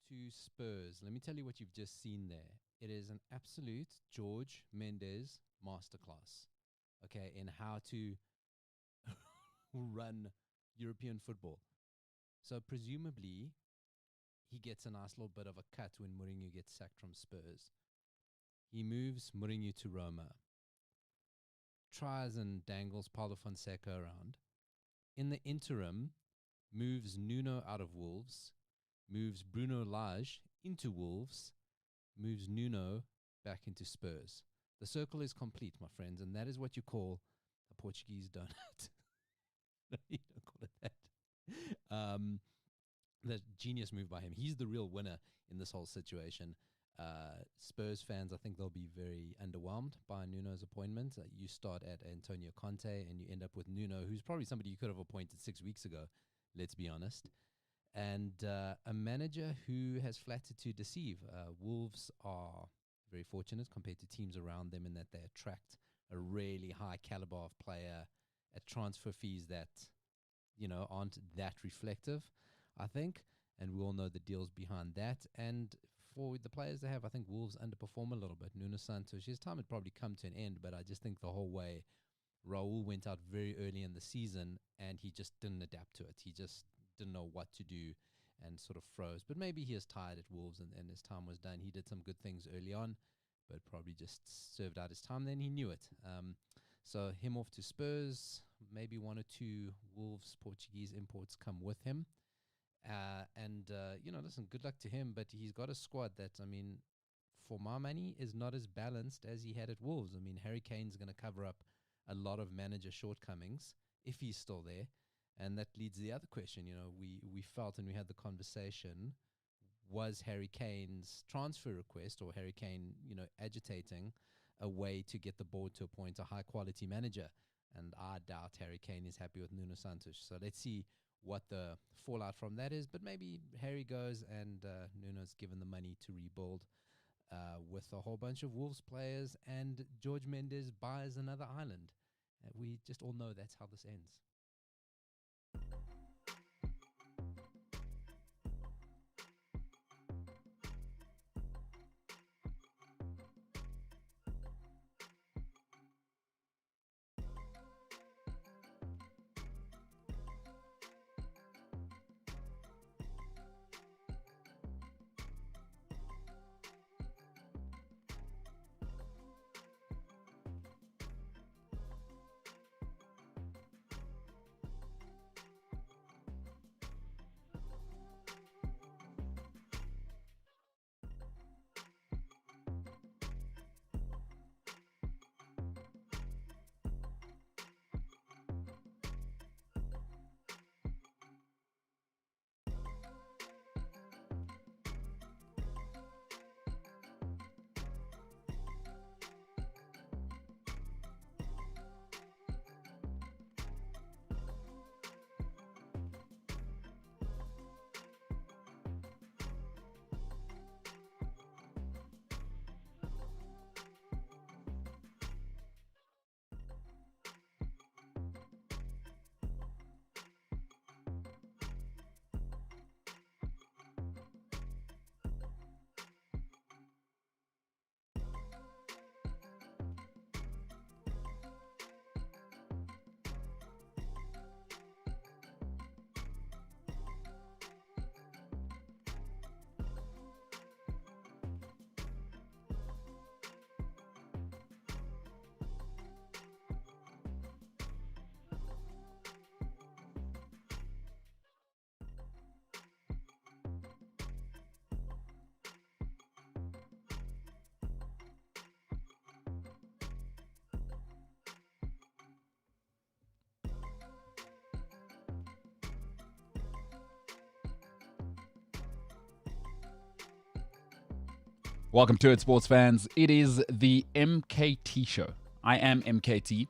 to Spurs. Let me tell you what you've just seen there. It is an absolute George Mendes masterclass, okay, in how to run European football. So presumably, he gets a nice little bit of a cut when Mourinho gets sacked from Spurs. He moves Mourinho to Roma, tries and dangles Paulo Fonseca around. In the interim, moves Nuno out of Wolves, moves Bruno Lage into Wolves, moves Nuno back into Spurs. The circle is complete, my friends, and that is what you call a Portuguese donut. No, you don't call it that. The genius move by him. He's the real winner in this whole situation. Spurs fans, I think they'll be very underwhelmed by Nuno's appointment. You start at Antonio Conte and you end up with Nuno, who's probably somebody you could have appointed 6 weeks ago, let's be honest. And a manager who has flattered to deceive. Wolves are very fortunate compared to teams around them in that they attract a really high caliber of player at transfer fees that, aren't that reflective, I think. And we all know the deals behind that. And for the players they have, I think Wolves underperform a little bit. Nuno Santos, his time had probably come to an end, but I just think the whole way Raul went out very early in the season and he just didn't adapt to it. He just didn't know what to do and sort of froze. But maybe he is tired at Wolves and his time was done. He did some good things early on, but probably just served out his time. Then he knew it. So him off to Spurs, maybe 1 or 2 Wolves Portuguese imports come with him. Listen, good luck to him, but he's got a squad that, for my money, is not as balanced as he had at Wolves. Harry Kane's going to cover up a lot of manager shortcomings if he's still there. And that leads to the other question. We felt and we had the conversation, was Harry Kane's transfer request or Harry Kane, agitating a way to get the board to appoint a high-quality manager? And I doubt Harry Kane is happy with Nuno Santos. So let's see what the fallout from that is. But maybe Harry goes and Nuno's given the money to rebuild with a whole bunch of Wolves players, and George Mendes buys another island. We just all know that's how this ends. Welcome to it, sports fans. It is the MKT Show. I am MKT,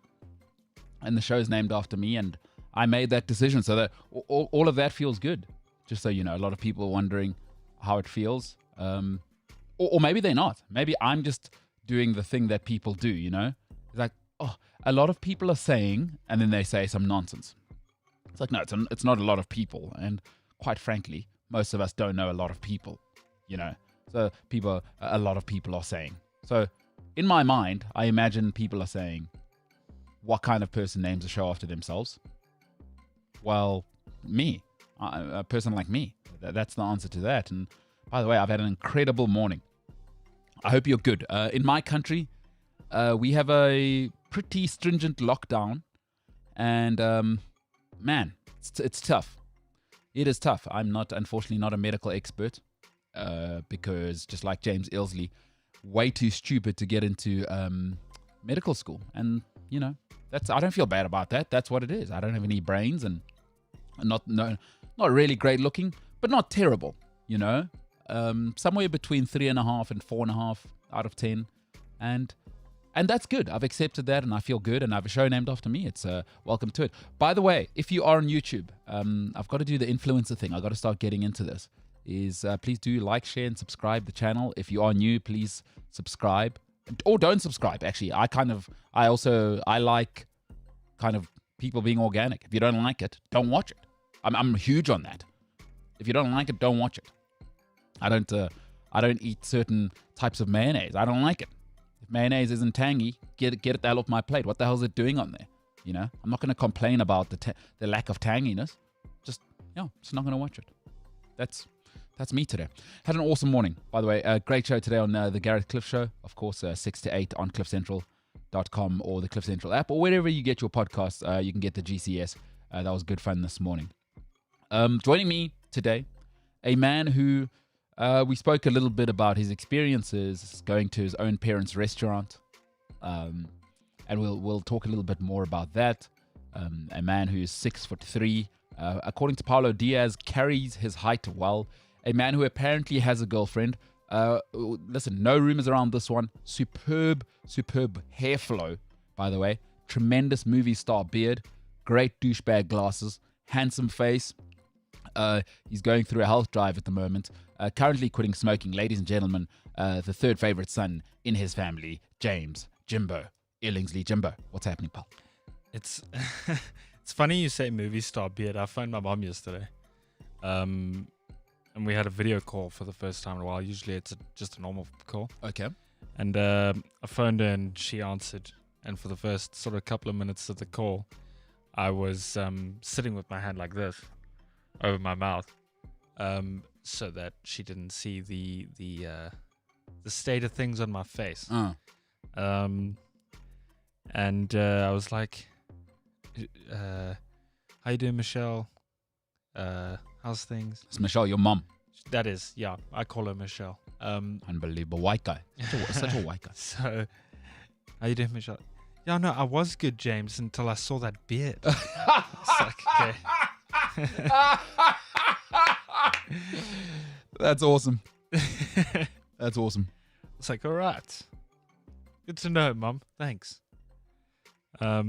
and the show is named after me, and I made that decision, so that all of that feels good. Just so you know, a lot of people are wondering how it feels, or maybe they're not. Maybe I'm just doing the thing that people do, It's like, a lot of people are saying, and then they say some nonsense. It's like, no, it's not a lot of people, and quite frankly, most of us don't know a lot of people. So a lot of people are saying. So in my mind, I imagine people are saying, what kind of person names a show after themselves? Well, me, a person like me. That's the answer to that. And by the way, I've had an incredible morning. I hope you're good. In my country, we have a pretty stringent lockdown. And man, it's tough. It is tough. I'm unfortunately not a medical expert because just like James Ilsley, way too stupid to get into medical school. And, I don't feel bad about that. That's what it is. I don't have any brains and not really great looking, but not terrible, somewhere between 3.5 and 4.5 out of 10. And that's good. I've accepted that and I feel good, and I have a show named after me. It's welcome to it. By the way, if you are on YouTube, I've got to do the influencer thing. I've got to start getting into this. Please do like, share, and subscribe the channel. If you are new, please subscribe. Or don't subscribe, actually. I like kind of people being organic. If you don't like it, don't watch it. I'm huge on that. If you don't like it, don't watch it. I don't eat certain types of mayonnaise. I don't like it. If mayonnaise isn't tangy, get it the hell off my plate. What the hell is it doing on there? I'm not going to complain about the lack of tanginess. Just not going to watch it. That's me today. Had an awesome morning, by the way. A great show today on the Gareth Cliff Show. Of course, 6 to 8 on cliffcentral.com or the Cliff Central app, or wherever you get your podcasts, you can get the GCS. That was good fun this morning. Joining me today, a man who we spoke a little bit about his experiences going to his own parents' restaurant, and we'll talk a little bit more about that. A man who is 6'3", according to Paulo Diaz, carries his height well. A man who apparently has a girlfriend. Listen, no rumors around this one. Superb hair flow, by the way. Tremendous movie star beard. Great douchebag glasses. Handsome face. He's going through a health drive at the moment. Currently quitting smoking. Ladies and gentlemen, the third favorite son in his family, James Jimbo Illingsley. Jimbo, what's happening, pal? It's it's funny you say movie star beard. I phoned my mom yesterday. And we had a video call for the first time in a while. Usually it's just a normal call. Okay. And I phoned her and she answered. And for the first sort of couple of minutes of the call, I was sitting with my hand like this over my mouth, so that she didn't see the state of things on my face. And I was like, "How you doing, Michelle? How's things?" It's Michelle, your mom. That is, yeah. I call her Michelle. Unbelievable. White guy. Such a white guy. So, how you doing, Michelle? Yeah, no, I was good, James, until I saw that beard. It's like, okay. That's awesome. That's awesome. It's like, all right. Good to know, Mum. Thanks. But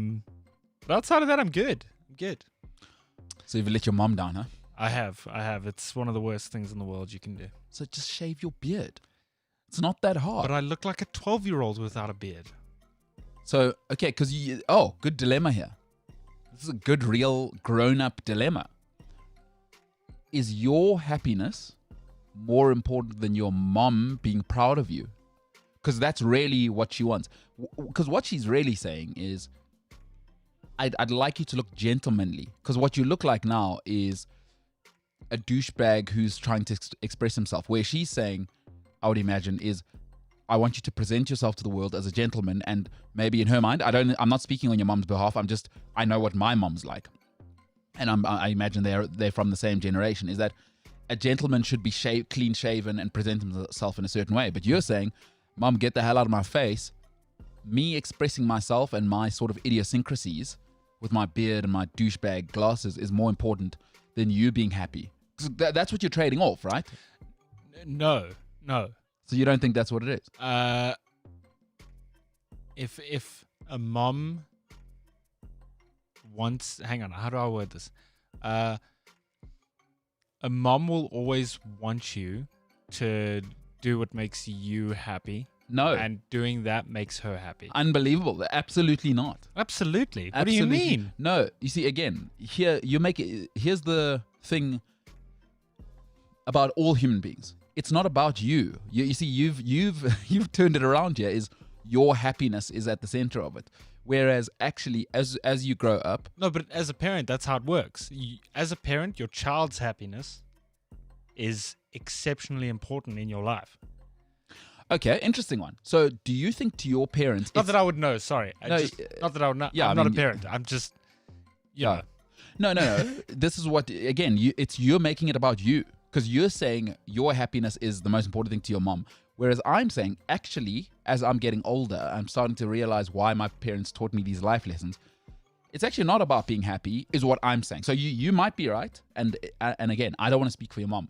outside of that, I'm good. So you've let your mom down, huh? I have. It's one of the worst things in the world you can do. So just shave your beard. It's not that hard. But I look like a 12-year-old without a beard. So, okay, because good dilemma here. This is a good, real, grown-up dilemma. Is your happiness more important than your mom being proud of you? Because that's really what she wants. Because what she's really saying is, I'd like you to look gentlemanly. Because what you look like now is a douchebag who's trying to express himself. Where she's saying, I would imagine, is I want you to present yourself to the world as a gentleman. And maybe in her mind, I'm not speaking on your mom's behalf. I know what my mom's like. And I imagine they're from the same generation. Is that a gentleman should be clean shaven and present himself in a certain way. But you're saying, Mom, get the hell out of my face. Me expressing myself and my sort of idiosyncrasies with my beard and my douchebag glasses is more important than you being happy. 'Cause that's what you're trading off, right? No. So you don't think that's what it is? If a mom wants... Hang on, how do I word this? A mom will always want you to do what makes you happy. No. And doing that makes her happy. Unbelievable. Absolutely not. Absolutely. What Absolutely. do you mean? No. You see, again, here's the thing about all human beings. it's not about you. You see, you've turned it around here. Is your happiness is at the center of it. Whereas actually, as you grow up, No, but as a parent, that's how it works. As a parent, your child's happiness is exceptionally important in your life. okay, interesting one. So, do you think to your parents? Not that I would know. Sorry, No, not that I would know. yeah, I'm I not mean, a parent. I'm just Yeah. No. This is what, again, you're making it about you, because you're saying your happiness is the most important thing to your mom. Whereas I'm saying, actually, as I'm getting older, I'm starting to realize why my parents taught me these life lessons. It's actually not about being happy, is what I'm saying. So you might be right. And again, I don't want to speak for your mom.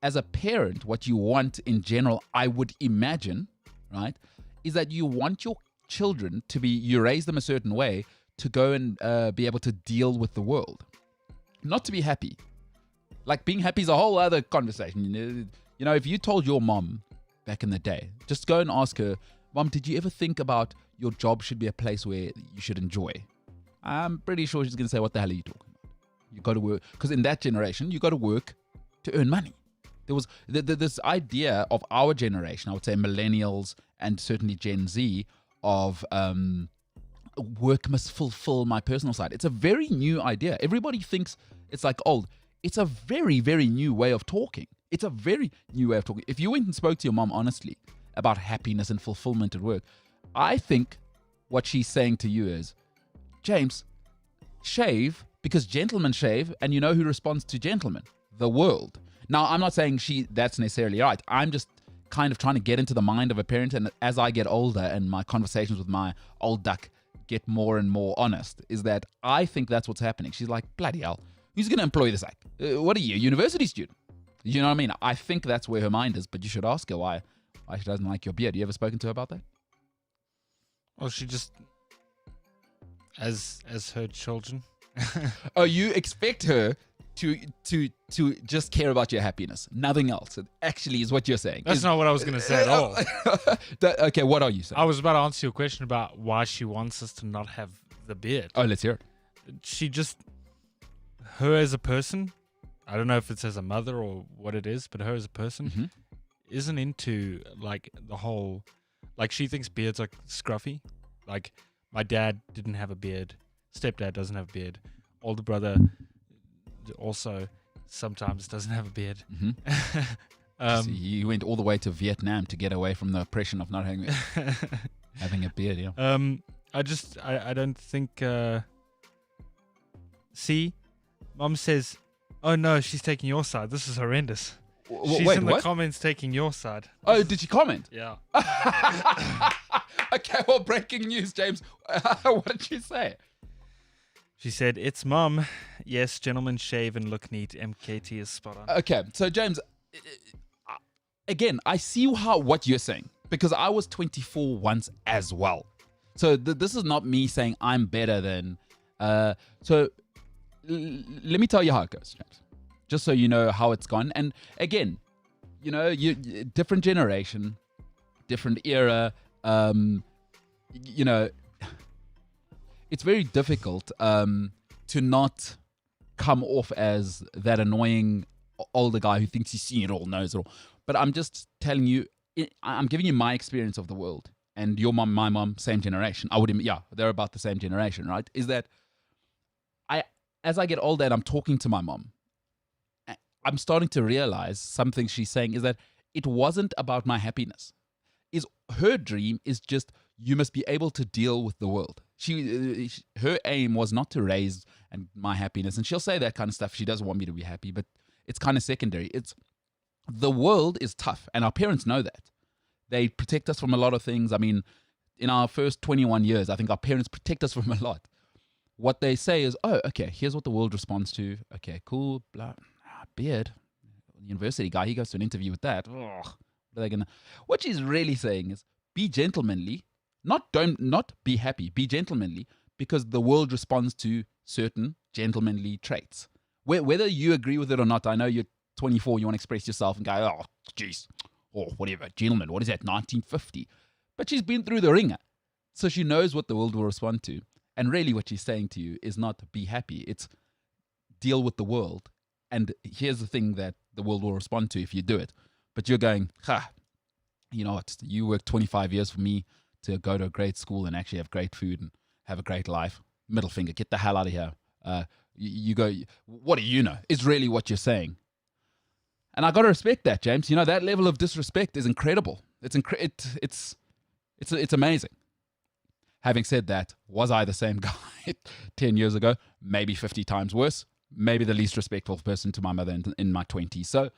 As a parent, what you want in general, I would imagine, right, is that you want your children to be, you raise them a certain way to go and be able to deal with the world, not to be happy. Like, being happy is a whole other conversation. You know, if you told your mom back in the day, just go and ask her, Mom, did you ever think about your job should be a place where you should enjoy? I'm pretty sure she's going to say, what the hell are you talking about? You got to work. Because in that generation, you got to work to earn money. There was this idea of our generation, I would say millennials and certainly Gen Z, of work must fulfill my personal side. It's a very new idea. Everybody thinks it's like old. It's a very, very new way of talking. It's a very new way of talking. If you went and spoke to your mom honestly about happiness and fulfillment at work, I think what she's saying to you is, James, shave, because gentlemen shave, and you know who responds to gentlemen? The world. Now, I'm not saying that's necessarily right. I'm just kind of trying to get into the mind of a parent, and as I get older and my conversations with my old duck get more and more honest, is that I think that's what's happening. She's like, bloody hell, who's going to employ this guy? What are you, a university student? You know what I mean? I think that's where her mind is, but you should ask her why she doesn't like your beard. You ever spoken to her about that? Well, she just, as her children. Oh, you expect her to just care about your happiness, nothing else. It actually is what you're saying. That's not what I was going to say at all. Okay, what are you saying? I was about to answer your question about why she wants us to not have the beard. Oh, let's hear it. She just, her as a person, I don't know if it's as a mother or what it is, but her as a person isn't into like the whole, like she thinks beards are scruffy. Like my dad didn't have a beard, stepdad doesn't have a beard, older brother also sometimes doesn't have a beard. So you went all the way to Vietnam to get away from the oppression of not having a beard. Yeah. I don't think. See, Mom says, "Oh no, she's taking your side. This is horrendous." She's in the comments taking your side. Oh, did she comment? Yeah. Okay, well, breaking news, James. What did she say? She said, "It's Mom. Yes, gentlemen shave and look neat. MKT is spot on." Okay, so James, again, I see what you're saying, because I was 24 once as well. So this is not me saying I'm better than. So let me tell you how it goes, James, just so you know how it's gone. And again, you know, you different generation, different era. You know, it's very difficult to not come off as that annoying older guy who thinks he's seen it all, knows it all. But I'm just telling you, I'm giving you my experience of the world. And your mom, my mom, same generation. They're about the same generation, right? Is that as I get older and I'm talking to my mom, I'm starting to realize something she's saying is that it wasn't about my happiness. Her dream is just, you must be able to deal with the world. Her aim was not to raise my happiness, and she'll say that kind of stuff. She doesn't want me to be happy, but it's kind of secondary. The world is tough, and our parents know that. They protect us from a lot of things. I mean, in our first 21 years, I think our parents protect us from a lot. What they say is, oh, okay, here's what the world responds to. Okay, cool, blah, beard. University guy, he goes to an interview with that. Ugh. What she's really saying is, be gentlemanly, not be happy, be gentlemanly, because the world responds to certain gentlemanly traits. Whether you agree with it or not, I know you're 24, you want to express yourself and go, oh, jeez, or whatever, gentleman, what is that, 1950? But she's been through the ringer, so she knows what the world will respond to. And really what she's saying to you is not be happy, it's deal with the world. And here's the thing that the world will respond to if you do it. But you're going, you know what? You worked 25 years for me to go to a great school and actually have great food and have a great life. Middle finger, get the hell out of here. You go, what do you know? Is really what you're saying. And I got to respect that, James. You know, that level of disrespect is incredible. It's amazing. Having said that, was I the same guy 10 years ago? Maybe 50 times worse. Maybe the least respectful person to my mother in my 20s. So,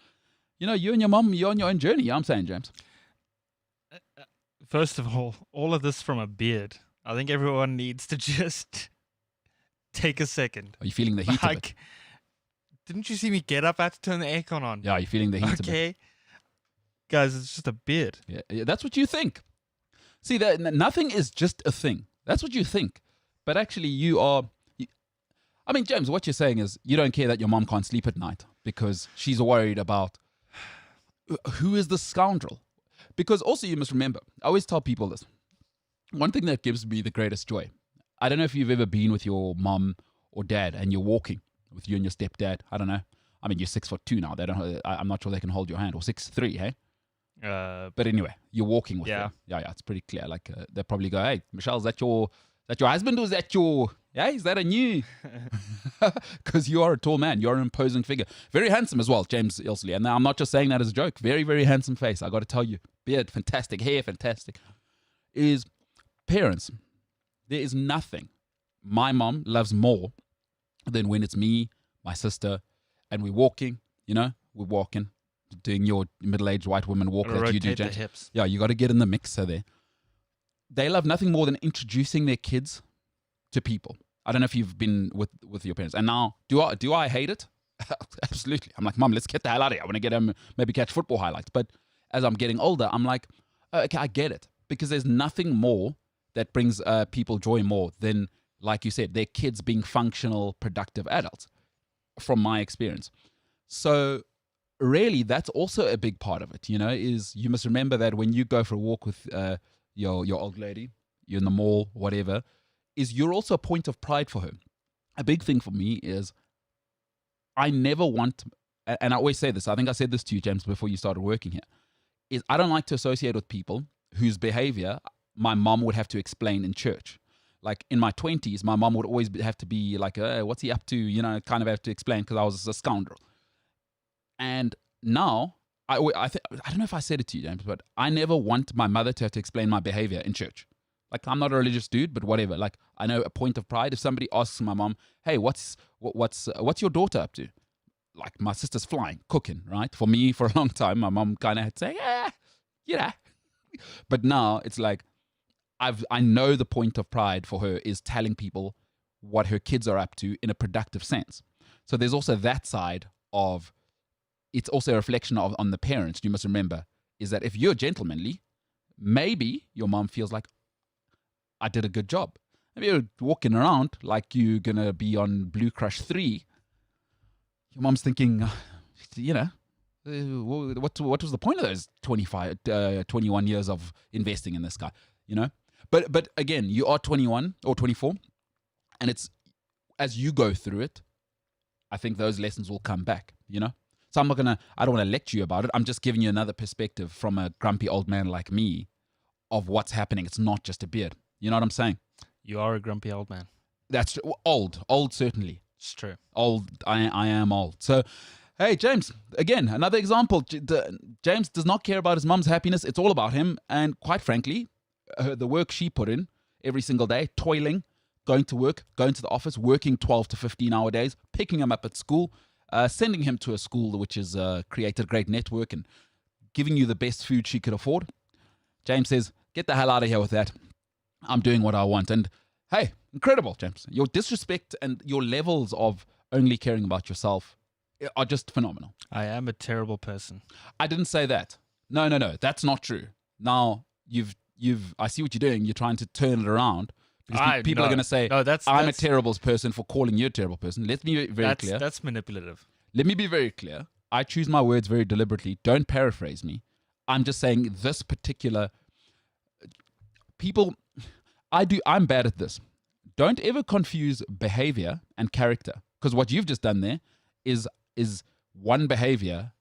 you know, you and your mum, you're on your own journey. You know what I'm saying, James? First of all of this from a beard. I think everyone needs to just take a second. Are you feeling the heat of it? Didn't you see me get up? I had to turn the aircon on. Yeah, you're feeling the heat of it. Okay. Guys, it's just a beard. Yeah, that's what you think. See, that nothing is just a thing. That's what you think. But actually I mean, James, what you're saying is you don't care that your mom can't sleep at night because she's worried about who is the scoundrel. Because also you must remember, I always tell people this. One thing that gives me the greatest joy, I don't know if you've ever been with your mom or dad and you're walking with you and your stepdad. I don't know. I mean, you're 6'2" now. I'm not sure they can hold your hand. Or 6'3", hey? But anyway, you're walking with them. Yeah, it's pretty clear. Like they probably go, "Hey, Michelle, is that your husband or is that your? Yeah, is that a new?" Because you are a tall man, you're an imposing figure, very handsome as well, James Ilsley. And I'm not just saying that as a joke. Very, very handsome face. I got to tell you, beard, fantastic, hair, fantastic. Is parents. There is nothing my mom loves more than when it's me, my sister, and we're walking. You know, we're walking. Doing your middle-aged white woman walk that you do, James. Hips. Yeah, you got to get in the mixer there. They love nothing more than introducing their kids to people. I don't know if you've been with your parents. And now, do I hate it? Absolutely. I'm like, Mom, let's get the hell out of here. I want to get them, maybe catch football highlights. But as I'm getting older, I'm like, okay, I get it. Because there's nothing more that brings people joy more than, like you said, their kids being functional, productive adults, from my experience. So really, that's also a big part of it, you know, is you must remember that when you go for a walk with your old lady, you're in the mall, whatever, is you're also a point of pride for her. A big thing for me is I never want, and I always say this, I think I said this to you, James, before you started working here, is I don't like to associate with people whose behavior my mom would have to explain in church. Like in my 20s, my mom would always have to be like, what's he up to? You know, kind of have to explain because I was a scoundrel. And now, I don't know if I said it to you, James, but I never want my mother to have to explain my behavior in church. Like, I'm not a religious dude, but whatever. Like, I know a point of pride. If somebody asks my mom, "Hey, what's your daughter up to?" Like, my sister's flying, cooking, right? For me, for a long time, my mom kind of had to say, "Yeah." But now it's like, I know the point of pride for her is telling people what her kids are up to in a productive sense. So there's also that side of. It's also a reflection on the parents. You must remember is that if you're gentlemanly, maybe your mom feels like I did a good job. If you're walking around like you're gonna be on Blue Crush 3, your mom's thinking, you know, what was the point of those 21 years of investing in this guy? You know, but again, you are 21 or 24, and it's as you go through it, I think those lessons will come back. You know. So I don't want to lecture you about it. I'm just giving you another perspective from a grumpy old man like me of what's happening. It's not just a beard. You know what I'm saying? You are a grumpy old man. That's true. Old certainly. It's true. Old, I am old. So, hey, James, again, another example. James does not care about his mum's happiness. It's all about him. And quite frankly, the work she put in every single day, toiling, going to work, going to the office, working 12 to 15-hour days, picking him up at school, sending him to a school which has created a great network and giving you the best food she could afford. James says, get the hell out of here with that. I'm doing what I want. And hey, incredible, James. Your disrespect and your levels of only caring about yourself are just phenomenal. I am a terrible person. I didn't say that. No. That's not true. Now, I see what you're doing. You're trying to turn it around. Because people are going to say, I'm a terrible person for calling you a terrible person. Let me be very clear. That's manipulative. Let me be very clear. I choose my words very deliberately. Don't paraphrase me. I'm just saying this particular people, I'm bad at this. Don't ever confuse behavior and character. Because what you've just done there is one behavior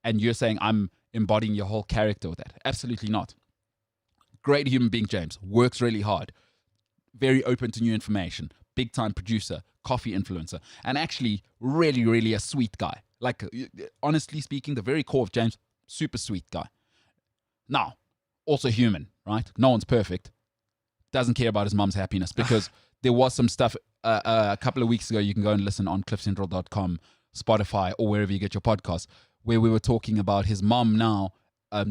and you're saying I'm embodying your whole character with that. Absolutely not. Great human being, James. Works really hard. Very open to new information. Big time producer. Coffee influencer. And actually really, really a sweet guy. Like, honestly speaking, the very core of James, super sweet guy. Now, also human, right? No one's perfect. Doesn't care about his mom's happiness, because there was some stuff a couple of weeks ago. You can go and listen on cliffcentral.com, Spotify, or wherever you get your podcasts, where we were talking about his mom now.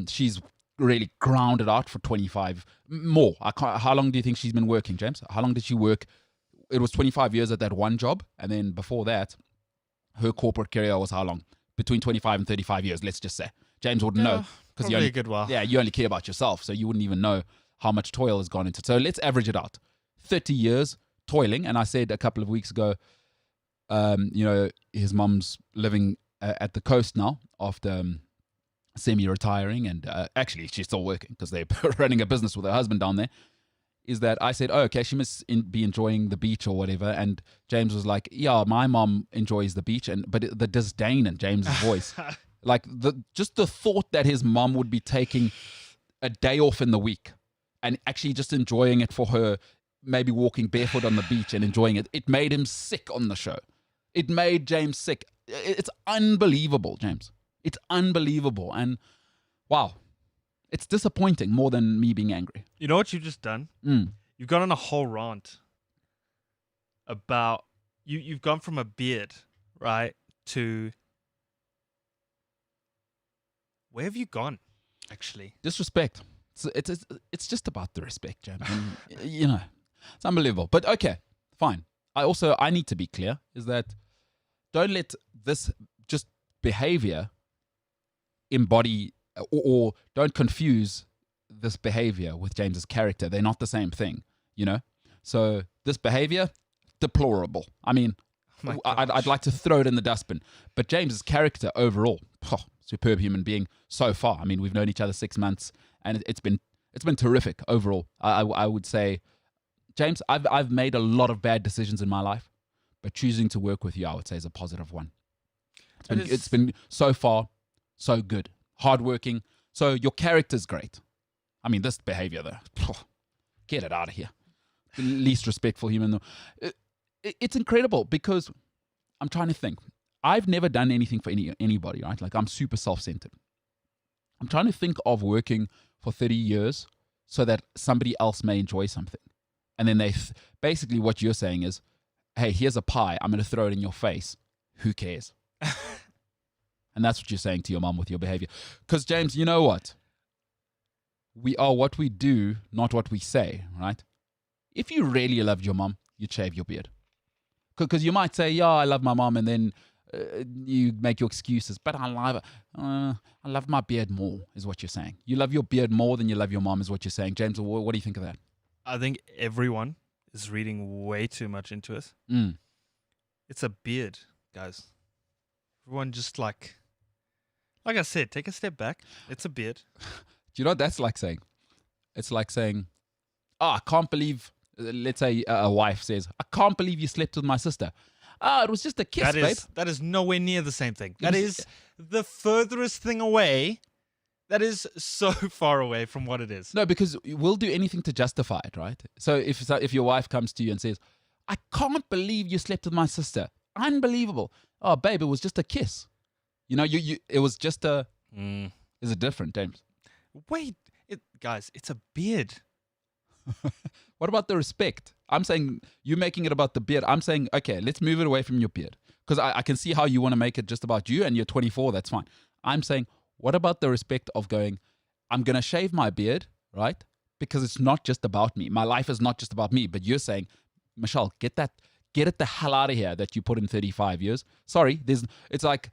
She's really grounded out for 25 more. How long do you think she's been working, James? How long did she work? It was 25 years at that one job. And then before that, her corporate career was how long? Between 25 and 35 years, let's just say. James wouldn't know. Because you only, a good while. Yeah, you only care about yourself. So you wouldn't even know how much toil has gone into it. So let's average it out. 30 years toiling. And I said a couple of weeks ago, his mom's living at the coast now after semi-retiring. And actually, she's still working because they're running a business with her husband down there. Is that I said, oh, okay, she must be enjoying the beach or whatever. And James was like, yeah, my mom enjoys the beach. But the disdain in James's voice, like just the thought that his mom would be taking a day off in the week and actually just enjoying it for her, maybe walking barefoot on the beach and enjoying it. It made him sick on the show. It made James sick. It's unbelievable, James. It's unbelievable. And wow. It's disappointing more than me being angry. You know what you've just done? You've gone on a whole rant about you've gone from a beard, right, to where have you gone? Actually, disrespect. It's just about the respect, James. And, it's unbelievable. But okay, fine. I need to be clear: is that don't let this just behavior embody. Or don't confuse this behavior with James's character. They're not the same thing, So this behavior, deplorable. I mean, I'd like to throw it in the dustbin. But James's character overall, superb human being so far. I mean, we've known each other 6 months, and it's been terrific overall. I would say, James, I've made a lot of bad decisions in my life, but choosing to work with you, I would say, is a positive one. It's been so far so good. Hardworking. So your character's great. I mean, this behavior though, get it out of here. The least respectful human. It's incredible because I'm trying to think. I've never done anything for anybody, right? Like I'm super self-centered. I'm trying to think of working for 30 years so that somebody else may enjoy something. And then basically what you're saying is, hey, here's a pie. I'm going to throw it in your face. Who cares? And that's what you're saying to your mom with your behavior. Because, James, you know what? We are what we do, not what we say, right? If you really loved your mom, you'd shave your beard. Because you might say, yeah, I love my mom, and then you make your excuses. But I love my beard more, is what you're saying. You love your beard more than you love your mom, is what you're saying. James, what do you think of that? I think everyone is reading way too much into it. It's a beard, guys. Everyone just like I said, take a step back. It's a beard. Do you know what that's like saying? It's like saying, I can't believe, let's say a wife says, I can't believe you slept with my sister. It was just a kiss, babe. That is nowhere near the same thing. That is the furthest thing away. That is so far away from what it is. No, because we'll do anything to justify it, right? So if your wife comes to you and says, I can't believe you slept with my sister. Unbelievable. Oh, babe, it was just a kiss. It was just a... Is it different, James? Wait, guys, it's a beard. What about the respect? I'm saying you're making it about the beard. I'm saying, okay, let's move it away from your beard. Because I can see how you want to make it just about you and you're 24, that's fine. I'm saying, what about the respect of going, I'm going to shave my beard, right? Because it's not just about me. My life is not just about me. But you're saying, Michelle, get it the hell out of here that you put in 35 years. Sorry, it's like,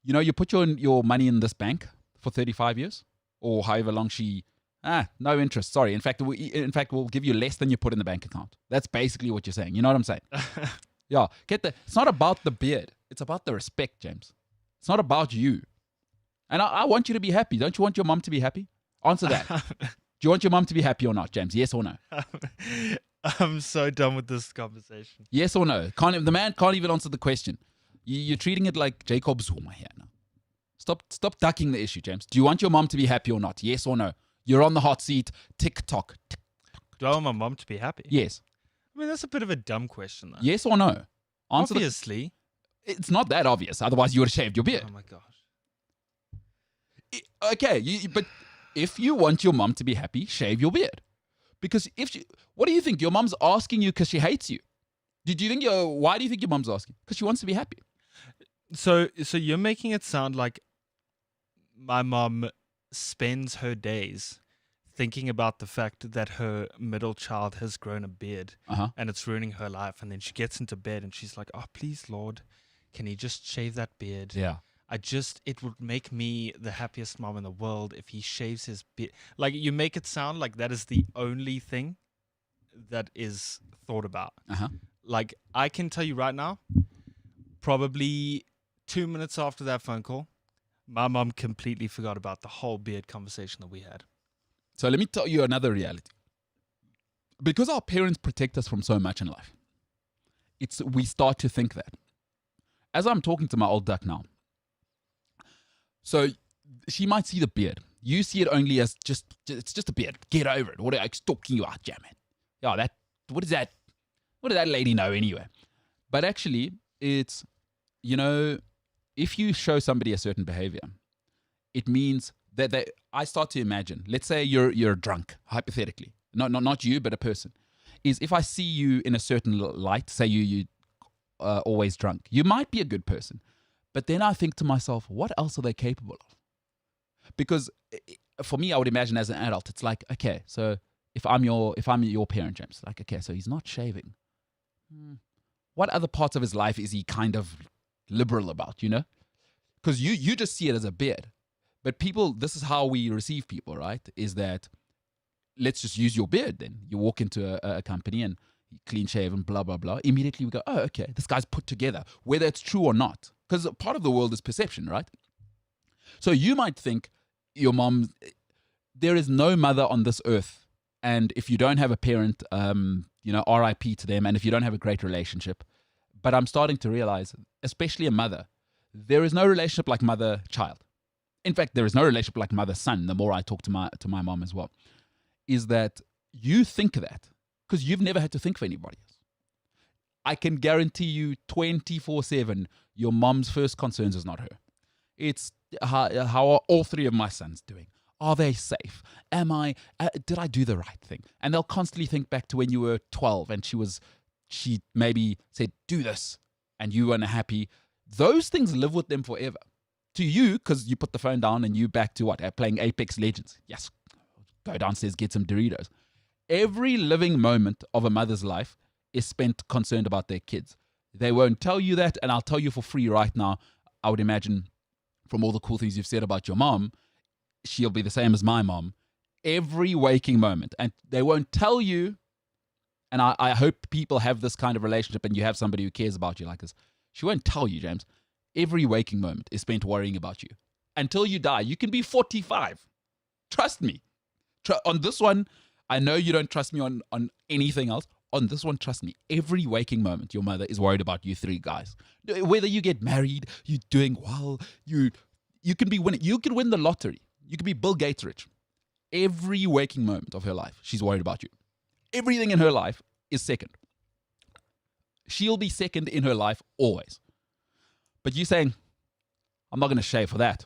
you put your money in this bank for 35 years or however long no interest. Sorry. In fact, we'll give you less than you put in the bank account. That's basically what you're saying. You know what I'm saying? Yeah. It's not about the beard. It's about the respect, James. It's not about you. And I want you to be happy. Don't you want your mom to be happy? Answer that. Do you want your mom to be happy or not, James? Yes or no? I'm so done with this conversation. Yes or no? The man can't even answer the question. You're treating it like Jacob Zuma here now. Stop ducking the issue, James. Do you want your mom to be happy or not? Yes or no? You're on the hot seat. Tick-tock. Do I want my mom to be happy? Yes. I mean, that's a bit of a dumb question, though. Yes or no? Obviously. It's not that obvious. Otherwise, you would have shaved your beard. Oh, my gosh. Okay, but if you want your mom to be happy, shave your beard. Because what do you think? Your mom's asking you because she hates you. Why do you think your mom's asking? Because she wants to be happy. So you're making it sound like my mom spends her days thinking about the fact that her middle child has grown a beard and it's ruining her life. And then she gets into bed and she's like, oh, please, Lord, can he just shave that beard? Yeah. It would make me the happiest mom in the world if he shaves his beard. Like, you make it sound like that is the only thing that is thought about. Like, I can tell you right now, probably 2 minutes after that phone call, my mom completely forgot about the whole beard conversation that we had. So let me tell you another reality. Because our parents protect us from so much in life, we start to think that. As I'm talking to my old duck now, so she might see the beard. You see it only as it's just a beard. Get over it. What are I stalking you out, man? Yeah, what does that lady know anyway? But actually, it's, if you show somebody a certain behavior, it means that I start to imagine, let's say you're drunk, hypothetically. Not you, but a person. Is if I see you in a certain light, say you always drunk, you might be a good person. But then I think to myself, what else are they capable of? Because for me, I would imagine as an adult, it's like, okay, so if I'm your parent, James, like, okay, so he's not shaving. What other parts of his life is he kind of liberal about, Because you just see it as a beard. But people, this is how we receive people, right? Is that, let's just use your beard then. You walk into a company and clean shaven, blah, blah, blah. Immediately we go, oh, okay, this guy's put together, whether it's true or not. Because part of the world is perception, right? So you might think your mom, there is no mother on this earth. And if you don't have a parent, RIP to them. And if you don't have a great relationship, but I'm starting to realize, especially a mother, there is no relationship like mother-child. In fact, there is no relationship like mother-son. The more I talk to my mom as well, is that you think that because you've never had to think for anybody else. I can guarantee you 24/7, your mom's first concerns is not her. It's how are all three of my sons doing? Are they safe? Did I do the right thing? And they'll constantly think back to when you were 12 and she maybe said, do this, and you weren't happy. Those things live with them forever. To you, because you put the phone down and you back to what? Playing Apex Legends. Yes, go downstairs, get some Doritos. Every living moment of a mother's life is spent concerned about their kids. They won't tell you that, and I'll tell you for free right now, I would imagine from all the cool things you've said about your mom, she'll be the same as my mom. Every waking moment. And they won't tell you, and I hope people have this kind of relationship and you have somebody who cares about you like this. She won't tell you, James. Every waking moment is spent worrying about you. Until you die. You can be 45. Trust me. On this one, I know you don't trust me on anything else. On this one, trust me. Every waking moment, your mother is worried about you three guys. Whether you get married, you're doing well, you can be winning. You can win the lottery. You can be Bill Gates rich. Every waking moment of her life, she's worried about you. Everything in her life is second. She'll be second in her life always. But you're saying, I'm not going to shave for that.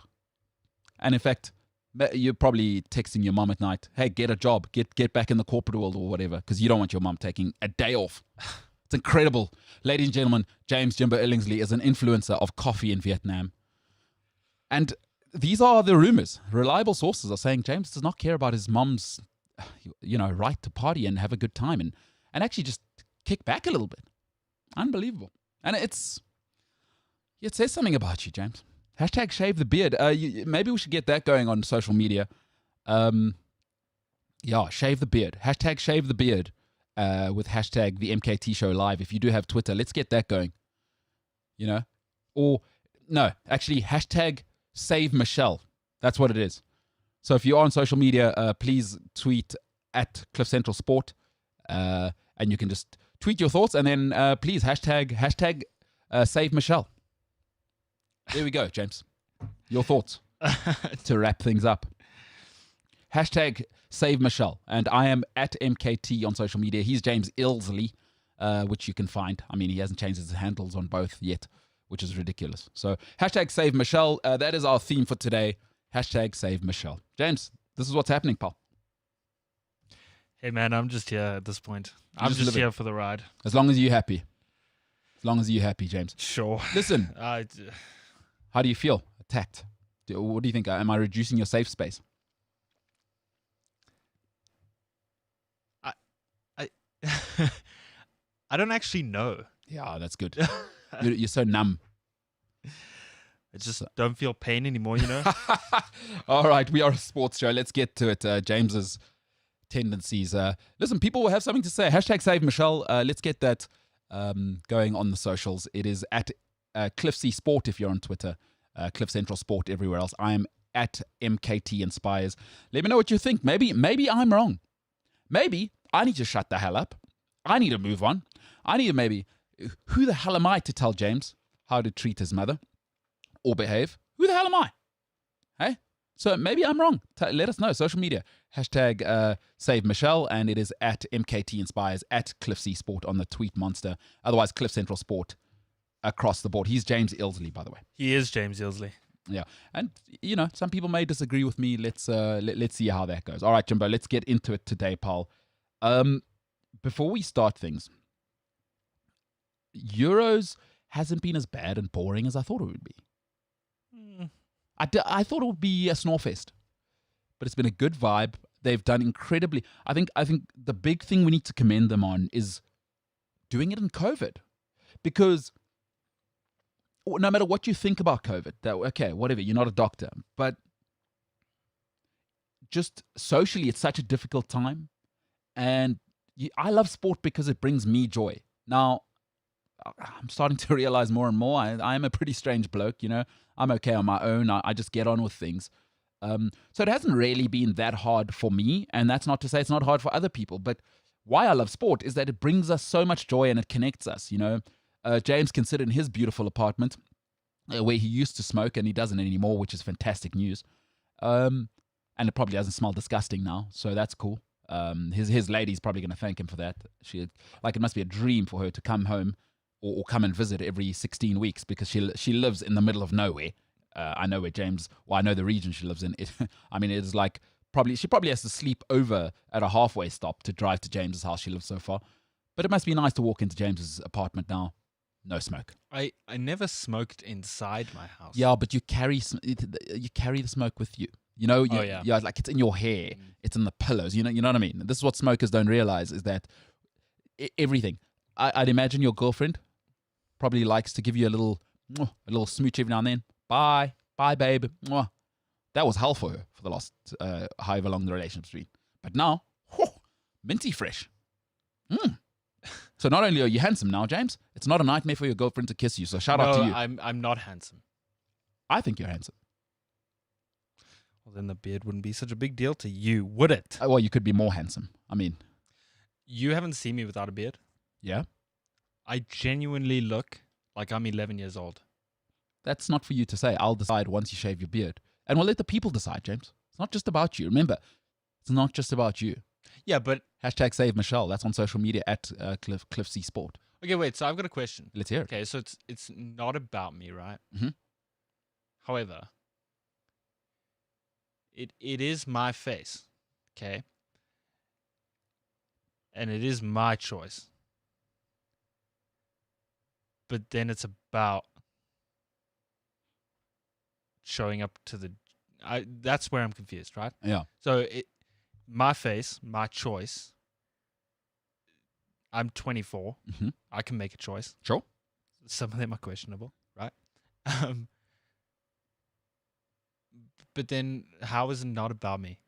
And in fact, you're probably texting your mom at night, hey, get a job, get back in the corporate world or whatever, because you don't want your mom taking a day off. It's incredible. Ladies and gentlemen, James Jimbo Illingsley is an influencer of coffee in Vietnam. And these are the rumors. Reliable sources are saying James does not care about his mom's, right to party and have a good time and actually just kick back a little bit. Unbelievable. And it says something about you, James. Hashtag shave the beard. Maybe we should get that going on social media. Shave the beard. Hashtag shave the beard with hashtag the MKT Show live. If you do have Twitter, let's get that going. Or no, actually hashtag save Michelle. That's what it is. So if you are on social media, please tweet at Cliff Central Sport, and you can just tweet your thoughts and then please hashtag save Michelle. There we go, James. your thoughts to wrap things up. Hashtag save Michelle. And I am at MKT on social media. He's James Ilsley, which you can find. I mean, he hasn't changed his handles on both yet, which is ridiculous. So hashtag save Michelle. That is our theme for today. Hashtag save Michelle. James, this is what's happening, pal. Hey, man, I'm just here at this point. I'm just here for the ride. As long as you're happy. As long as you're happy, James. Sure. Listen, how do you feel? Attacked? What do you think? Am I reducing your safe space? I don't actually know. Yeah, that's good. You're so numb. I just don't feel pain anymore, you know? All right, we are a sports show. Let's get to it. James's tendencies. Listen, people will have something to say. Hashtag save Michelle. Let's get that going on the socials. It is at Cliff C Sport if you're on Twitter. Cliff Central Sport everywhere else. I am at MKT Inspires. Let me know what you think. Maybe I'm wrong. Maybe I need to shut the hell up. I need to move on. I need to who the hell am I to tell James how to treat his mother or behave? Who the hell am I? Hey? So maybe I'm wrong. Let us know. Social media. Hashtag save Michelle. And it is at MKT Inspires, at Cliff C Sport on the tweet monster. Otherwise, Cliff Central Sport across the board. He's James Ilsley, by the way. He is James Ilsley. Yeah. And, some people may disagree with me. Let's see how that goes. All right, Jimbo, let's get into it today, pal. Before we start things, Euros hasn't been as bad and boring as I thought it would be. I thought it would be a snorefest, but it's been a good vibe. They've done incredibly. I think the big thing we need to commend them on is doing it in COVID, because no matter what you think about COVID, okay, whatever, you're not a doctor, but just socially, it's such a difficult time, and I love sport because it brings me joy. Now, I'm starting to realize more and more I am a pretty strange bloke, I'm okay on my own. I just get on with things. So it hasn't really been that hard for me, and that's not to say it's not hard for other people, but why I love sport is that it brings us so much joy and it connects us, James can sit in his beautiful apartment where he used to smoke and he doesn't anymore, which is fantastic news. And it probably doesn't smell disgusting now, so that's cool. His lady's probably going to thank him for that. It must be a dream for her to come home or come and visit every 16 weeks, because she lives in the middle of nowhere. I know where I know the region she lives in. It is like she probably has to sleep over at a halfway stop to drive to James's house. She lives so far. But it must be nice to walk into James's apartment now. No smoke. I never smoked inside my house. Yeah, but you carry the smoke with you. Yeah, like it's in your hair, it's in the pillows. You know what I mean? This is what smokers don't realize, is that everything. I'd imagine your girlfriend probably likes to give you a little smooch every now and then. Bye, babe. Mwah. That was hell for her for the last however long the relationship's been. But now, minty fresh. So not only are you handsome now, James, it's not a nightmare for your girlfriend to kiss you. So shout out to you. I'm not handsome. I think you're handsome. Well, then the beard wouldn't be such a big deal to you, would it? Well, you could be more handsome. You haven't seen me without a beard. Yeah? I genuinely look like I'm 11 years old. That's not for you to say. I'll decide once you shave your beard. And we'll let the people decide, James. It's not just about you. Remember, it's not just about you. Yeah, but... Hashtag save Michelle. That's on social media at Cliff C Sport. Okay, wait. So I've got a question. Let's hear it. Okay, so it's not about me, right? Mm-hmm. However, it is my face, okay? And it is my choice. But then it's about showing up to that's where I'm confused, right? Yeah. So my face, my choice. I'm 24. Mm-hmm. I can make a choice. Sure. Some of them are questionable, right? But then how is it not about me?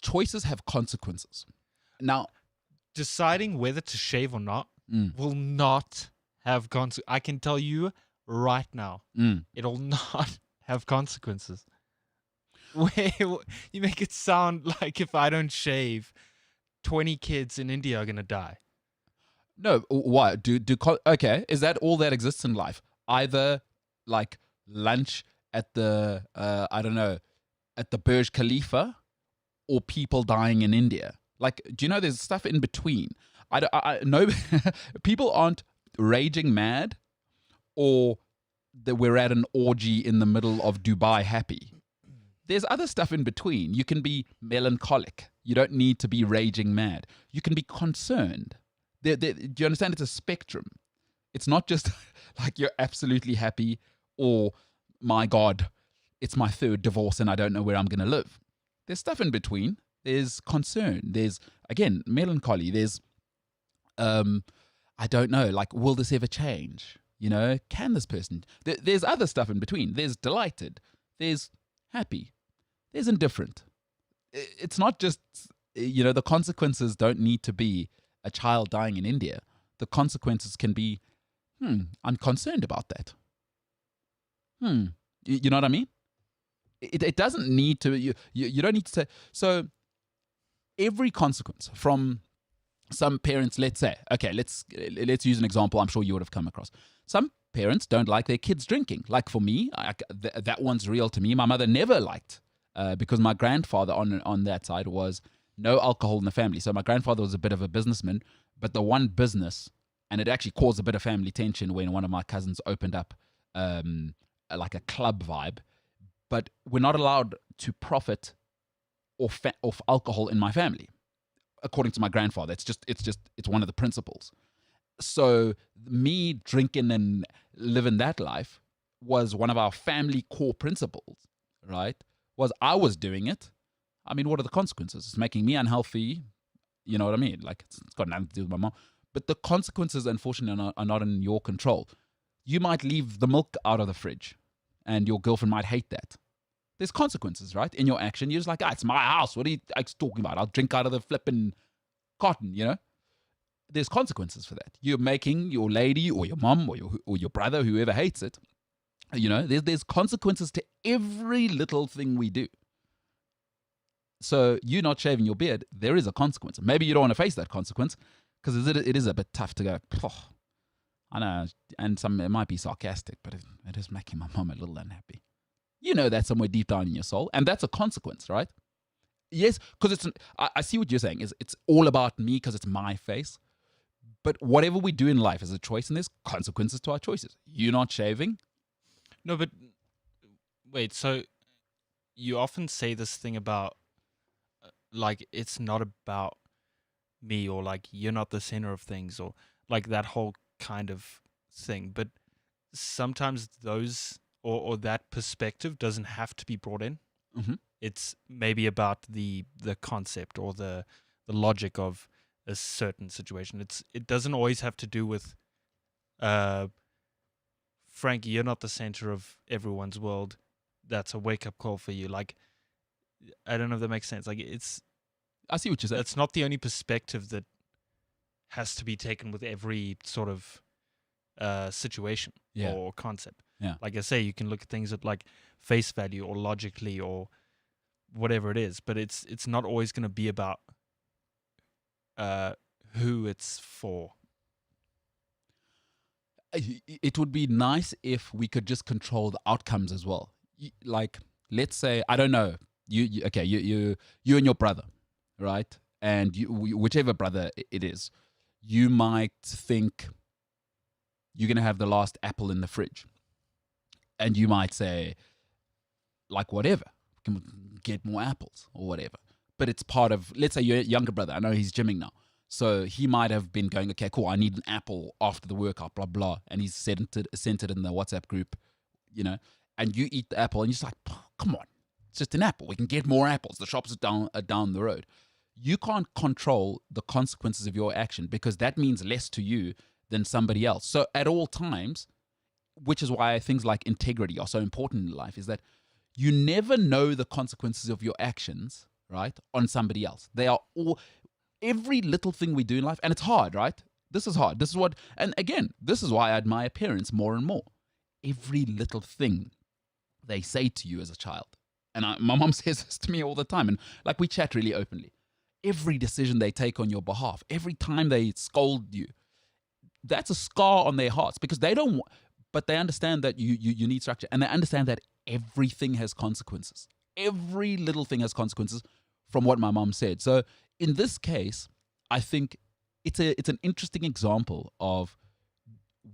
Choices have consequences. Now, deciding whether to shave or not will not have consequences. I can tell you right now, it'll not have consequences. You make it sound like if I don't shave, 20 kids in India are going to die. No, why? Okay, is that all that exists in life? Either like lunch at the I don't know, at the Burj Khalifa, or people dying in India? Like, do you know there's stuff in between? I know people aren't raging mad, or that we're at an orgy in the middle of Dubai happy. There's other stuff in between. You can be melancholic. You don't need to be raging mad. You can be concerned. Do you understand? It's a spectrum. It's not just like you're absolutely happy, or my God, it's my third divorce and I don't know where I'm going to live. There's stuff in between. There's concern. There's, again, melancholy. There's, I don't know, like, will this ever change? You know, can this person? There's other stuff in between. There's delighted. There's happy. There's indifferent. It's not just, you know, the consequences don't need to be a child dying in India. The consequences can be, I'm concerned about that. You know what I mean? It doesn't need to, you don't need to say, so every consequence from some parents, let's say, okay, let's use an example I'm sure you would have come across. Some parents don't like their kids drinking. Like for me, that one's real to me. My mother never liked, because my grandfather on that side was no alcohol in the family. So my grandfather was a bit of a businessman, but the one business, and it actually caused a bit of family tension when one of my cousins opened up like a club vibe. But we're not allowed to profit off alcohol in my family, according to my grandfather. It's one of the principles. So me drinking and living that life was one of our family core principles, right? Was I was doing it. I mean, what are the consequences? It's making me unhealthy. You know what I mean? Like, it's got nothing to do with my mom. But the consequences, unfortunately, are not in your control. You might leave the milk out of the fridge, and your girlfriend might hate that. There's consequences, right? In your action, you're just like, it's my house. What are you talking about? I'll drink out of the flipping cotton, you know? There's consequences for that. You're making your lady or your mom or your brother, whoever hates it, you know, there's consequences to every little thing we do. So you not shaving your beard, there is a consequence. Maybe you don't want to face that consequence because it is a bit tough to go, I know, and it might be sarcastic, but it is making my mom a little unhappy. You know that somewhere deep down in your soul, and that's a consequence, right? Yes, because I see what you're saying, is it's all about me because it's my face. But whatever we do in life is a choice, and there's consequences to our choices. You not shaving? No, but wait, so you often say this thing about, like, it's not about me, or like you're not the center of things, or like that whole kind of thing. But sometimes those or that perspective doesn't have to be brought in. Mm-hmm. It's maybe about the concept or the logic of a certain situation. It doesn't always have to do with Frankie, you're not the center of everyone's world. That's a wake up call for you. Like, I don't know if that makes sense. Like, I see what you're saying. It's not the only perspective that has to be taken with every sort of situation or concept. Yeah. Like I say, you can look at things at like face value or logically or whatever it is, but it's not always going to be about who it's for. It would be nice if we could just control the outcomes as well. Like, let's say, I don't know, you and your brother, right? And whichever brother it is, you might think you're going to have the last apple in the fridge. And you might say, like, whatever, we can get more apples or whatever. But it's part of, let's say your younger brother, I know he's gymming now. So he might have been going, okay, cool, I need an apple after the workout, blah, blah. And he's sent it in the WhatsApp group, you know. And you eat the apple and you're just like, come on, it's just an apple. We can get more apples. The shops are down the road. You can't control the consequences of your action because that means less to you than somebody else. So at all times, which is why things like integrity are so important in life, is that you never know the consequences of your actions, right, on somebody else. They are all, every little thing we do in life, and it's hard, right? This is hard. This is what, and again, this is why I admire parents more and more. Every little thing they say to you as a child, and my mom says this to me all the time, and like we chat really openly. Every decision they take on your behalf, every time they scold you, that's a scar on their hearts because they don't but they understand that you need structure, and they understand that everything has consequences. Every little thing has consequences, from what my mom said. So in this case, I think it's an interesting example of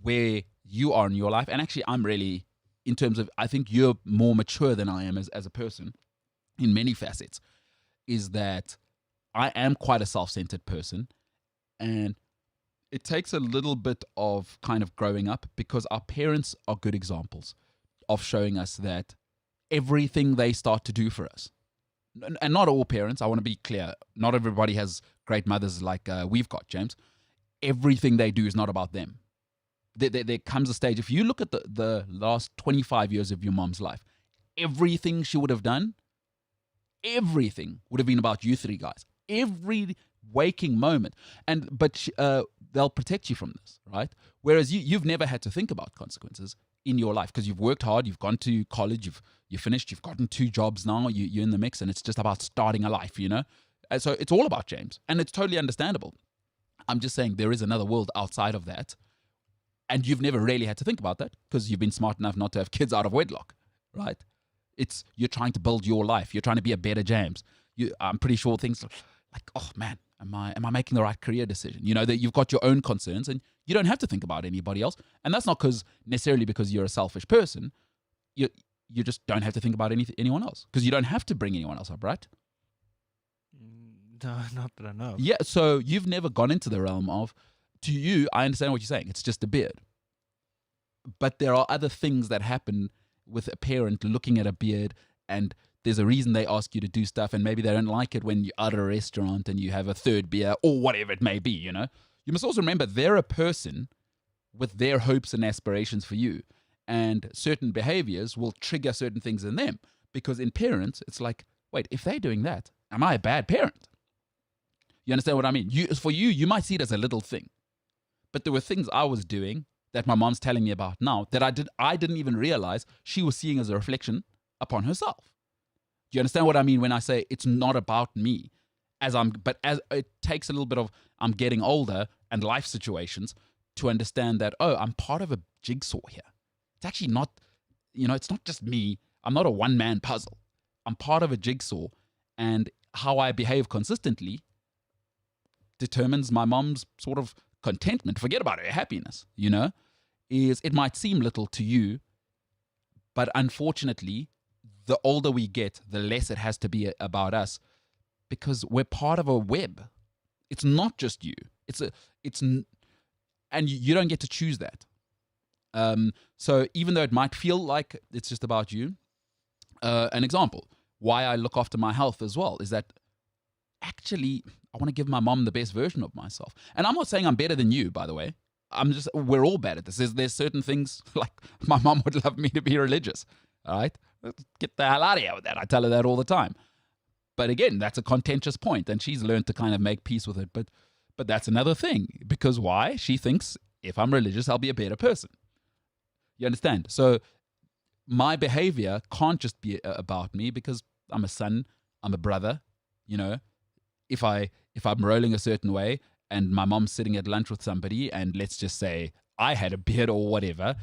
where you are in your life. And actually, I'm really, in terms of, I think you're more mature than I am as a person in many facets, is that I am quite a self-centered person. And it takes a little bit of kind of growing up, because our parents are good examples of showing us that everything they start to do for us, and not all parents, I want to be clear, not everybody has great mothers like we've got, James. Everything they do is not about them. There comes a stage, if you look at the last 25 years of your mom's life, everything she would have done, everything would have been about you three guys. Every waking moment. But they'll protect you from this, right? Whereas you've never had to think about consequences in your life, because you've worked hard, you've gone to college, you've finished, you've gotten 2 jobs now, you're in the mix, and it's just about starting a life, And so it's all about James, and it's totally understandable. I'm just saying there is another world outside of that, and you've never really had to think about that because you've been smart enough not to have kids out of wedlock, right? You're trying to build your life. You're trying to be a better James. I'm pretty sure things like, oh man, am I making the right career decision? That you've got your own concerns, and you don't have to think about anybody else. And that's not necessarily because you're a selfish person. You just don't have to think about anyone else, because you don't have to bring anyone else up, right? No, not that I know of. Yeah, so you've never gone into the realm of, to you, I understand what you're saying, it's just a beard. But there are other things that happen with a parent looking at a beard, and there's a reason they ask you to do stuff, and maybe they don't like it when you're at a restaurant and you have a third beer or whatever it may be, You must also remember they're a person with their hopes and aspirations for you, and certain behaviors will trigger certain things in them, because in parents, it's like, wait, if they're doing that, am I a bad parent? You understand what I mean? For you might see it as a little thing, but there were things I was doing that my mom's telling me about now that I didn't even realize she was seeing as a reflection upon herself. Do you understand what I mean when I say it's not about me? As it takes a little bit of, I'm getting older and life situations to understand that, I'm part of a jigsaw here. It's actually not, it's not just me. I'm not a one-man puzzle. I'm part of a jigsaw, and how I behave consistently determines my mom's sort of contentment. Forget about her happiness, it might seem little to you, but unfortunately, the older we get, the less it has to be about us, because we're part of a web. It's not just you. And you don't get to choose that. So even though it might feel like it's just about you, an example, why I look after my health as well, is that actually I want to give my mom the best version of myself. And I'm not saying I'm better than you, by the way. We're all bad at this. There's certain things, like my mom would love me to be religious. All right? Get the hell out of here with that. I tell her that all the time. But again, that's a contentious point, and she's learned to kind of make peace with it. But that's another thing. Because why? She thinks if I'm religious, I'll be a better person. You understand? So my behavior can't just be about me, because I'm a son, I'm a brother. If I'm rolling a certain way and my mom's sitting at lunch with somebody, and let's just say I had a beard or whatever,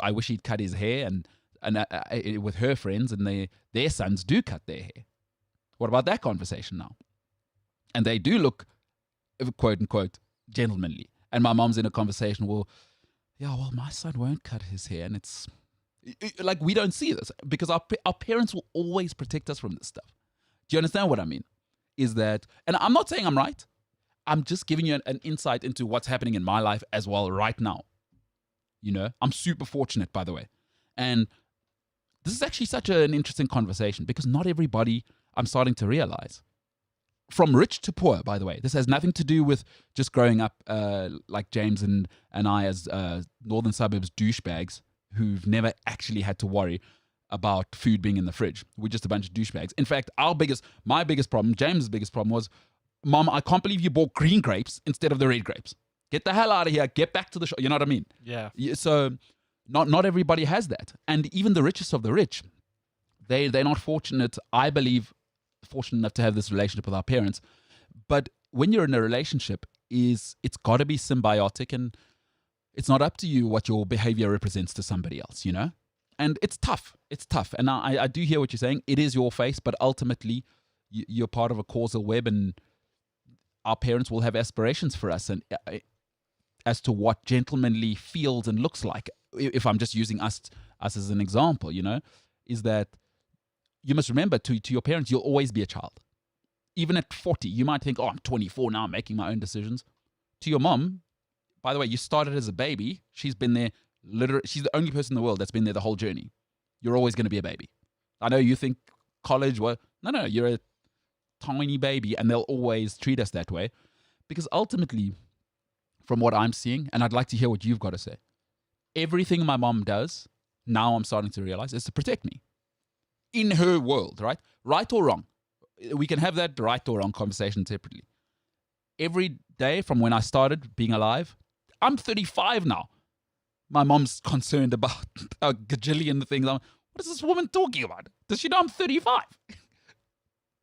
I wish he'd cut his hair, and with her friends, and their sons do cut their hair. What about that conversation now? And they do look, quote unquote, gentlemanly. And my mom's in a conversation, well, my son won't cut his hair. And it's like, we don't see this, because our parents will always protect us from this stuff. Do you understand what I mean? Is that, and I'm not saying I'm right. I'm just giving you an insight into what's happening in my life as well right now. I'm super fortunate, by the way. And this is actually such an interesting conversation, because not everybody, I'm starting to realize, from rich to poor, by the way, this has nothing to do with just growing up like James and I as northern suburbs douchebags who've never actually had to worry about food being in the fridge. We're just a bunch of douchebags. In fact, my biggest problem, James' biggest problem was, Mom, I can't believe you bought green grapes instead of the red grapes. Get the hell out of here. Get back to the shop. You know what I mean? Yeah. So not everybody has that. And even the richest of the rich, they're not fortunate, I believe, fortunate enough to have this relationship with our parents. But when you're in a relationship, it's got to be symbiotic, and It's not up to you what your behavior represents to somebody else, you know? And it's tough. It's tough. And I do hear what you're saying. It is your face, but ultimately you're part of a causal web, and our parents will have aspirations for us and as to what gentlemanly feels and looks like. If I'm just using us as an example, you know, is that you must remember to your parents, you'll always be a child. Even at 40, you might think, oh, I'm 24 now, I'm making my own decisions. To your mom, by the way, you started as a baby. She's been there, literally, she's the only person in the world that's been there the whole journey. You're always going to be a baby. I know you think college, well, no, you're a tiny baby, and they'll always treat us that way. Because ultimately, from what I'm seeing, and I'd like to hear what you've got to say, everything my mom does, now I'm starting to realize, is to protect me. In her world, right? Right or wrong. We can have that right or wrong conversation separately. Every day from when I started being alive, I'm 35 now. My mom's concerned about a gajillion things. What is this woman talking about? Does she know I'm 35?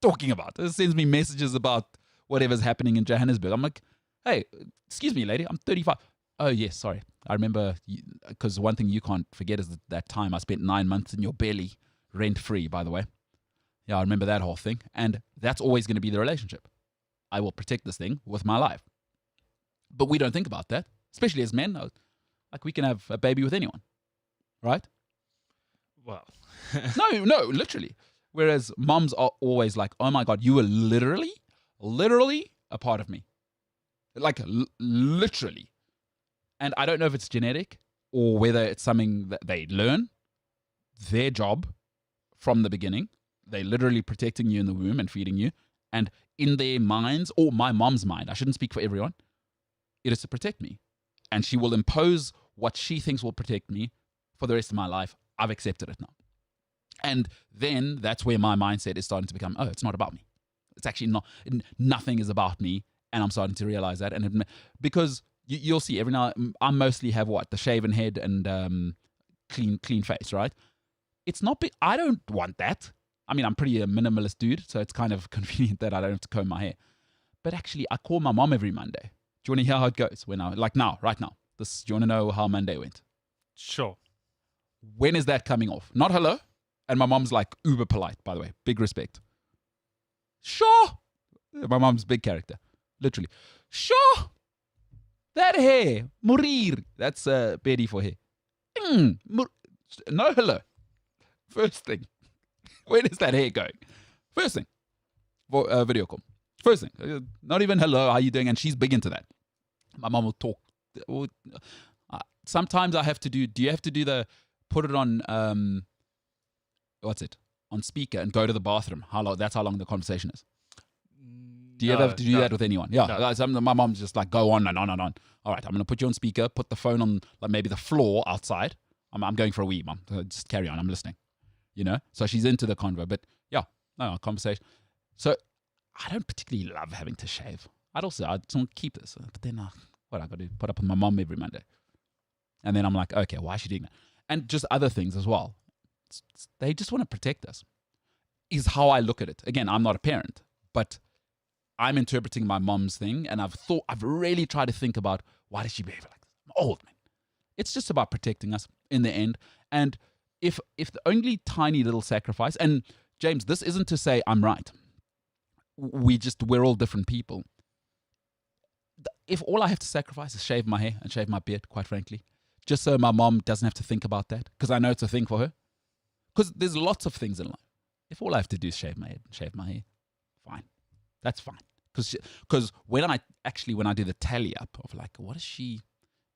Talking about. It sends me messages about whatever's happening in Johannesburg. I'm like, hey, excuse me, lady, I'm 35. Oh, yes, sorry. I remember, because one thing you can't forget is that time I spent 9 months in your belly, rent-free, by the way. Yeah, I remember that whole thing. And that's always going to be the relationship. I will protect this thing with my life. But we don't think about that, especially as men. Like, we can have a baby with anyone, right? Well, No, literally. Whereas moms are always like, oh my God, you were literally a part of me. Like, literally. And I don't know if it's genetic or whether it's something that they learn. Their job from the beginning, they're literally protecting you in the womb and feeding you. And in their minds, or my mom's mind, I shouldn't speak for everyone, it is to protect me. And she will impose what she thinks will protect me for the rest of my life. I've accepted it now. And then that's where my mindset is starting to become, oh, it's not about me. It's actually not, nothing is about me. And I'm starting to realize that. And because you'll see every now, I mostly have what? The shaven head and clean face, right? It's not, I don't want that. I mean, I'm pretty a minimalist dude, so it's kind of convenient that I don't have to comb my hair. But actually, I call my mom every Monday. Do you want to hear how it goes? Right now. Do you want to know how Monday went? sure. When is that coming off? Not hello. And my mom's like uber polite, by the way. Big respect. Sure. My mom's big character. Literally. Sure. That hair. Morir. That's Betty for hair. No hello. First thing. Where is that hair going? First thing. Video call. First thing. Not even hello, how you doing? And she's big into that. My mom will talk. Sometimes I have to do you have to do put it on, on speaker and go to the bathroom? That's how long the conversation is. Do you ever have to do that with anyone? Yeah. No. My mom's just like, go on and on and on. All right, I'm going to put you on speaker, put the phone on like maybe the floor outside. I'm going for a wee, mom. Just carry on. I'm listening. You know? So she's into the convo. But yeah, no, conversation. So I don't particularly love having to shave. I just want to keep this. But then I got to put up with my mom every Monday. And then I'm like, okay, why is she doing that? And just other things as well. They just want to protect us, is how I look at it. Again, I'm not a parent, but I'm interpreting my mom's thing. And I've really tried to think about, why does she behave like this? I'm old, man. It's just about protecting us in the end. And if the only tiny little sacrifice, and James, this isn't to say I'm right. We're all different people. If all I have to sacrifice is shave my hair and shave my beard, quite frankly, just so my mom doesn't have to think about that, because I know it's a thing for her. Because there's lots of things in life. If all I have to do is shave my head and shave my hair, fine. That's fine. Because when I do the tally up of like, what does she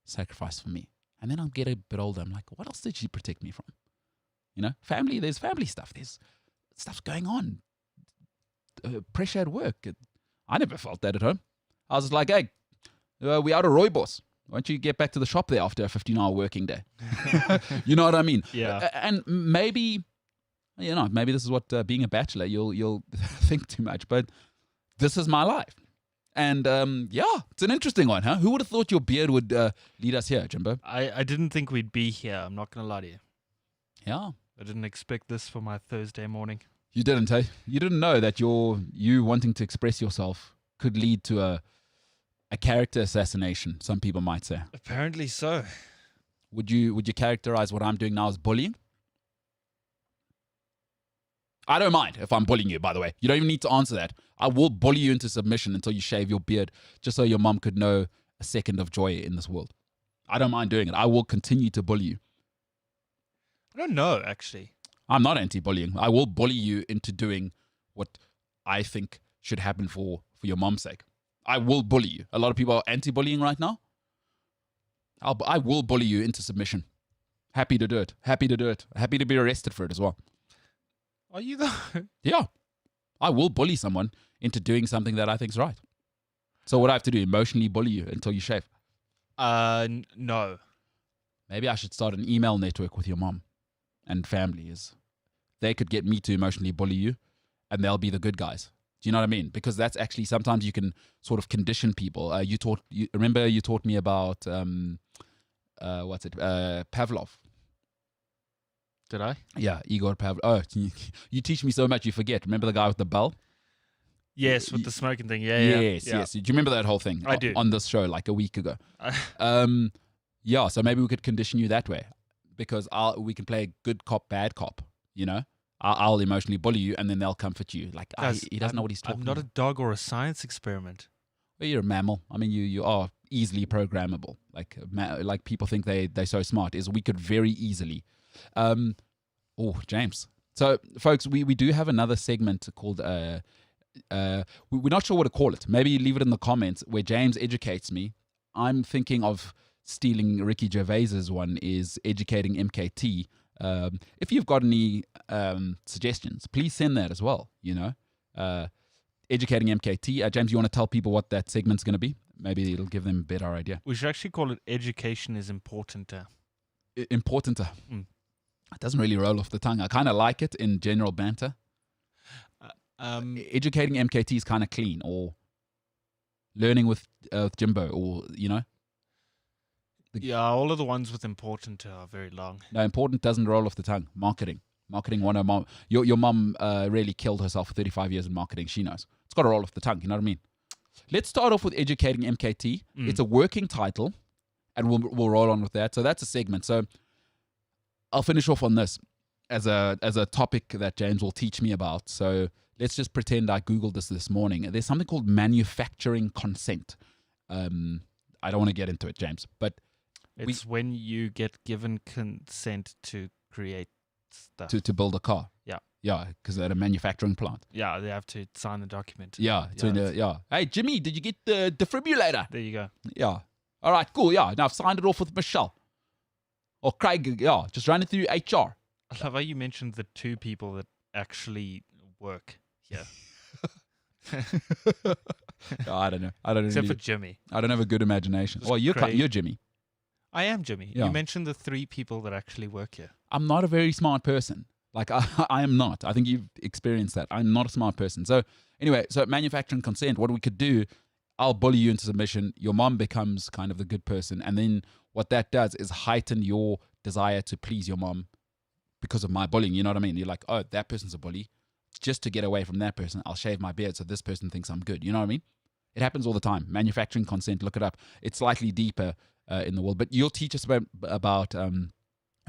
sacrifice for me? And then I'll get a bit older. I'm like, what else did she protect me from? You know, family, there's family stuff. There's stuff going on. Pressure at work. I never felt that at home. I was like, hey, we out of Rooibos. Why don't you get back to the shop there after a 15-hour working day? You know what I mean? Yeah. And maybe this is what being a bachelor, you'll think too much. But this is my life. And it's an interesting one, huh? Who would have thought your beard would lead us here, Jimbo? I didn't think we'd be here. I'm not going to lie to you. Yeah. I didn't expect this for my Thursday morning. You didn't, hey? You didn't know that you wanting to express yourself could lead to a character assassination, some people might say. Apparently so. Would you characterize what I'm doing now as bullying? I don't mind if I'm bullying you, by the way. You don't even need to answer that. I will bully you into submission until you shave your beard, just so your mom could know a second of joy in this world. I don't mind doing it. I will continue to bully you. I don't know, actually. I'm not anti-bullying. I will bully you into doing what I think should happen for your mom's sake. I will bully you. A lot of people are anti-bullying right now. I will bully you into submission. Happy to do it. Happy to do it. Happy to be arrested for it as well. Are you though? Yeah. I will bully someone into doing something that I think's right. So what do I have to do? Emotionally bully you until you shave? No. Maybe I should start an email network with your mom and family. They could get me to emotionally bully you, and they'll be the good guys. Do you know what I mean? Because that's actually, sometimes you can sort of condition people. Remember you taught me about Pavlov. Did I? Yeah, Igor Pavlov. Oh, you teach me so much, you forget. Remember the guy with the bell? Yes, with the smoking thing. Yes. Yeah. Do you remember that whole thing? I do. On this show, like a week ago. Yeah, so maybe we could condition you that way, because we can play good cop, bad cop. You know, I'll emotionally bully you, and then they'll comfort you. Like, he doesn't know what he's talking about. I'm not a dog or a science experiment. Well, you're a mammal. I mean, you are easily programmable. Like people think they're so smart. We could very easily. James. So, folks, we do have another segment called we're not sure what to call it. Maybe leave it in the comments, where James educates me. I'm thinking of stealing Ricky Gervais's one, is educating MKT. If you've got any suggestions, please send that as well. You know, educating MKT. James, you want to tell people what that segment's going to be? Maybe it'll give them a better idea. We should actually call it "Education is Important." Important. It doesn't really roll off the tongue. I kind of like it in general banter. Educating MKT is kind of clean, or learning with Jimbo, or you know. Yeah, all of the ones with important are very long. No, important doesn't roll off the tongue. Marketing 101. Your mom really killed herself for 35 years in marketing. She knows. It's got to roll off the tongue. You know what I mean? Let's start off with educating MKT. It's a working title, and we'll roll on with that. So that's a segment. So I'll finish off on this as a topic that James will teach me about. So let's just pretend I Googled this morning. There's something called manufacturing consent. I don't want to get into it, James, but it's when you get given consent to create stuff. To build a car. Yeah. Yeah, because they're at a manufacturing plant. Yeah, they have to sign the document. Yeah. Hey, Jimmy, did you get the defibrillator? There you go. Yeah. All right, cool. Yeah. Now I've signed it off with Michelle. Or Craig, yeah. Just run it through HR. I love how you mentioned the two people that actually work here. I don't know. Except for Jimmy. I don't have a good imagination. Well, you're Jimmy. I am Jimmy. Yeah. You mentioned the three people that actually work here. I'm not a very smart person. Like, I am not. I think you've experienced that. I'm not a smart person. So anyway, manufacturing consent, what we could do, I'll bully you into submission. Your mom becomes kind of the good person. And then what that does is heighten your desire to please your mom because of my bullying. You know what I mean? You're like, oh, that person's a bully. Just to get away from that person, I'll shave my beard so this person thinks I'm good. You know what I mean? It happens all the time. Manufacturing consent, look it up. It's slightly deeper in the world. But you'll teach us about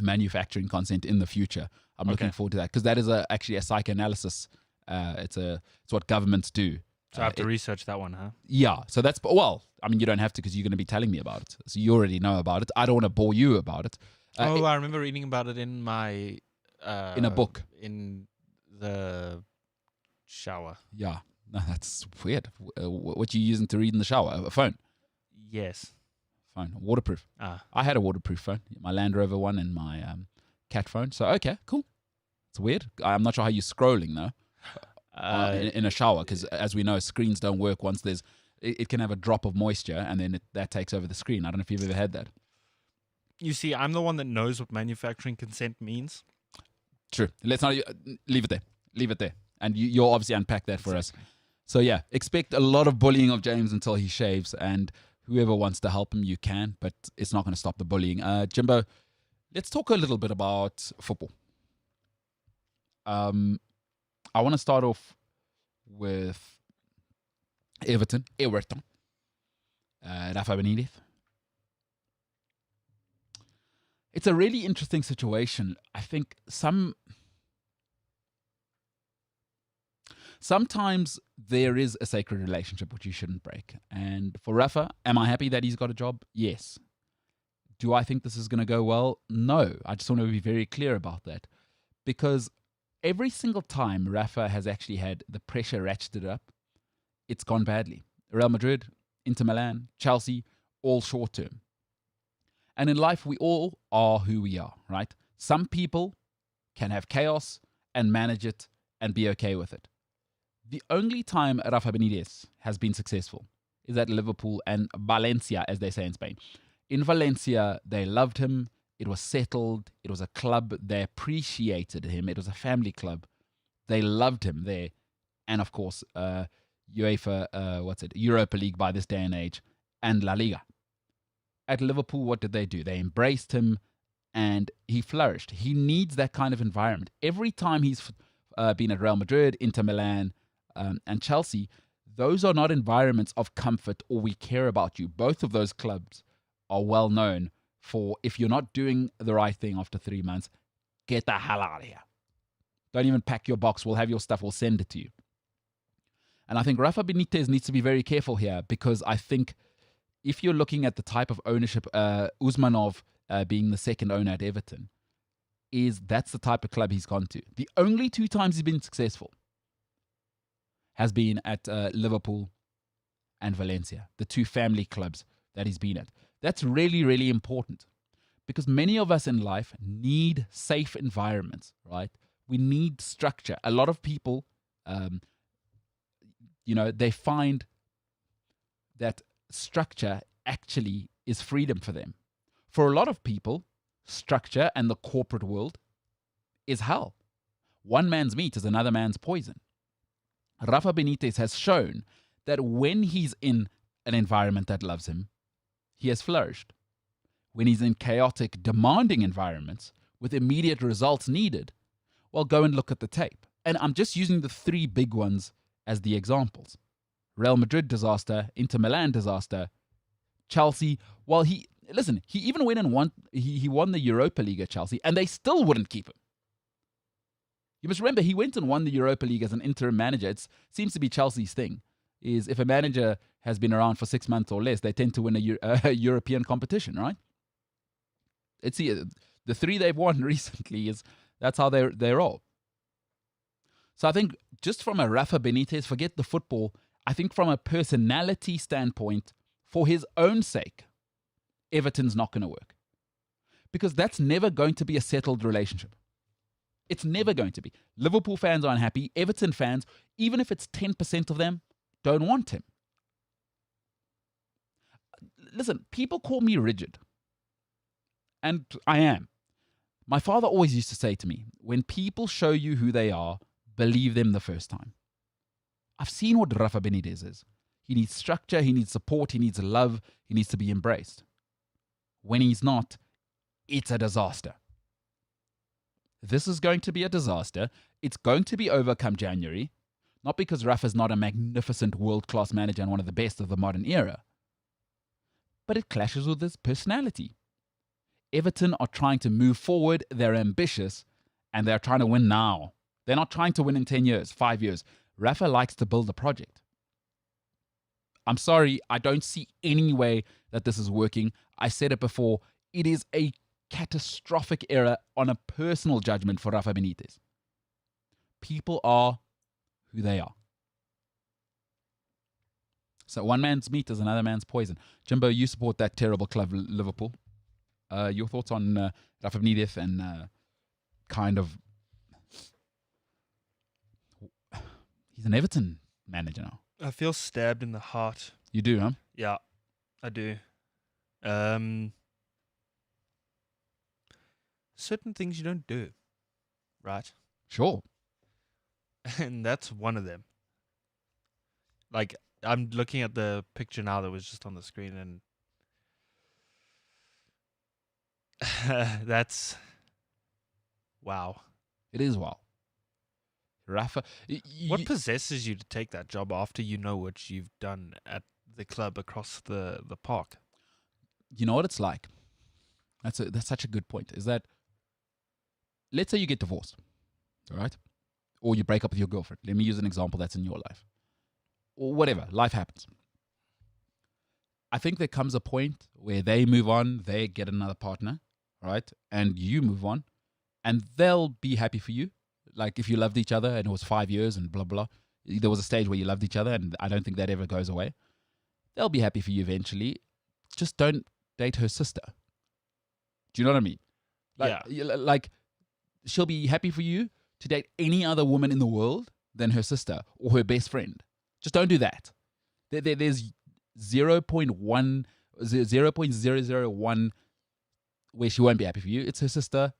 manufacturing consent in the future. I'm looking forward to that, because that is actually a psychoanalysis. It's what governments do. So I have to research that one, huh? Yeah. So that's, well, I mean, you don't have to, because you're going to be telling me about it. So you already know about it. I don't want to bore you about it. I remember reading about it in my... in a book. In the shower. Yeah. No, that's weird. What you using to read in the shower? A phone? Yes. Phone. Waterproof. I had a waterproof phone. My Land Rover one and my cat phone. So, okay, cool. It's weird. I'm not sure how you're scrolling, though. In a shower, because as we know, screens don't work once it can have a drop of moisture, and then that takes over the screen. I don't know if you've ever had that. You see, I'm the one that knows what manufacturing consent means. True. Let's not leave it there, and you'll obviously unpack that for us. So yeah, expect a lot of bullying of James until he shaves, and whoever wants to help him, you can, but it's not going to stop the bullying. Jimbo, let's talk a little bit about football. I want to start off with Everton. Rafa Benitez. It's a really interesting situation. I think sometimes there is a sacred relationship which you shouldn't break. And for Rafa, am I happy that he's got a job? Yes. Do I think this is going to go well? No. I just want to be very clear about that. Because every single time Rafa has actually had the pressure ratcheted up, it's gone badly. Real Madrid, Inter Milan, Chelsea, all short term. And in life, we all are who we are, right? Some people can have chaos and manage it and be okay with it. The only time Rafa Benitez has been successful is at Liverpool and Valencia, as they say in Spain. In Valencia, they loved him. It was settled. It was a club. They appreciated him. It was a family club. They loved him there. And of course, Europa League by this day and age, and La Liga. At Liverpool, what did they do? They embraced him and he flourished. He needs that kind of environment. Every time he's been at Real Madrid, Inter Milan, and Chelsea, those are not environments of comfort or we care about you. Both of those clubs are well known for, if you're not doing the right thing after 3 months, get the hell out of here. Don't even pack your box. We'll have your stuff. We'll send it to you. And I think Rafa Benitez needs to be very careful here, because I think if you're looking at the type of ownership, Usmanov being the second owner at Everton, that's the type of club he's gone to. The only 2 times he's been successful has been at Liverpool and Valencia, the 2 family clubs that he's been at. That's really, really important, because many of us in life need safe environments, right? We need structure. A lot of people, they find that structure actually is freedom for them. For a lot of people, structure and the corporate world is hell. One man's meat is another man's poison. Rafa Benitez has shown that when he's in an environment that loves him, he has flourished. When he's in chaotic, demanding environments with immediate results needed, well, go and look at the tape. And I'm just using the 3 big ones as the examples. Real Madrid disaster, Inter Milan disaster, Chelsea. Well, he even went and won. He won the Europa League at Chelsea, and they still wouldn't keep him. You must remember, he went and won the Europa League as an interim manager. It seems to be Chelsea's thing, is if a manager has been around for 6 months or less, they tend to win a European competition, right? It's the 3 they've won recently, that's how they roll. So I think just from a Rafa Benitez, forget the football, I think from a personality standpoint, for his own sake, Everton's not going to work. Because that's never going to be a settled relationship. It's never going to be. Liverpool fans are unhappy. Everton fans, even if it's 10% of them, don't want him. Listen, people call me rigid. And I am. My father always used to say to me, when people show you who they are, believe them the first time. I've seen what Rafa Benitez is. He needs structure, he needs support, he needs love, he needs to be embraced. When he's not, it's a disaster. This is going to be a disaster. It's going to be over come January, not because Rafa's not a magnificent world-class manager and one of the best of the modern era, but it clashes with his personality. Everton are trying to move forward, they're ambitious, and they're trying to win now. They're not trying to win in 10 years, 5 years. Rafa likes to build a project. I'm sorry, I don't see any way that this is working. I said it before, it is a catastrophic error on a personal judgment for Rafa Benitez. People are who they are. So one man's meat is another man's poison. Jimbo, you support that terrible club, Liverpool. Your thoughts on Rafa Benitez and kind of... He's an Everton manager now. I feel stabbed in the heart. You do, huh? Yeah, I do. Certain things you don't do, right? Sure. And that's one of them. Like, I'm looking at the picture now that was just on the screen, and that's wow. It is wow. Rafa, What possesses you to take that job after you know what you've done at the club across the park. You know what it's like? That's such a good point. Is that, let's say you get divorced, all right? Or you break up with your girlfriend. Let me use an example that's in your life. Or whatever, life happens. I think there comes a point where they move on, they get another partner, right? And you move on, and they'll be happy for you. Like if you loved each other and it was 5 years and blah, blah, there was a stage where you loved each other, and I don't think that ever goes away. They'll be happy for you eventually. Just don't date her sister. Do you know what I mean? Like she'll be happy for you to date any other woman in the world than her sister or her best friend. Just don't do that. There's 0.001 where she won't be happy for you. It's her sister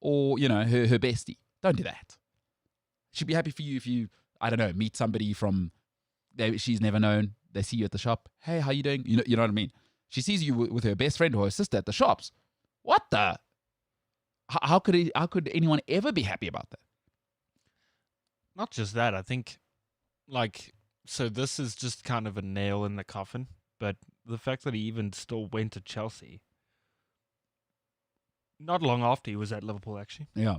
or, her bestie. Don't do that. She'll be happy for you if you, I don't know, meet somebody from she's never known. They see you at the shop. Hey, how you doing? You know what I mean? She sees you with her best friend or her sister at the shops. What the? How could anyone ever be happy about that? Not just that, I think, so this is just kind of a nail in the coffin, but the fact that he even still went to Chelsea, not long after he was at Liverpool, actually. Yeah.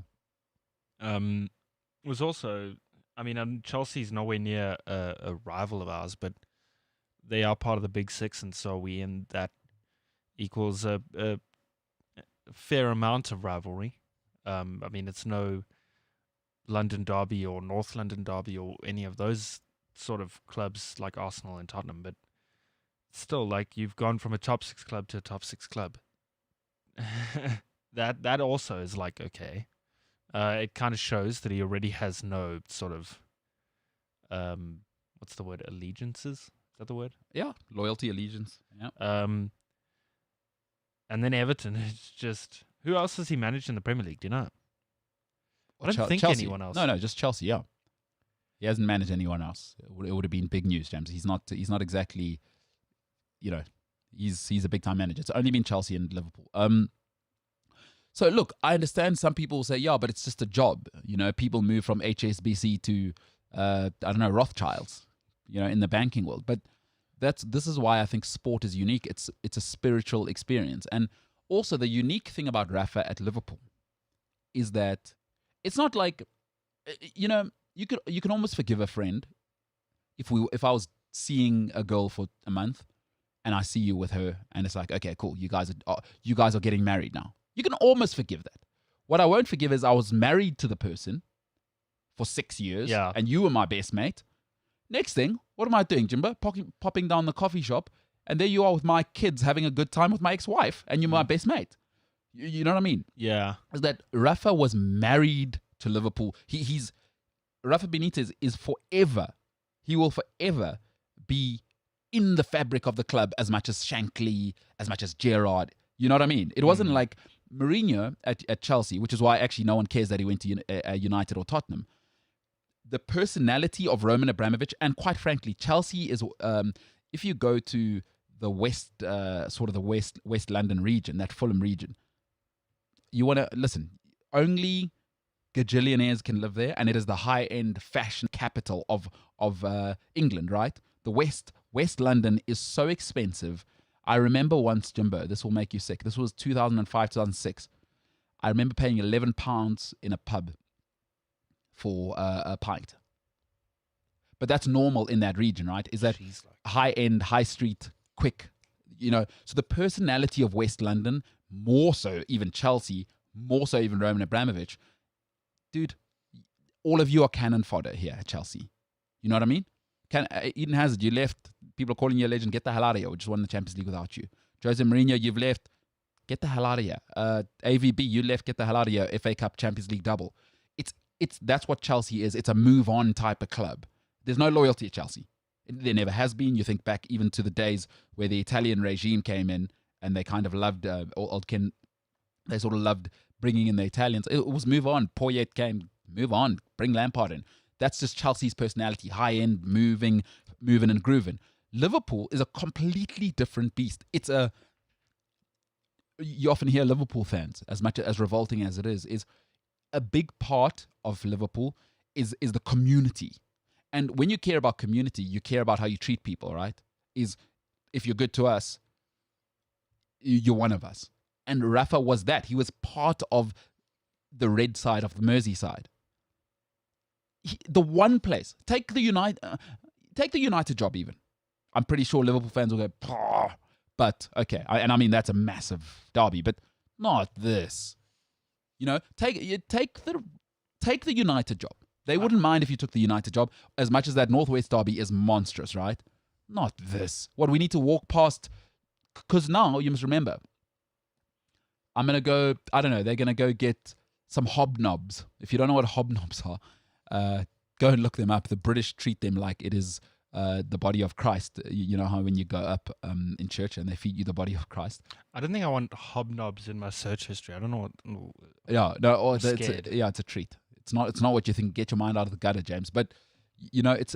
Was also, Chelsea's nowhere near a rival of ours, but they are part of the Big Six, and so are we, and that equals a fair amount of rivalry. It's no London derby or North London derby or any of those sort of clubs like Arsenal and Tottenham, but still, you've gone from a top 6 club to a top 6 club. that also is okay. It kind of shows that he already has no sort of what's the word? Allegiances? Is that the word? Yeah, loyalty, allegiance. Yeah. And then Everton is just, who else has he managed in the Premier League? Do you know? I don't think Chelsea. anyone else. No, just Chelsea. Yeah, he hasn't managed anyone else. It would have been big news, James. He's not exactly, he's a big time manager. It's only been Chelsea and Liverpool. So look, I understand some people say, yeah, but it's just a job. People move from HSBC to I don't know, Rothschilds, in the banking world. But this is why I think sport is unique. It's a spiritual experience. And also the unique thing about Rafa at Liverpool is that it's not like, you can almost forgive a friend if I was seeing a girl for a month and I see you with her and it's like, okay, cool, you guys are getting married now. You can almost forgive that. What I won't forgive is I was married to the person for 6 years, and you were my best mate. Next thing, what am I doing, Jimbo? Popping down the coffee shop, and there you are with my kids having a good time with my ex-wife, and you're my best mate. You know what I mean? Yeah. Is that Rafa was married to Liverpool. Rafa Benitez is forever. He will forever be in the fabric of the club as much as Shankly, as much as Gerrard. You know what I mean? It wasn't like Mourinho at Chelsea, which is why actually no one cares that he went to United or Tottenham. The personality of Roman Abramovich, and quite frankly, Chelsea is, if you go to the west, sort of the West London region, that Fulham region, you want to, listen, only gajillionaires can live there, and it is the high-end fashion capital of England, right? The West London is so expensive. I remember once, Jimbo, this will make you sick. This was 2005, 2006. I remember paying £11 in a pub for a pint. But that's normal in that region, right? Is that high-end, high street, quick, So the personality of West London, more so even Chelsea, more so even Roman Abramovich, dude, all of you are cannon fodder here at Chelsea. You know what I mean? Eden Hazard, you left. People are calling you a legend. Get the hell out of here. We just won the Champions League without you. Jose Mourinho, you've left. Get the hell out of here. AVB, you left. Get the hell out of here. FA Cup, Champions League double. That's what Chelsea is. It's a move on type of club. There's no loyalty at Chelsea. There never has been. You think back even to the days where the Italian regime came in and they kind of loved, they sort of loved bringing in the Italians. It was move on. Poyet came, move on, bring Lampard in. That's just Chelsea's personality, high-end, moving and grooving. Liverpool is a completely different beast. You often hear Liverpool fans, as much as revolting as it is a big part of Liverpool is the community. And when you care about community, you care about how you treat people, right? is if you're good to us, you're one of us. And Rafa was that. He was part of the red side of the Mersey side. The one place, take the United job even. I'm pretty sure Liverpool fans will go, "Pah." But okay, I mean that's a massive derby, but not this. Take the United job. They wouldn't mind if you took the United job, as much as that Northwest derby is monstrous, right? Not this. What we need to walk past, because now you must remember, I'm gonna go. I don't know. They're gonna go get some hobnobs. If you don't know what hobnobs are, go and look them up. The British treat them like it is the body of Christ. You know how when you go up in church and they feed you the body of Christ. I don't think I want hobnobs in my search history. I don't know what. Yeah, no, or I'm scared. it's a treat. It's not what you think. Get your mind out of the gutter, James. But it's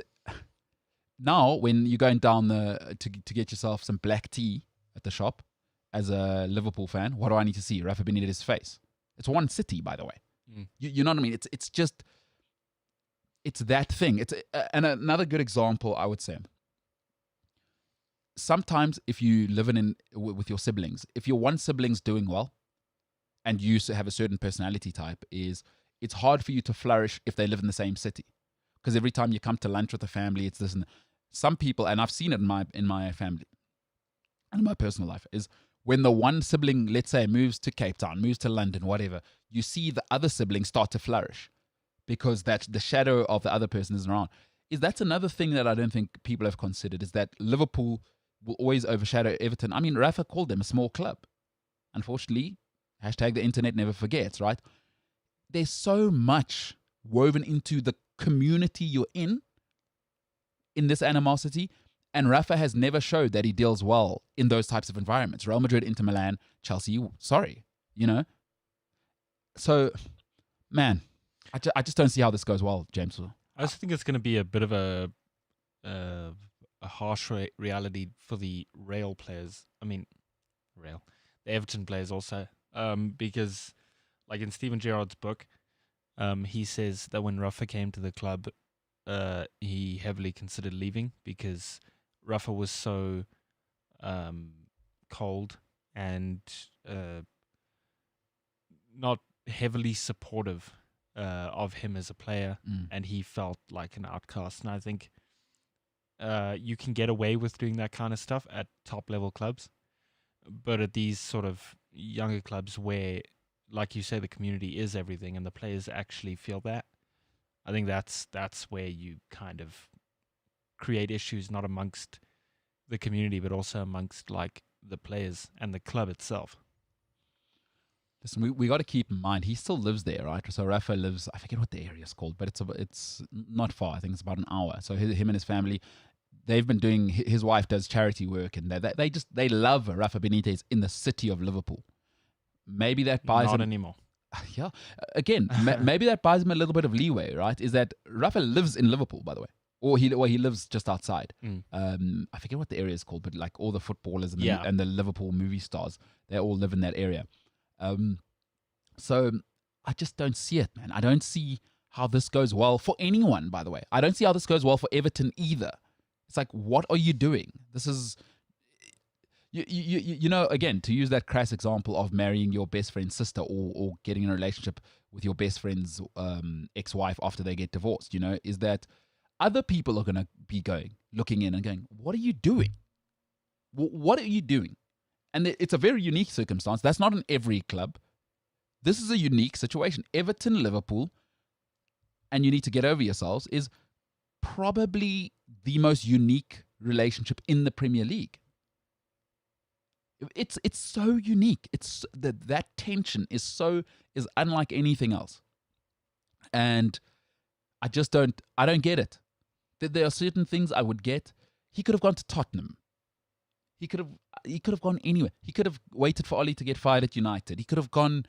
now when you're going down to get yourself some black tea at the shop. As a Liverpool fan, what do I need to see? Rafa Benitez's face. It's one city, by the way. You know what I mean? It's just, it's that thing. It's and another good example, I would say. Sometimes if you live with your siblings, if your one sibling's doing well, and you have a certain personality type, it's hard for you to flourish if they live in the same city, because every time you come to lunch with the family, it's this. And some people, and I've seen it in my family, and in my personal life, is when the one sibling, let's say, moves to Cape Town, moves to London, whatever, you see the other sibling start to flourish because that the shadow of the other person isn't around. That's another thing that I don't think people have considered, is that Liverpool will always overshadow Everton. I mean, Rafa called them a small club. Unfortunately, hashtag the internet never forgets, right? There's so much woven into the community you're in this animosity. And Rafa has never showed that he deals well in those types of environments. Real Madrid, Inter Milan, Chelsea, sorry, So, man, I just don't see how this goes well, James. I just think it's going to be a bit of a harsh reality for the Real players. I mean, the Everton players also. Because, like in Steven Gerrard's book, he says that when Rafa came to the club, he heavily considered leaving because Rafa was so cold and not heavily supportive of him as a player, and he felt like an outcast. And I think you can get away with doing that kind of stuff at top-level clubs, but at these sort of younger clubs where, like you say, the community is everything and the players actually feel that, I think that's where you kind of create issues, not amongst the community, but also amongst like the players and the club itself. Listen, we got to keep in mind he still lives there, right? So Rafa lives, I forget what the area is called, but it's not far. I think it's about an hour. So him and his family, they've been doing. His wife does charity work, and they love Rafa Benitez in the city of Liverpool. Maybe that buys not him anymore. Yeah, again, maybe that buys him a little bit of leeway, right? Is that Rafa lives in Liverpool, by the way, or he lives just outside. I forget what the area is called, but like all the footballers and the Liverpool movie stars, they all live in that area. So I just don't see it, man. I don't see how this goes well for anyone, by the way. I don't see how this goes well for Everton either. It's like, what are you doing? This is, you know, again, to use that crass example of marrying your best friend's sister or getting in a relationship with your best friend's ex-wife after they get divorced, is that other people are going to be looking in and going, what are you doing? What are you doing? And it's a very unique circumstance. That's not in every club. This is a unique situation. Everton, Liverpool, and you need to get over yourselves, is probably the most unique relationship in the Premier League. It's so unique. It's that tension is unlike anything else. And I don't get it. There are certain things I would get. He could have gone to Tottenham. He could have gone anywhere. He could have waited for Oli to get fired at United. He could have gone.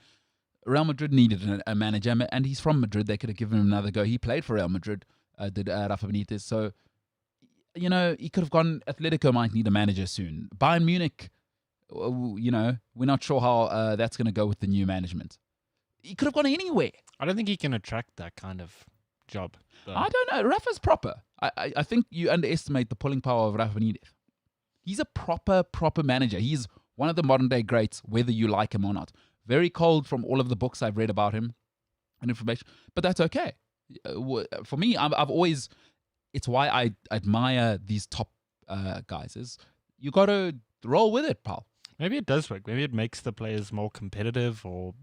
Real Madrid needed a manager, and he's from Madrid. They could have given him another go. He played for Real Madrid, did Rafa Benitez. So, he could have gone. Atletico might need a manager soon. Bayern Munich, we're not sure how that's going to go with the new management. He could have gone anywhere. I don't think he can attract that kind of job. I don't know. Rafa's proper. I think you underestimate the pulling power of Rafa Benitez. He's a proper manager. He's one of the modern day greats, whether you like him or not. Very cold from all of the books I've read about him and information, but that's okay. For me, I've always, it's why I admire these top guys, is you got to roll with it, pal. Maybe it does work. Maybe it makes the players more competitive, or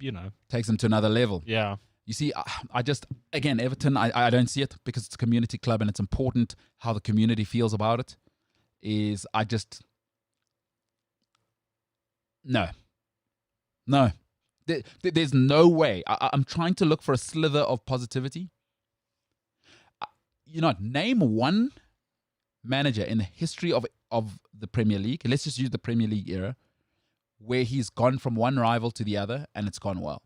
Takes them to another level. Yeah. You see, I just, again, Everton, I don't see it because it's a community club and it's important how the community feels about it. No. There's no way. I'm trying to look for a slither of positivity. Name one manager in the history of the Premier League, let's just use the Premier League era, where he's gone from one rival to the other and it's gone well.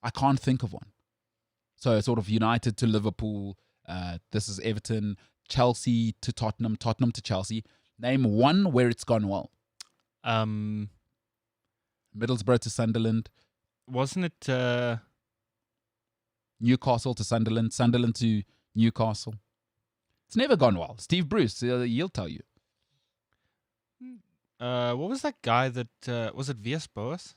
I can't think of one. So sort of United to Liverpool, this is Everton, Chelsea to Tottenham, Tottenham to Chelsea. Name one where it's gone well. Middlesbrough to Sunderland. Wasn't it Newcastle to Sunderland, Sunderland to Newcastle. It's never gone well. Steve Bruce, he'll tell you. what was that guy that was it Villas-Boas?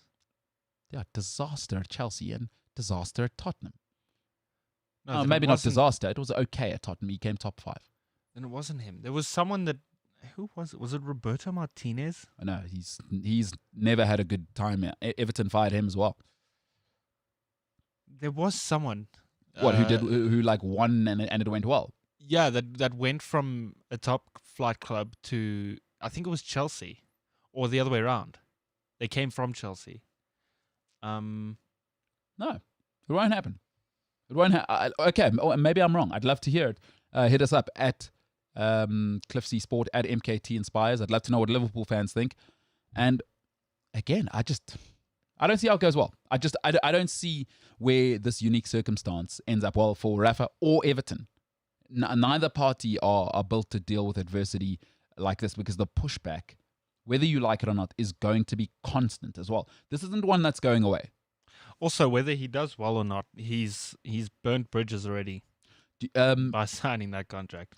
Yeah, disaster at Chelsea and disaster at Tottenham. No, then Maybe it not wasn't- disaster. It was okay at Tottenham. He came top 5. Then it wasn't him. There was someone that. Who was it? Was it Roberto Martinez? No, he's never had a good time. Everton fired him as well. There was someone. What? Who like won and it went well? Yeah, that went from a top flight club to, I think it was Chelsea, or the other way around. They came from Chelsea. No, it won't happen. It won't. Okay, maybe I'm wrong. I'd love to hear it. Hit us up at Cliff C Sport, at MKT Inspires. I'd love to know what Liverpool fans think. And again, I don't see how it goes well. I don't see where this unique circumstance ends up well for Rafa or Everton. Neither party are built to deal with adversity like this, because the pushback, whether you like it or not, is going to be constant as well. This isn't one that's going away. Also, whether he does well or not, he's burnt bridges already by signing that contract.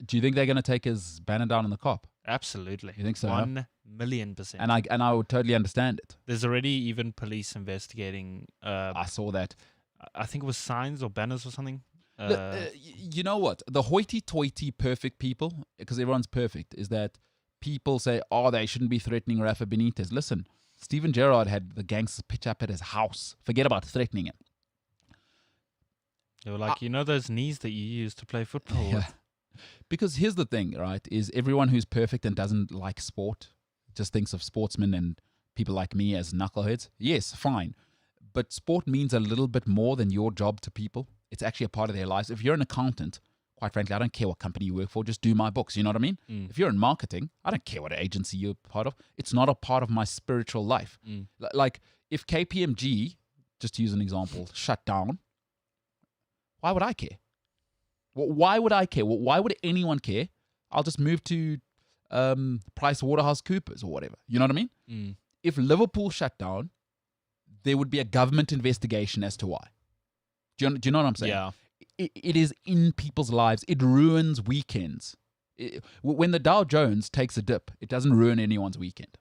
Do you think they're going to take his banner down in the cop? Absolutely. You think so? 1,000,000%. And I would totally understand it. There's already even police investigating. I saw that. I think it was signs or banners or something. You know what? The hoity-toity perfect people, because everyone's perfect, is that people say, they shouldn't be threatening Rafa Benitez. Listen, Steven Gerrard had the gangsters pitch up at his house. Forget about threatening him. They were like, those knees that you use to play football Yeah. with. Because here's the thing, right, is everyone who's perfect and doesn't like sport just thinks of sportsmen and people like me as knuckleheads. Yes, fine. But sport means a little bit more than your job to people. It's actually a part of their lives. If you're an accountant, quite frankly, I don't care what company you work for. Just do my books. You know what I mean? If you're in marketing, I don't care what agency you're part of. It's not a part of my spiritual life. Like if KPMG, just to use an example, shut down, why would I care? Why would I care? Why would anyone care? I'll just move to PricewaterhouseCoopers or whatever. You know what I mean? If Liverpool shut down, there would be a government investigation as to why. Do you know what I'm saying? Yeah. It is in people's lives. It ruins weekends. When the Dow Jones takes a dip, it doesn't ruin anyone's weekend.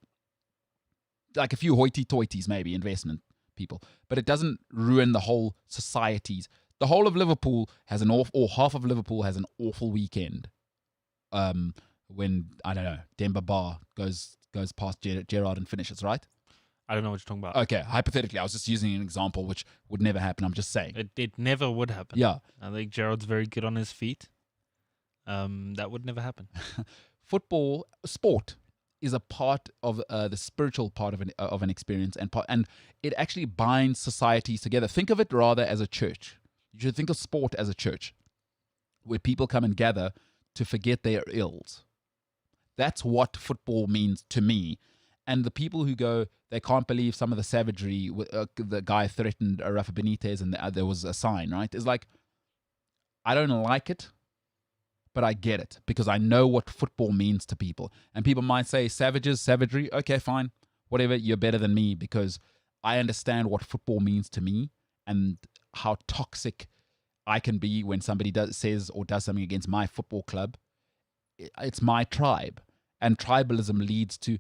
Like a few hoity-toities, maybe, investment people. But it doesn't ruin the whole societies. The whole of Liverpool has or half of Liverpool has an awful weekend. When, I don't know, Demba Ba goes past Gerrard and finishes, right? I don't know what you're talking about. Okay, hypothetically, I was just using an example which would never happen. I'm just saying. It never would happen. Yeah. I think Gerard's very good on his feet. That would never happen. Sport is a part of the spiritual part of an experience, and it actually binds societies together. Think of it rather as a church. You should think of sport as a church, where people come and gather to forget their ills. That's what football means to me. And the people who go, they can't believe some of the savagery. The guy threatened Rafa Benitez and there was a sign, right? It's like, I don't like it, but I get it because I know what football means to people. And people might say, savagery. Okay, fine. Whatever, you're better than me because I understand what football means to me and how toxic I can be when somebody says or does something against my football club. It's my tribe. and tribalism leads to,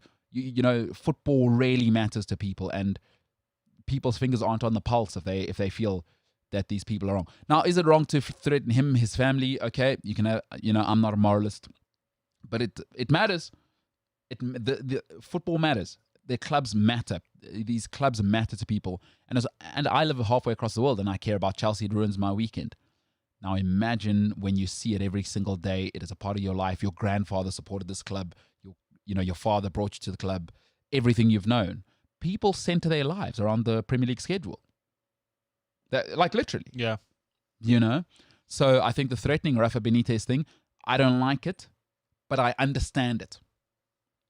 football really matters to people, and people's fingers aren't on the pulse if they feel that these people are wrong. Now, is it wrong to threaten him, his family? Okay, you can have, I'm not a moralist, but it matters. The football matters. Their clubs matter. These clubs matter to people. And I live halfway across the world, and I care about Chelsea. It ruins my weekend. Now imagine when you see it every single day. It is a part of your life. Your grandfather supported this club. Your father brought you to the club. Everything you've known. People center their lives around the Premier League schedule. Like literally. Yeah. So I think the threatening Rafa Benitez thing, I don't like it, but I understand it.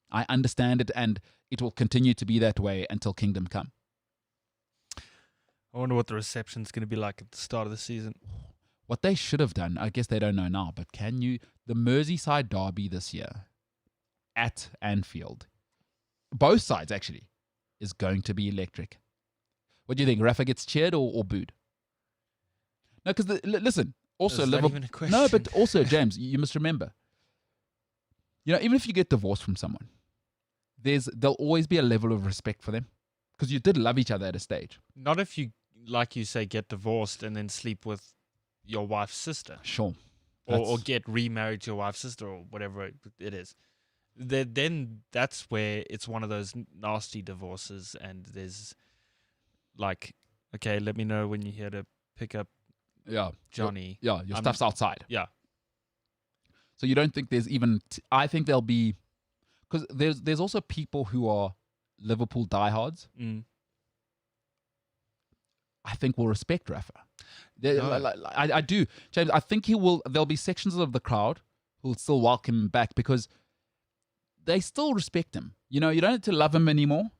I understand it, and it will continue to be that way until Kingdom Come. I wonder what the reception's going to be like at the start of the season. What they should have done, I guess they don't know now, but the Merseyside derby this year at Anfield, both sides actually, is going to be electric. What do you think? Rafa gets cheered or booed? No, because listen, also Is that Liverpool. even a question? No, but also James, you must remember. Even if you get divorced from someone, there'll always be a level of respect for them because you did love each other at a stage. Not if you, like you say, get divorced and then sleep with your wife's sister. Sure. Or get remarried to your wife's sister or whatever it is. Then that's where it's one of those nasty divorces, and there's like, okay, let me know when you're here to pick up Johnny. Your stuff's outside. Yeah. So you don't think there's even... I think there'll be... Because there's also people who are Liverpool diehards. Mm. I think will respect Rafa. No. I do. James, I think there'll be sections of the crowd who will still welcome him back because they still respect him. You don't have to love him anymore.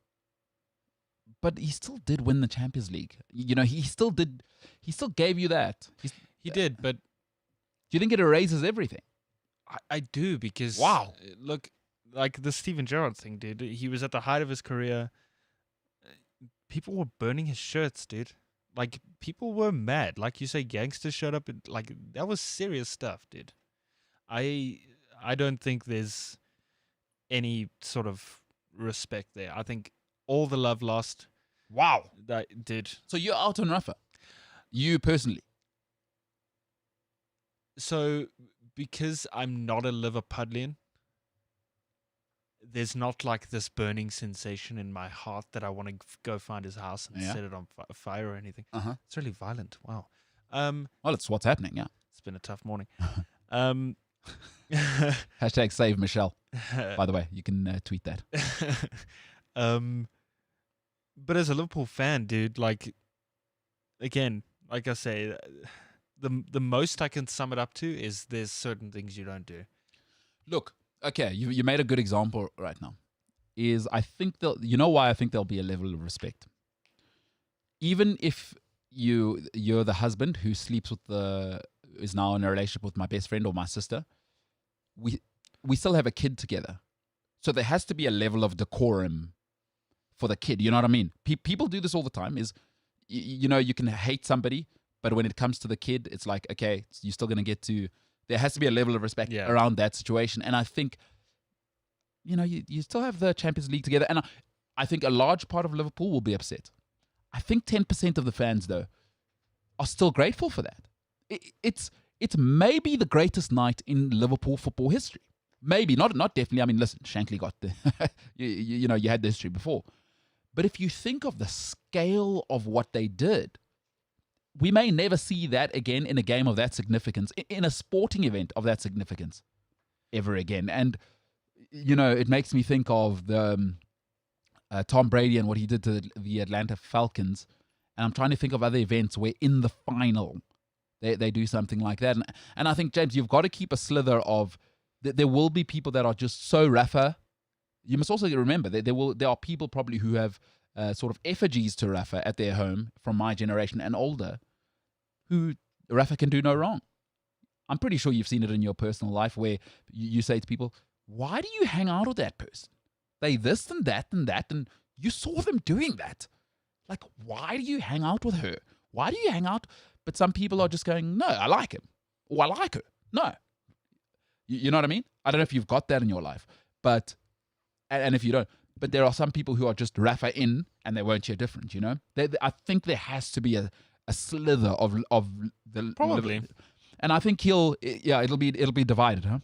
But he still did win the Champions League. He still did. He still gave you that. He did, but... Do you think it erases everything? I do, because... Wow. Look, like the Steven Gerrard thing, dude. He was at the height of his career. People were burning his shirts, dude. Like, people were mad. Like you say, gangsters showed up. Like, that was serious stuff, dude. I don't think there's any sort of respect there. I think all the love lost. Wow. That did. So you're out on Rafa? You personally? So, because I'm not a Liverpudlian, there's not like this burning sensation in my heart that I want to go find his house and set it on fire or anything. Uh-huh. It's really violent. Wow. Well, it's what's happening, yeah. It's been a tough morning. Hashtag save Michelle. By the way, you can tweet that. But as a Liverpool fan, dude, like, again, like I say, the most I can sum it up to is there's certain things you don't do. Look, okay, you made a good example right now. I think why I think there'll be a level of respect. Even if you're the husband who sleeps is now in a relationship with my best friend or my sister, we still have a kid together. So there has to be a level of decorum for the kid. You know what I mean? People do this all the time. You can hate somebody, but when it comes to the kid, it's like, okay, you're still going to get to... There has to be a level of respect around that situation. And I think, you still have the Champions League together. And I think a large part of Liverpool will be upset. I think 10% of the fans, though, are still grateful for that. It's maybe the greatest night in Liverpool football history. Maybe, not definitely. I mean, listen, Shankly got the... you had the history before. But if you think of the scale of what they did, we may never see that again in a game of that significance, in a sporting event of that significance, ever again. And, it makes me think of the Tom Brady and what he did to the Atlanta Falcons. And I'm trying to think of other events where in the final they do something like that. And I think, James, you've got to keep a slither of... There will be people that are just so Rafa. You must also remember that there are people probably who have sort of effigies to Rafa at their home from my generation and older, who Rafa can do no wrong. I'm pretty sure you've seen it in your personal life where you say to people, why do you hang out with that person? They this and that, and you saw them doing that. Like, why do you hang out with her? Why do you hang out? But some people are just going, no, I like him. Or I like her. No. You know what I mean? I don't know if you've got that in your life. But and if you don't, but there are some people who are just Rafa in and they won't hear different. You know, I think there has to be a slither of the Probably. and I think it'll be divided, huh?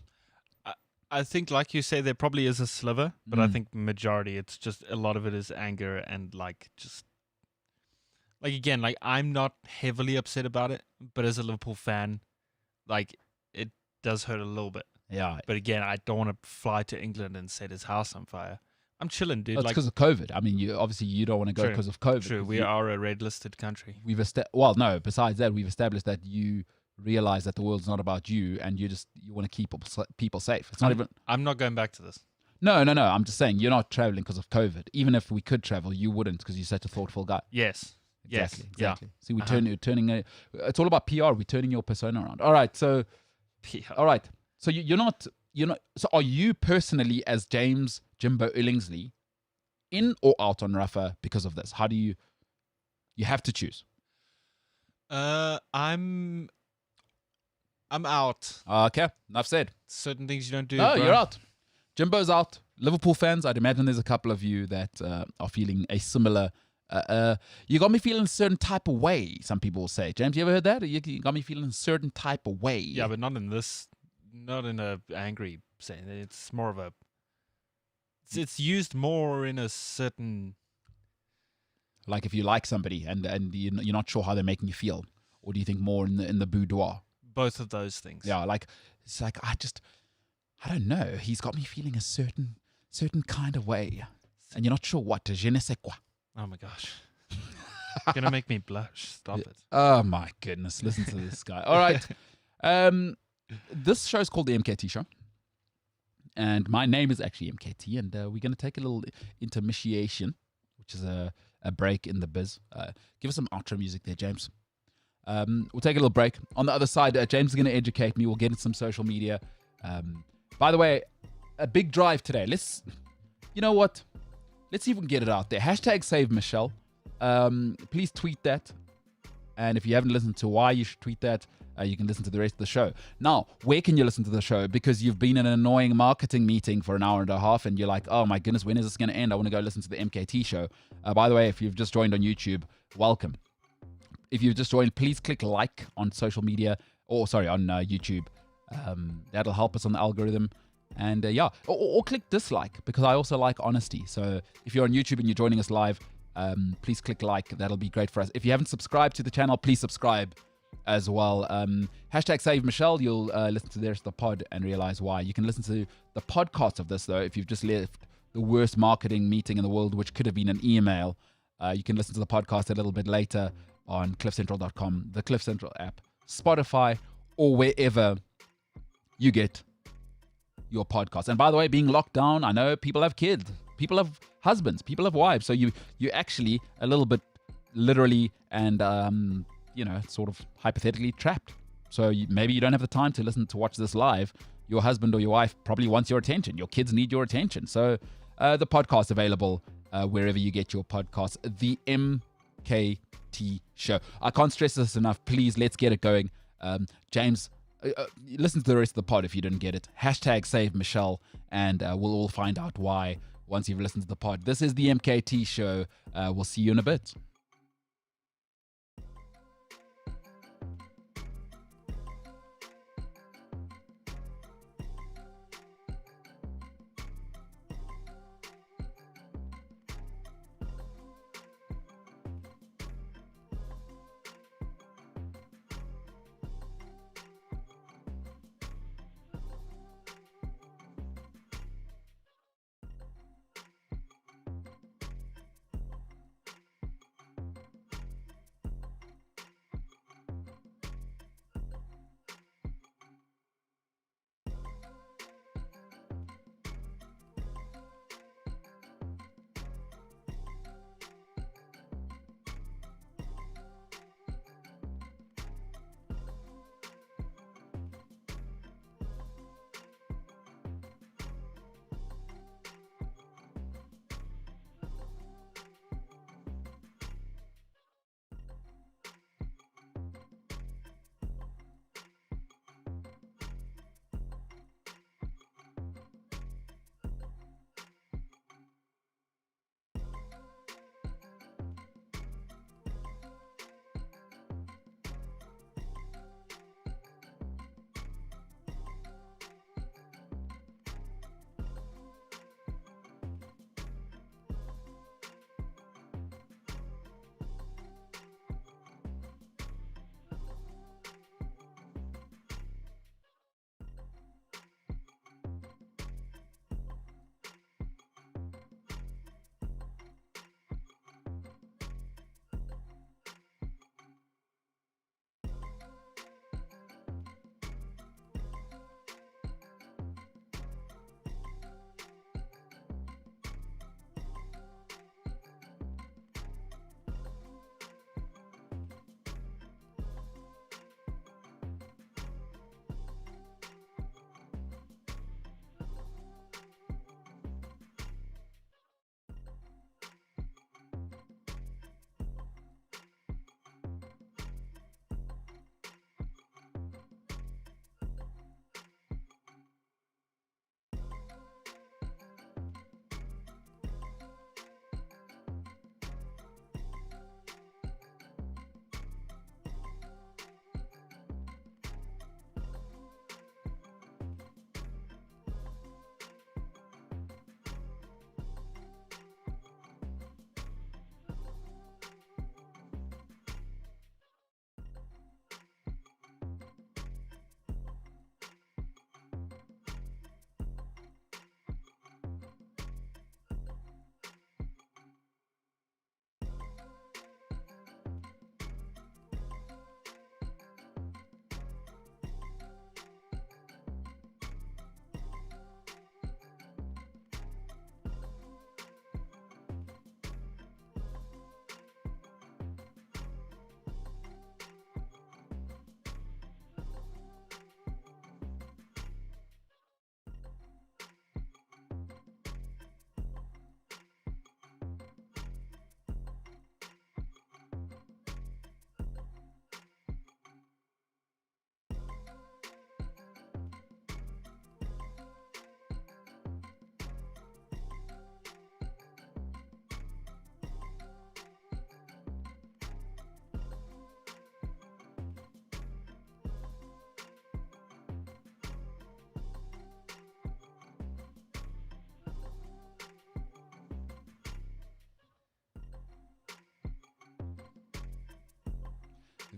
I think, like you say, there probably is a sliver, but I think majority, it's just a lot of it is anger and like just like again, like I'm not heavily upset about it, but as a Liverpool fan, like it does hurt a little bit. Yeah, But again, I don't want to fly to England and set his house on fire. I'm chilling, dude. it's Like, because of COVID. I mean, you don't want to go True, because of COVID. true, we are a red listed country. Well, no. Besides that, we've established that you realize that the world's not about you, and you want to keep people safe. It's not even. I'm not going back to this. No. I'm just saying you're not traveling because of COVID. Even if we could travel, you wouldn't because you're such a thoughtful guy. Yes. Exactly. Yeah. Exactly. See, we're turning. It's all about PR. We're turning your persona around. All right. So. PR. All right. So you're not. So are you personally, as James Jimbo Illingsley, in or out on Rafa because of this? How do you? You have to choose. I'm out. Okay. Enough said. Certain things you don't do. No, bro. you're out. Jimbo's out. Liverpool fans, I'd imagine there's a couple of you that are feeling a similar. You got me feeling a certain type of way. Some people will say, James, you ever heard that? You got me feeling a certain type of way. Yeah, but not in a angry sense. It's more of a. It's used more in a certain. Like if you like somebody and you're not sure how they're making you feel, or do you think more in the boudoir? Both of those things. Yeah, it's like I don't know. He's got me feeling a certain kind of way, and you're not sure what. Je ne sais quoi. Oh my gosh. You're gonna make me blush. Stop it. Oh my goodness! Listen to this guy. All right. This show is called the MKT Show, and my name is actually MKT, and we're going to take a little intermission, which is a break in the biz. Give us some outro music there, James. We'll take a little break. On the other side, James is going to educate me. We'll get into some social media. By the way, a big drive today. You know what? Let's see if we can get it out there. Hashtag save Michelle. Please tweet that. And if you haven't listened to why you should tweet that, you can listen to the rest of the show. Now, where can you listen to the show? Because you've been in an annoying marketing meeting for an hour and a half and you're like, oh my goodness, when is this going to end? I want to go listen to the MKT show. By the way, if you've just joined on YouTube, welcome. If you've just joined, please click like on social media, on YouTube. That'll help us on the algorithm. And or click dislike, because I also like honesty. So if you're on YouTube and you're joining us live, please click like. That'll be great for us. If you haven't subscribed to the channel, please subscribe as well. Hashtag save Michelle. You'll listen to the rest of the pod and realize why. You can listen to the podcast of this, though, if you've just left the worst marketing meeting in the world, which could have been an email. You can listen to the podcast a little bit later on cliffcentral.com, the Cliff Central app, Spotify, or wherever you get your podcast. And by the way, being locked down, I know people have kids, people have husbands, people have wives. So you're actually a little bit literally and sort of hypothetically trapped. So maybe you don't have the time to watch this live. Your husband or your wife probably wants your attention. Your kids need your attention. So the podcast available wherever you get your podcasts. The MKT Show. I can't stress this enough. Please, let's get it going. James, listen to the rest of the pod if you didn't get it. Hashtag save Michelle, and we'll all find out why once you've listened to the pod. This is the MKT Show. We'll see you in a bit.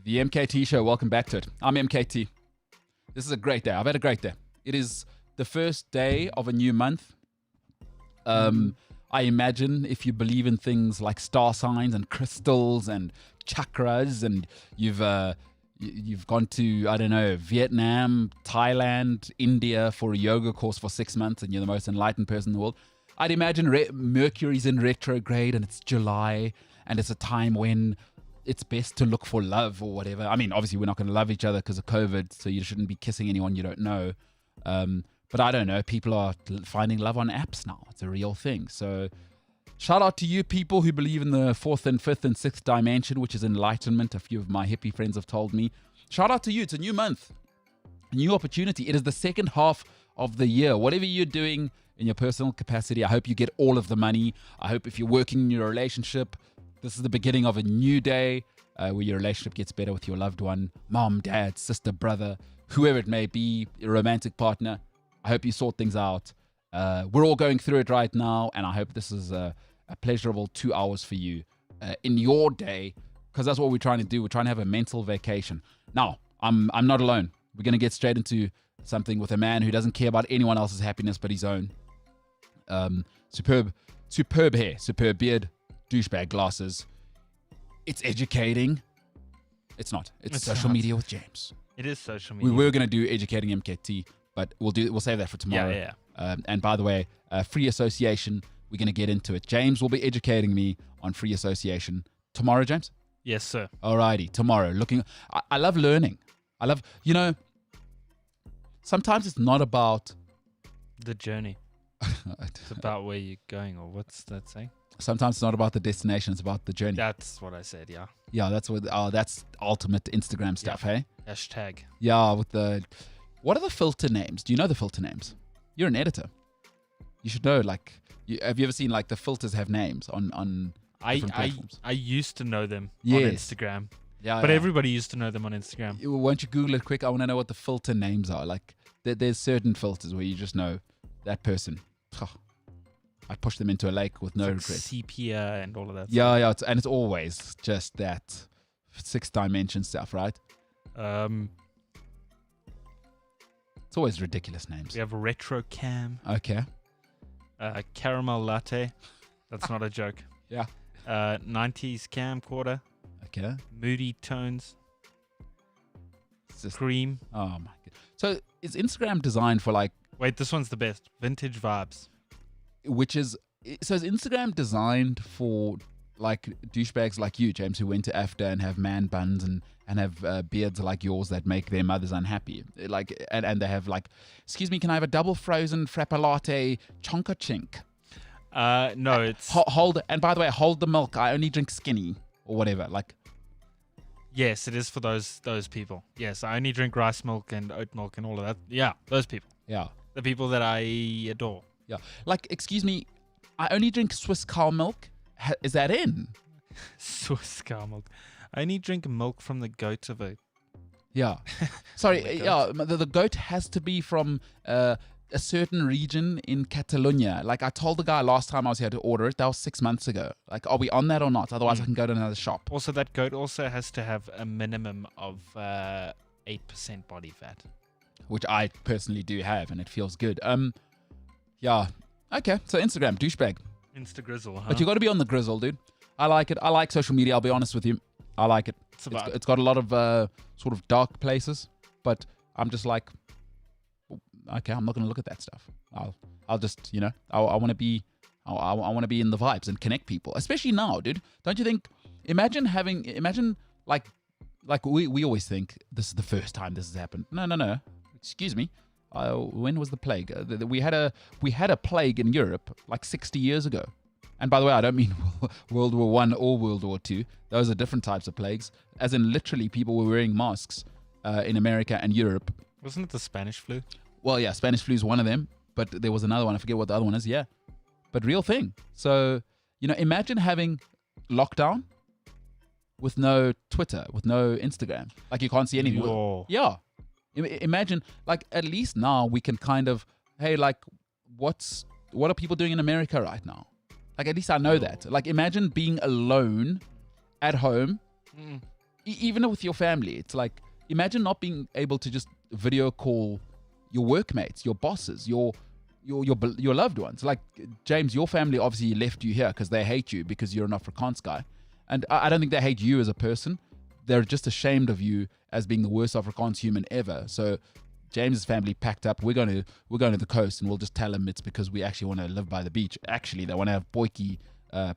The MKT Show. Welcome back to it. I'm MKT. This is a great day. I've had a great day. It is the first day of a new month. I imagine if you believe in things like star signs and crystals and chakras, and you've gone to, I don't know, Vietnam, Thailand, India for a yoga course for 6 months, and you're the most enlightened person in the world. I'd imagine Mercury's in retrograde and it's July, and it's a time when it's best to look for love or whatever. I mean, obviously we're not going to love each other because of COVID, so you shouldn't be kissing anyone you don't know. But I don't know, people are finding love on apps now. It's a real thing. So shout out to you people who believe in the 4th and 5th and 6th dimension, which is enlightenment. A few of my hippie friends have told me. Shout out to you. It's a new month, a new opportunity. It is the second half of the year. Whatever you're doing in your personal capacity, I hope you get all of the money. I hope if you're working in your relationship, this is the beginning of a new day where your relationship gets better with your loved one, mom, dad, sister, brother, whoever it may be, your romantic partner. I hope you sort things out. We're all going through it right now, and I hope this is a pleasurable 2 hours for you in your day, because that's what we're trying to do. We're trying to have a mental vacation. Now, I'm not alone. We're going to get straight into something with a man who doesn't care about anyone else's happiness but his own. Superb hair, superb beard, douchebag glasses. It's educating. It's not. It's social media with James. It is social media. We were going to do educating MKT, but we'll save that for tomorrow. Yeah. And by the way, free association, we're going to get into it. James will be educating me on free association tomorrow, James? Yes, sir. Alrighty, tomorrow. I love learning. I love, sometimes it's not about the journey. It's about where you're going, or what's that saying? Sometimes it's not about the destination, it's about the journey. That's what I said, yeah. Yeah, that's ultimate Instagram stuff, hey? Hashtag. Yeah, what are the filter names? Do you know the filter names? You're an editor. You should know, have you ever seen, the filters have names on different platforms? I used to know them on Instagram. Yeah, but everybody used to know them on Instagram. Won't you Google it quick? I want to know what the filter names are. There's certain filters where you just know that person. I'd push them into a lake with no regret. Sepia and all of that. Yeah, and it's always just that 6th dimension stuff, right? It's always ridiculous names. We have retro cam. Okay. Caramel latte. That's not a joke. Yeah. 90s camcorder. Okay. Moody tones. Cream. Oh my god. So is Instagram designed for Wait, this one's the best. Vintage vibes. Is Instagram designed for douchebags like you, James, who went to AFDA and have man buns and have beards like yours that make their mothers unhappy? And they have excuse me, can I have a double frozen frappa latte chonka chink? No, it's and by the way, hold the milk. I only drink skinny or whatever. Yes, it is for those people. Yes, I only drink rice milk and oat milk and all of that. Yeah, those people. Yeah. The people that I adore. Yeah. Excuse me, I only drink Swiss cow milk. Is that in? Swiss cow milk. I only drink milk from the goat of a... Yeah. Sorry, the goat has to be from a certain region in Catalonia. I told the guy last time I was here to order it. That was 6 months ago. Are we on that or not? Otherwise I can go to another shop. Also, that goat also has to have a minimum of 8% body fat. Which I personally do have, and it feels good. Yeah. Okay, so Instagram, douchebag. Insta-grizzle, huh? But you got to be on the grizzle, dude. I like it. I like social media, I'll be honest with you. I like it. It's got a lot of sort of dark places, but I'm just okay, I'm not going to look at that stuff. I'll just, I want to be in the vibes and connect people, especially now, dude. Don't you think? Imagine we always think this is the first time this has happened. No. Excuse me. When was the plague? We had a plague in Europe 60 years ago. And by the way, I don't mean World War I or World War II. Those are different types of plagues. As in, literally, people were wearing masks in America and Europe. Wasn't it the Spanish flu? Well, yeah, Spanish flu is one of them. But there was another one. I forget what the other one is. Yeah. But real thing. So, imagine having lockdown with no Twitter, with no Instagram. You can't see anything. Yeah. Imagine, at least now we can kind of, hey, what are people doing in America right now? At least I know that. Imagine being alone at home even with your family, it's like, imagine not being able to just video call your workmates, your bosses, your loved ones. Like, James, your family obviously left you here because they hate you because you're an Afrikaans guy. And I don't think they hate you as a person. They're just ashamed of you as being the worst Afrikaans human ever. So James's family packed up. We're going to the coast, and we'll just tell them it's because we actually want to live by the beach. Actually, they want to have boykie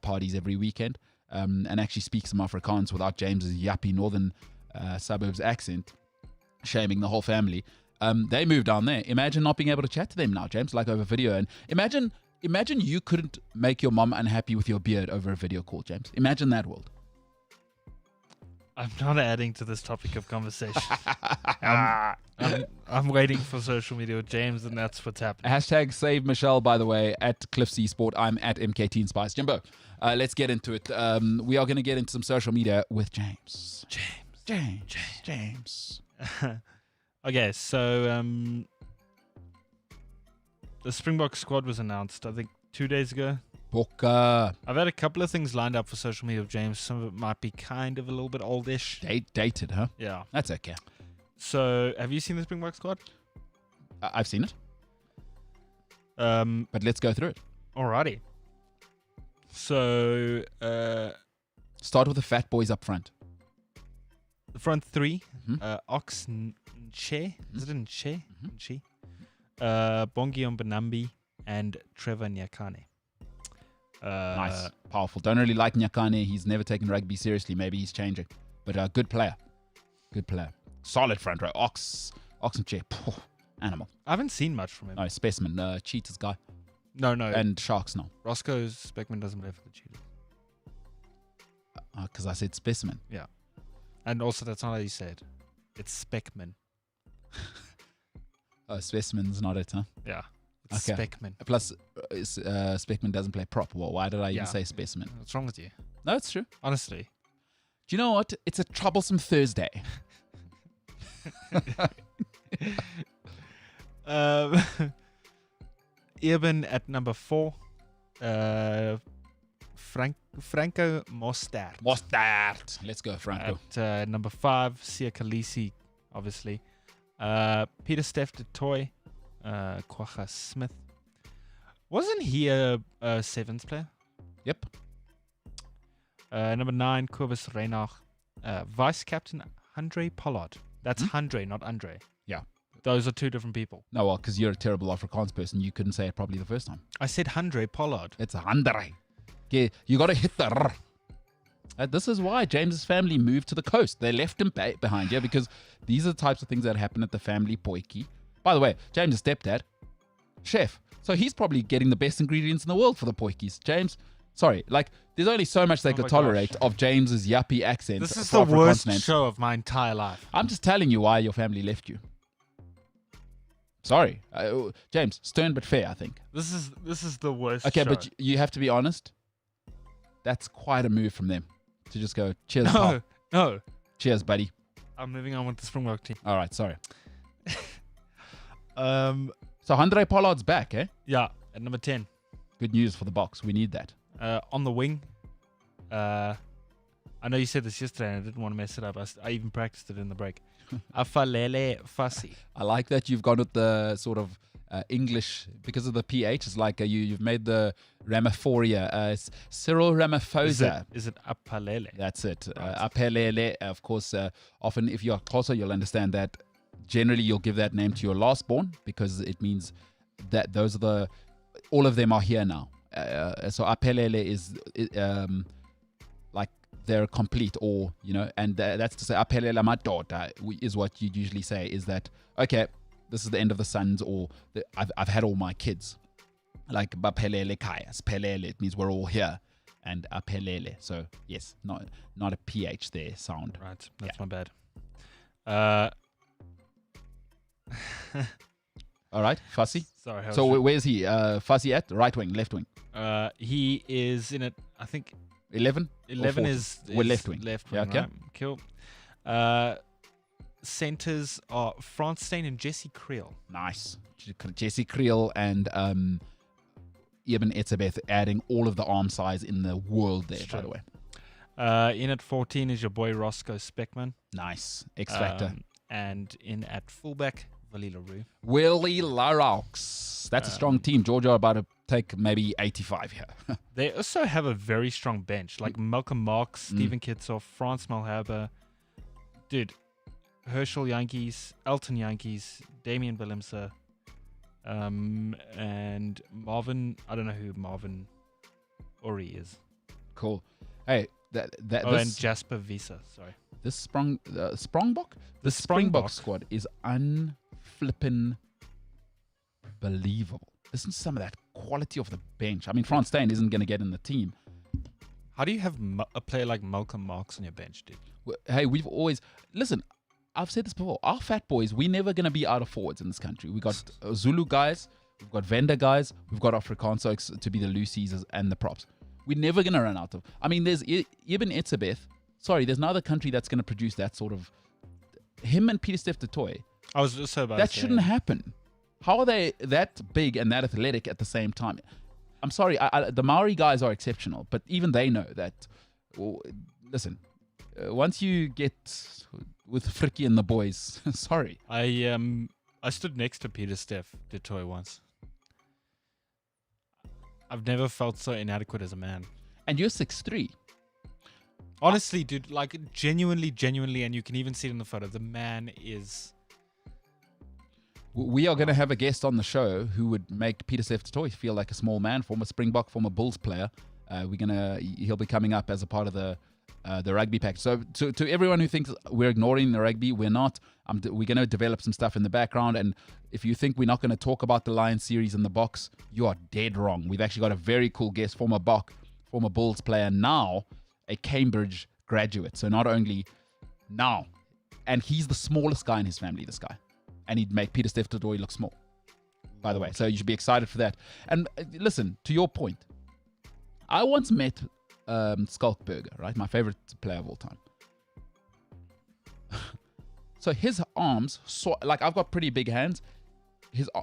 parties every weekend, and actually speak some Afrikaans without James's yappy northern suburbs accent, shaming the whole family. They moved down there. Imagine not being able to chat to them now, James, like over video. And imagine you couldn't make your mom unhappy with your beard over a video call, James. Imagine that world. I'm not adding to this topic of conversation. I'm waiting for social media with James, and that's what's happening. Hashtag save Michelle, by the way, at Cliff C Sport. I'm at MKT Spice. Jimbo, let's get into it. We are going to get into some social media with James. James. Okay, so the Springbok squad was announced, I think, 2 days ago. Boca. I've had a couple of things lined up for social media with James. Some of it might be kind of a little bit oldish. Dated, huh? Yeah. That's okay. So, have you seen the Springbok squad? I've seen it. But But let's go through it. Alrighty. So, Start with the fat boys up front. the front three, Mhm. Ox Nche, is it Nche? Mhm. Nche? Bongion Benambi and Trevor Nyakane. Nice. Powerful. Don't really like Nyakane. He's never taken rugby seriously. Maybe he's changing. But good player. Good player. Solid front row. Ox and Che. Animal. I haven't seen much from him. No, specimen. Cheetahs guy. No. And Sharks now. Roscoe Speckman doesn't play for the Cheetahs. Because I said specimen. And also, that's not how you say it. It's Speckman. Oh, specimen's not it, huh? Yeah. It's Okay. Speckman. Plus, Speckman doesn't play prop. Well, why did I even Yeah. say specimen? What's wrong with you? No, it's true. Honestly. Do you know what? It's a troublesome Thursday. Eben at number 4. Franco Mostert. Mostert. Let's go, Franco. At number 5, Sia Khaleesi, obviously. Pieter-Steph de Toy. Kwacha Smith. Wasn't he a sevens player? Yep. Number 9, Kobus Reinach. Vice captain, Andre Pollard. That's Andre, not Andre. Yeah. Those are two different people. No, well, because you're a terrible Afrikaans person. You couldn't say it properly the first time. I said Andre Pollard. It's a Andre. Okay, you got to hit the r. This is why James's family moved to the coast. They left him behind here because these are the types of things that happen at the family poiki. By the way, James's stepdad, chef. So he's probably getting the best ingredients in the world for the poikis. James, sorry, like there's only so much they Oh could my tolerate gosh. of James's yuppie accent. This is for the worst Afrikaans names. show of my entire life. I'm just telling you why your family left you. Sorry, James, stern but fair, I think. This is the worst Okay, show. but you have to be honest. That's quite a move from them to just go, cheers, pal. No. Cheers, buddy. I'm moving on with the Springbok team. All right, sorry. So Andre Pollard's back, eh? Yeah, at number 10. Good news for the box. We need that. On the wing. I know you said this yesterday and I didn't want to mess it up. I even practiced it in the break. Afalele Fassi. I like that you've gone with the sort of English because of the PH. It's like you've made the Ramaphoria. It's Cyril Ramaphosa. Is it Apalele? That's it. Right. Apelele. Of course, often if you are closer, you'll understand that. Generally, you'll give that name to your last born because it means that those are all of them are here now. So Apelele is like they're complete, or and that's to say Apelele madoda is what you usually say. Is that okay? This is the end of the sons, or I've had all my kids. Like Bapelele Kayas, Pelele, it means we're all here, and Apelele. So yes, not a PH there sound. Right, that's my bad. All right, Fussy. Sorry. So where's he? Fussy at right wing, left wing. He is in it. I think 11. 11 is left wing. Left wing. Yeah, okay. Right? Cool. Centers are France Stain and Jesse Creel. Nice. Jesse Creel and Eben Etzebeth adding all of the arm size in the world there, by the way. In at 14 is your boy Roscoe Speckman. Nice. X Factor. And in at fullback, Willie LaRue. Willie Laraux. That's a strong team. Georgia are about to take maybe 85 here. They also have a very strong bench, like Malcolm Marks, Stephen Kitsoff, Frans Malherbe. Dude, Herschel Yankees, Elton Yankees, Damian Willemse, and Marvin. I don't know who Marvin Ori is. Cool. Hey, and Jasper Visa. Sorry. This Springbok? The Springbok Springbok squad is unflippin' believable. Listen to some of that quality of the bench. I mean, Frans Steyn isn't going to get in the team. How do you have a player like Malcolm Marks on your bench, dude? Hey, we've always... Listen, I've said this before. Our fat boys, we're never going to be out of forwards in this country. We got Zulu guys, we've got Venda guys, we've got Afrikaans to be the loosies and the props. We're never going to run out of... I mean, there's Ibn Etzebeth. Sorry, there's no other country that's going to produce that sort of... Him and Pieter-Steph du Toit. I was just about that shouldn't happen. How are they that big and that athletic at the same time? I'm sorry, the Maori guys are exceptional, but even they know that. Well, listen, once you get with Frikkie and the boys, sorry. I stood next to Pieter-Steph du Toit once. I've never felt so inadequate as a man. And you're 6'3". Honestly, dude, like genuinely, and you can even see it in the photo. The man is... We are going to have a guest on the show who would make Pieter-Steph du Toit feel like a small man, former Springbok, former Bulls player. He'll be coming up as a part of the rugby pack. So to everyone who thinks we're ignoring the rugby, we're not. We're going to develop some stuff in the background. And if you think we're not going to talk about the Lions series in the box, you are dead wrong. We've actually got a very cool guest, former Bulls player, now a Cambridge graduate. So not only now, and he's the smallest guy in his family, this guy. And he'd make Pieter-Steph du Toit look small, by the way. So you should be excited for that. And listen, to your point, I once met Skalkberger, right? My favorite player of all time. So his arms, like I've got pretty big hands.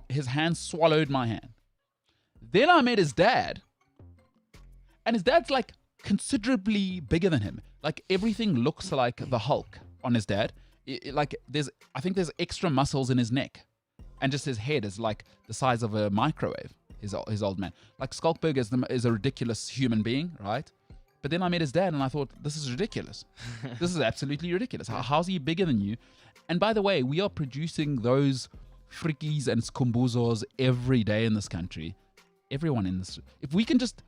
His hands swallowed my hand. Then I met his dad. And his dad's like considerably bigger than him. Like everything looks like the Hulk on his dad. I think there's extra muscles in his neck, and just his head is like the size of a microwave. His old man, like Skalkberg is a ridiculous human being, right? But then I met his dad, and I thought, this is ridiculous. This is absolutely ridiculous. How's he bigger than you? And by the way, we are producing those frikkies and skumbuzos every day in this country. Everyone in this. If we can just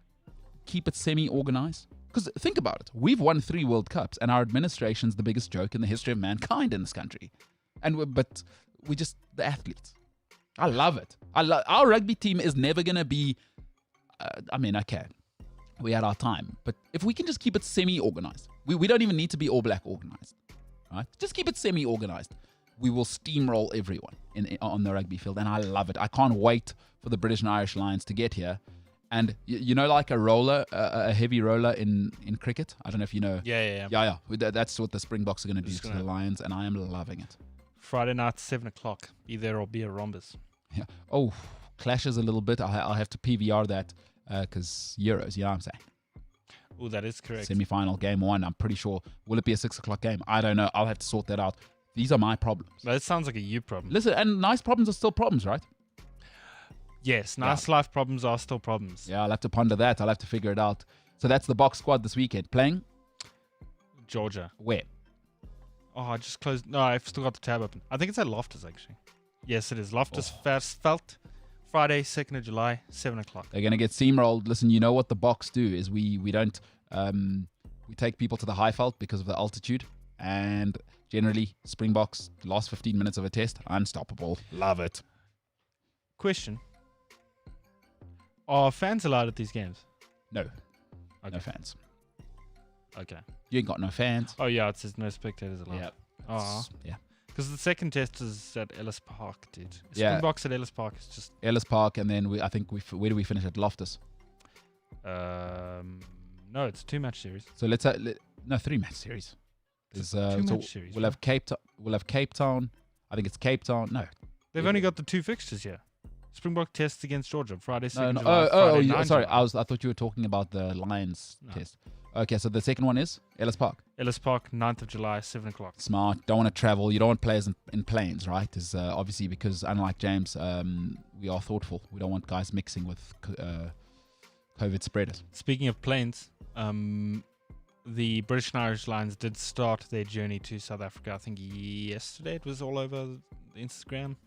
keep it semi-organized. Because think about it. We've won 3 World Cups, and our administration's the biggest joke in the history of mankind in this country. But we're just the athletes. I love it. Our rugby team is never going to be... okay, we had our time. But if we can just keep it semi-organized. We don't even need to be All Black organized. Right? Just keep it semi-organized. We will steamroll everyone on the rugby field, and I love it. I can't wait for the British and Irish Lions to get here. And you know, like a roller, a heavy roller in cricket. I don't know if you know. Yeah. That's what the Springboks are going to do to the Lions, and I am loving it. Friday night, 7:00. Be there or be a rhombus. Yeah. Oh, clashes a little bit. I'll have to PVR that because Euros. You know what I'm saying? Oh, that is correct. Semi-final game 1. I'm pretty sure. Will it be a 6:00 game? I don't know. I'll have to sort that out. These are my problems. That sounds like a you problem. Listen, and nice problems are still problems, right? Yes, nice life problems are still problems. Yeah, I'll have to ponder that. I'll have to figure it out. So that's the box squad this weekend. Playing? Georgia. Where? Oh, I just closed. No, I've still got the tab open. I think it's at Loftus, actually. Yes, it is. Loftus Versveld. Friday, 2nd of July, 7:00. They're going to get steamrolled. Listen, you know what the box do is we don't... we take people to the Highveld because of the altitude. And generally, Springboks, last 15 minutes of a test, unstoppable. Love it. Question. Are fans allowed at these games? No. Okay. No fans. Okay. You ain't got no fans. Oh, yeah, it says no spectators allowed. Yeah. Oh. Yeah. Because the second test is at Ellis Park, dude. Yeah. Springboks at Ellis Park is just... Ellis Park, and then where do we finish at Loftus? No, it's a 2-match series. So let's... 3-match series. There's 2-match series. We'll have Cape Town. I think it's Cape Town. No. They've only got the 2 fixtures here. Springbok tests against Georgia Friday, 2nd No. July. Sorry. July. I thought you were talking about the Lions test. Okay, so the second one is Ellis Park. Ellis Park, 9th of July, 7 o'clock. Smart. Don't want to travel. You don't want players in planes, right? Is obviously because unlike James, we are thoughtful. We don't want guys mixing with COVID spreaders. Speaking of planes, the British and Irish Lions did start their journey to South Africa. I think yesterday it was all over Instagram.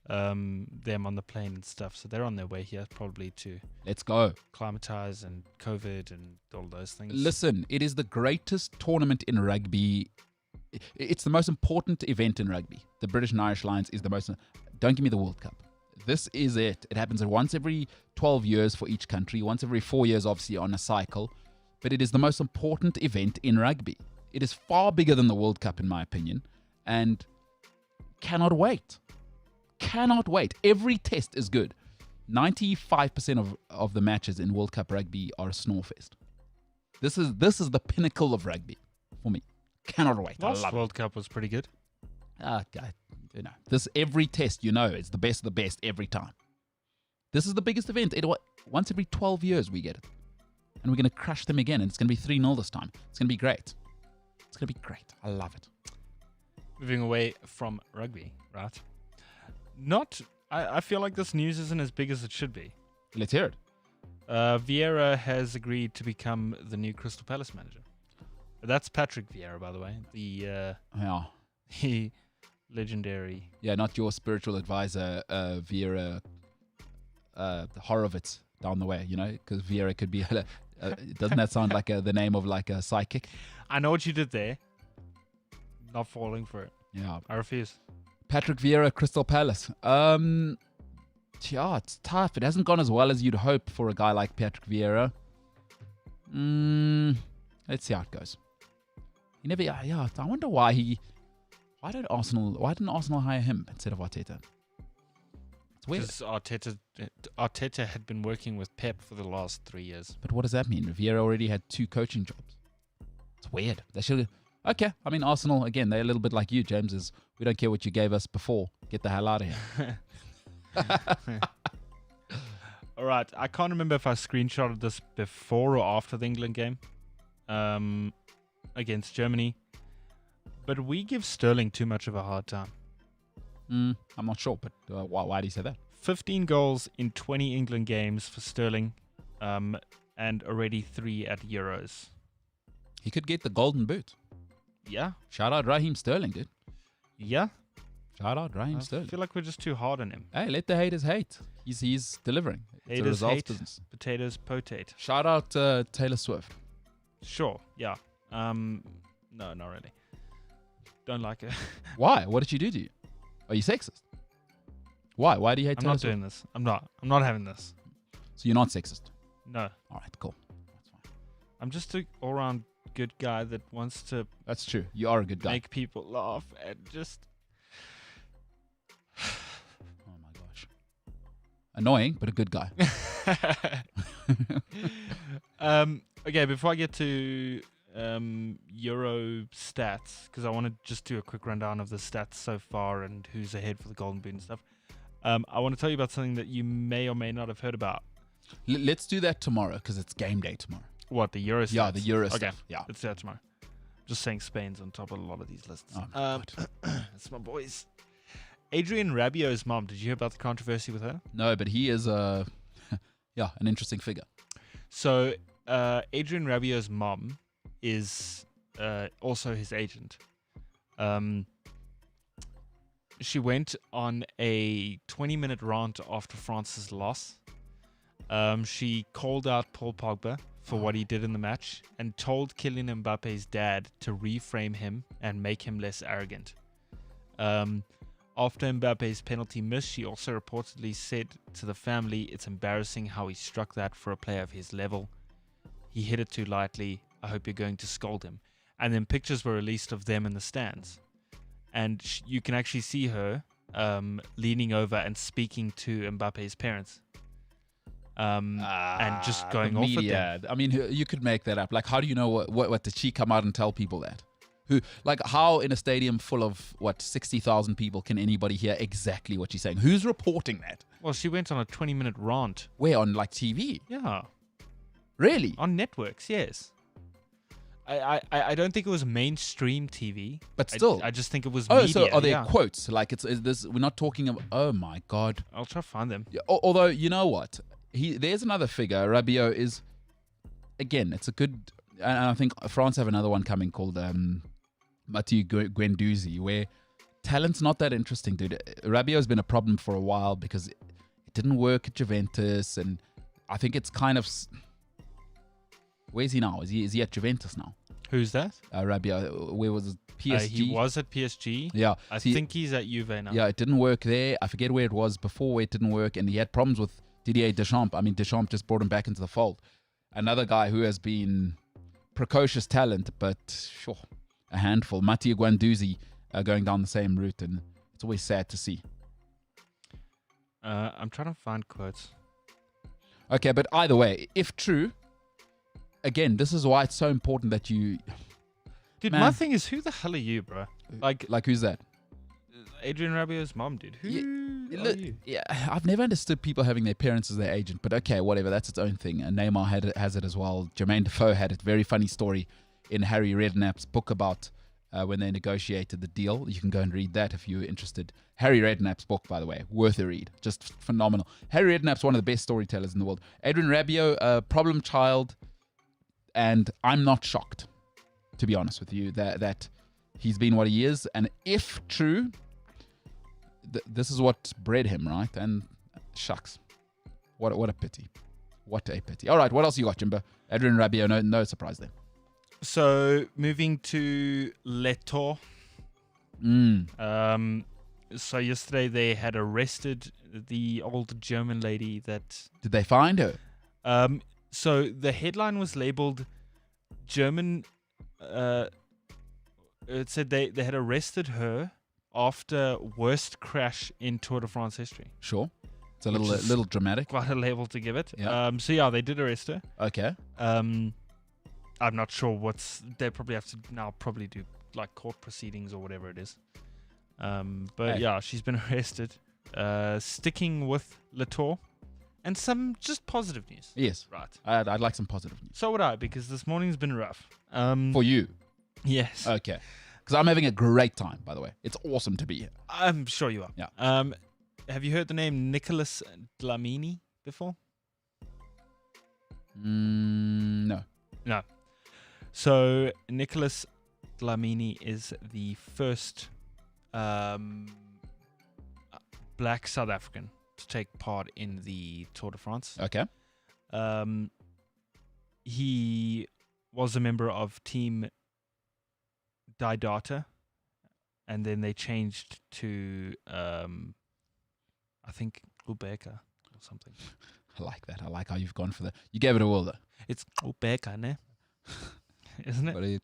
Them on the plane and stuff. So they're on their way here probably to Let's go. climatize and COVID and all those things. Listen, it is the greatest tournament in rugby. It's the most important event in rugby. The British and Irish Lions is the most. Don't give me the World Cup. This is it. It happens once every 12 years for each country, once every 4 years, obviously, on a cycle. But it is the most important event in rugby. It is far bigger than the World Cup, in my opinion, and cannot wait. Cannot wait. Every test is good. 95% of the matches in World Cup rugby are a snorefest. This is the pinnacle of rugby for me. Cannot wait. I Last love World Cup was pretty good. it. This every test, it's the best of the best every time. This is the biggest event. Once every 12 years we get it. And we're going to crush them again. And it's going to be 3-0 this time. It's going to be great. It's going to be great. I love it. Moving away from rugby, right? I feel like this news isn't as big as it should be. Let's hear it. Vieira has agreed to become the new Crystal Palace manager. That's Patrick Vieira, by the way. The legendary. Yeah, not your spiritual advisor, Vieira Horowitz down the way, because Vieira could be... doesn't that sound like the name of like a psychic? I know what you did there. Not falling for it. Yeah. I refuse. Patrick Vieira, Crystal Palace. It's tough. It hasn't gone as well as you'd hope for a guy like Patrick Vieira. Let's see how it goes. He never. I wonder why didn't Arsenal hire him instead of Arteta? It's weird. Because Arteta had been working with Pep for the last 3 years. But what does that mean? Vieira already had 2 coaching jobs. It's weird. They should. Okay, I mean Arsenal again. They're a little bit like you, James. We don't care what you gave us before. Get the hell out of here. All right. I can't remember if I screenshotted this before or after the England game against Germany. But we give Sterling too much of a hard time. I'm not sure, but why do you say that? 15 goals in 20 England games for Sterling and already 3 at Euros. He could get the golden boot. Yeah. Shout out Raheem Sterling, dude. Yeah. Shout out Raheem Sterling. I feel like we're just too hard on him. Hey, let the haters hate. He's delivering. It's a results hate, business. Potatoes potate. Shout out Taylor Swift. Sure, yeah. No, not really. Don't like it. Why? What did she do to you? Are you sexist? Why? Why do you hate I'm Taylor not Swift? doing this. I'm not having this. So you're not sexist? No. All right, cool. That's fine. I'm just an all-round good guy that wants to That's true. You are a good guy. make people laugh and just... Oh my gosh. Annoying, but a good guy. Okay, before I get to Euro stats, because I want to just do a quick rundown of the stats so far and who's ahead for the Golden Boot and stuff. I want to tell you about something that you may or may not have heard about. Let's do that tomorrow because it's game day tomorrow. What, the Euro stats? Yeah, the Euro Okay, stuff. Yeah. let's do that tomorrow. Just saying Spain's on top of a lot of these lists. Oh, my God. That's my boys. Adrian Rabiot's mom, did you hear about the controversy with her? No, but he is an interesting figure. So, Adrian Rabiot's mom is also his agent. She went on a 20-minute rant after France's loss. She called out Paul Pogba for what he did in the match and told Kylian Mbappe's dad to reframe him and make him less arrogant. After Mbappe's penalty miss, she also reportedly said to the family, "It's embarrassing how he struck that for a player of his level. He hit it too lightly. I hope you're going to scold him." And then pictures were released of them in the stands. And you can actually see her leaning over and speaking to Mbappe's parents. And just going off at them. I mean, you could make that up. Like, how do you know what did she come out and tell people that? How in a stadium full of 60,000 people can anybody hear exactly what she's saying? Who's reporting that? Well, she went on a 20-minute rant. Where, on TV? Yeah. Really? On networks, yes. I don't think it was mainstream TV. But still. I just think it was Oh, media. so are there yeah. quotes? Like, is this, we're not talking about, oh my God. I'll try to find them. Yeah, although, you know what? There's another figure. Rabiot is, again, it's a good, and I think France have another one coming called Mathieu Guendouzi, where talent's not that interesting, dude. Rabiot has been a problem for a while because it didn't work at Juventus, and I think it's kind of, where's he now? Is he at Juventus now? Who's that? Rabiot, where was it? PSG? He was at PSG. Yeah. I think he's at Juve now. Yeah, it didn't work there. I forget where it was before where it didn't work, and he had problems with Didier Deschamps. I mean, Deschamps just brought him back into the fold. Another guy who has been precocious talent, but sure, a handful. Mathieu Guendouzi going down the same route, and it's always sad to see. I'm trying to find quotes. Okay, but either way, if true, again, this is why it's so important that you... Dude, Man. my thing is, who the hell are you, bro? Like who's that? Adrian Rabiot's mom, dude. Who are you? Yeah, I've never understood people having their parents as their agent, but okay, whatever. That's its own thing. And Neymar has it as well. Jermaine Defoe had a very funny story in Harry Redknapp's book about when they negotiated the deal. You can go and read that if you're interested. Harry Redknapp's book, by the way, worth a read. Just phenomenal. Harry Redknapp's one of the best storytellers in the world. Adrian Rabiot, a problem child, and I'm not shocked, to be honest with you, that he's been what he is. And if true, this is what bred him, right? And shucks, what a pity. What a pity. All right, what else you got, Jimbo? Adrian Rabiot, no surprise there. So moving to Leto. So yesterday they had arrested the old German lady that. Did they find her? So the headline was labeled German. It said they had arrested her after worst crash in Tour de France history. Sure. It's a little dramatic. Quite a label to give it. Yeah. So yeah, they did arrest her. Okay. I'm not sure they probably have to now probably do like court proceedings or whatever it is. But yeah, she's been arrested. Sticking with Latour, and some just positive news. Yes. Right. I'd like some positive news. So would I, because this morning's been rough. For you? Yes. Okay. Because I'm having a great time, by the way. It's awesome to be here. I'm sure you are. Yeah. Have you heard the name Nicholas Dlamini before? No. No. So Nicholas Dlamini is the first black South African to take part in the Tour de France. Okay. He was a member of Team Didata, and then they changed to I think Ubeka or something. I like that. I like how you've gone for that. You gave it a whirl, though. It's Ubeka, ne? Isn't it?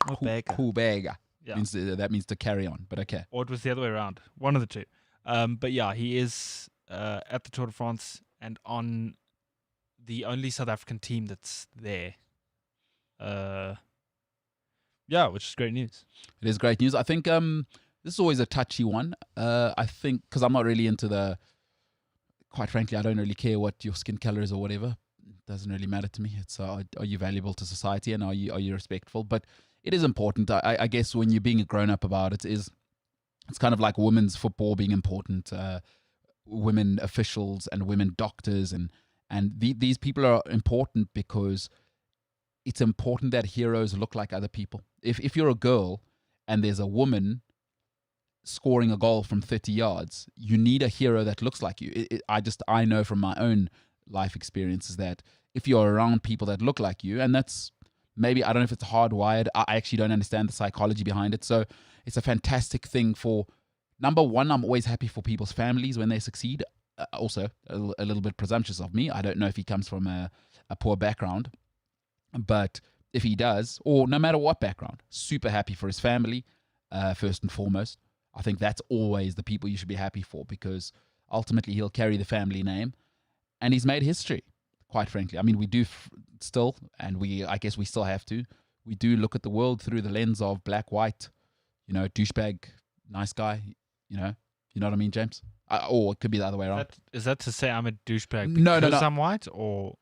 Ubeka. Kubega. Yeah. That means to carry on, but okay. Or it was the other way around. One of the two. But yeah, he is at the Tour de France and on the only South African team that's there. Yeah, which is great news. It is great news. I think this is always a touchy one. I think because I'm not really into quite frankly, I don't really care what your skin color is or whatever. It doesn't really matter to me. It's are you valuable to society and are you respectful? But it is important. I guess when you're being a grown up about it, it's kind of like women's football being important, women officials and women doctors, and these people are important because it's important that heroes look like other people. If you're a girl and there's a woman scoring a goal from 30 yards, you need a hero that looks like you. I know from my own life experiences that if you're around people that look like you, and that's maybe, I don't know if it's hardwired. I actually don't understand the psychology behind it. So it's a fantastic thing for, number one, I'm always happy for people's families when they succeed. Also, a little bit presumptuous of me. I don't know if he comes from a poor background, but if he does, or no matter what background, super happy for his family, first and foremost. I think that's always the people you should be happy for, because ultimately he'll carry the family name, and he's made history, quite frankly. I mean, we do still, and I guess we still have to, we do look at the world through the lens of black, white, douchebag, nice guy, you know what I mean, James? Or it could be the other way around. Is that to say I'm a douchebag No. because I'm white, or?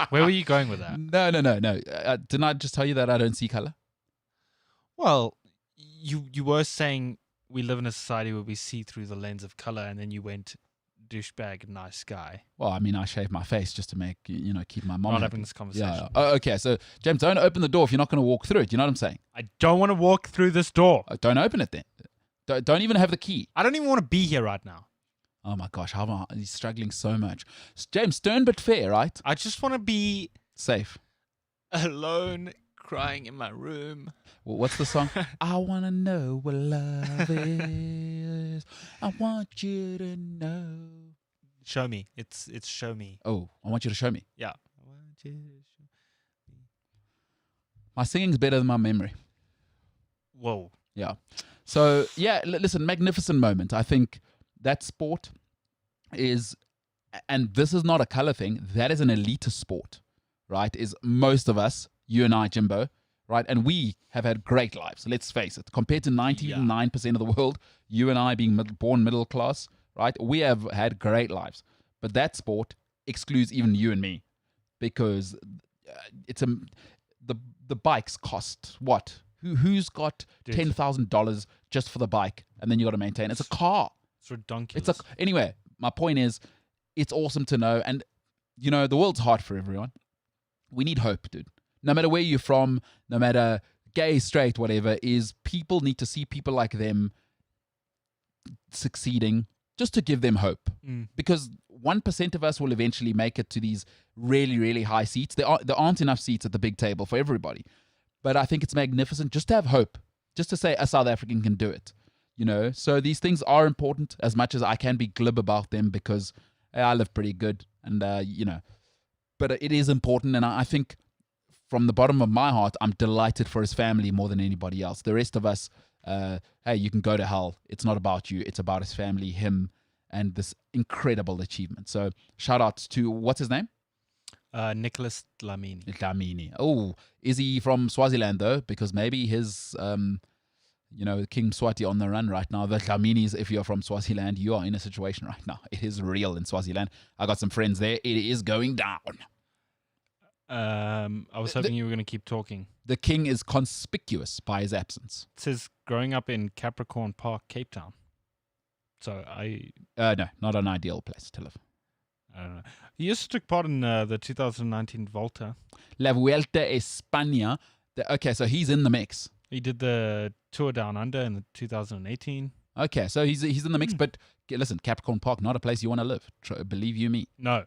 Where were you going with that? No. Didn't I just tell you that I don't see color? Well, you were saying we live in a society where we see through the lens of color, and then you went douchebag, nice guy. Well, I mean, I shave my face just to make, keep my mom Not happy. having this conversation. Yeah. Oh, okay, so James, don't open the door if you're not going to walk through it. You know what I'm saying? I don't want to walk through this door. Don't open it then. Don't even have the key. I don't even want to be here right now. Oh my gosh, he's struggling so much. James, stern but fair, right? I just want to be Safe. alone, crying in my room. Well, what's the song? I want to know what love is. I want you to know. Show me. It's show me. Oh, I want you to show me. Yeah. I want you to show me. My singing's better than my memory. Whoa. Yeah. So, yeah, listen, magnificent moment. I think that sport is, and this is not a color thing, that is an elitist sport, right? Is most of us, you and I, Jimbo, right? And we have had great lives, let's face it. Compared to 99% of the world, you and I being born middle class, right? We have had great lives. But that sport excludes even you and me because the bikes cost what? Who's got $10,000 just for the bike and then you got to maintain? It's a car. It's ridiculous. Anyway, my point is, it's awesome to know. And, the world's hard for everyone. We need hope, dude. No matter where you're from, no matter gay, straight, whatever, people need to see people like them succeeding just to give them hope. Because 1% of us will eventually make it to these really, really high seats. There aren't enough seats at the big table for everybody. But I think it's magnificent just to have hope, just to say a South African can do it. So these things are important as much as I can be glib about them because I live pretty good and, but it is important. And I think from the bottom of my heart, I'm delighted for his family more than anybody else. The rest of us, hey, you can go to hell. It's not about you. It's about his family, him, and this incredible achievement. So shout out to, what's his name? Nicholas Dlamini. Dlamini. Oh, is he from Swaziland though? Because maybe his, King Swati on the run right now. The Dlaminis, if you're from Swaziland, you are in a situation right now. It is real in Swaziland. I got some friends there. It is going down. I was hoping you were going to keep talking. The king is conspicuous by his absence. It says growing up in Capricorn Park, Cape Town. So no, not an ideal place to live. I don't know. He also took part in the 2019 Volta. La Vuelta a España. Okay, so he's in the mix. He did the Tour Down Under in the 2018. Okay, so he's in the mix. But listen, Capricorn Park, not a place you want to live. Believe you me. No.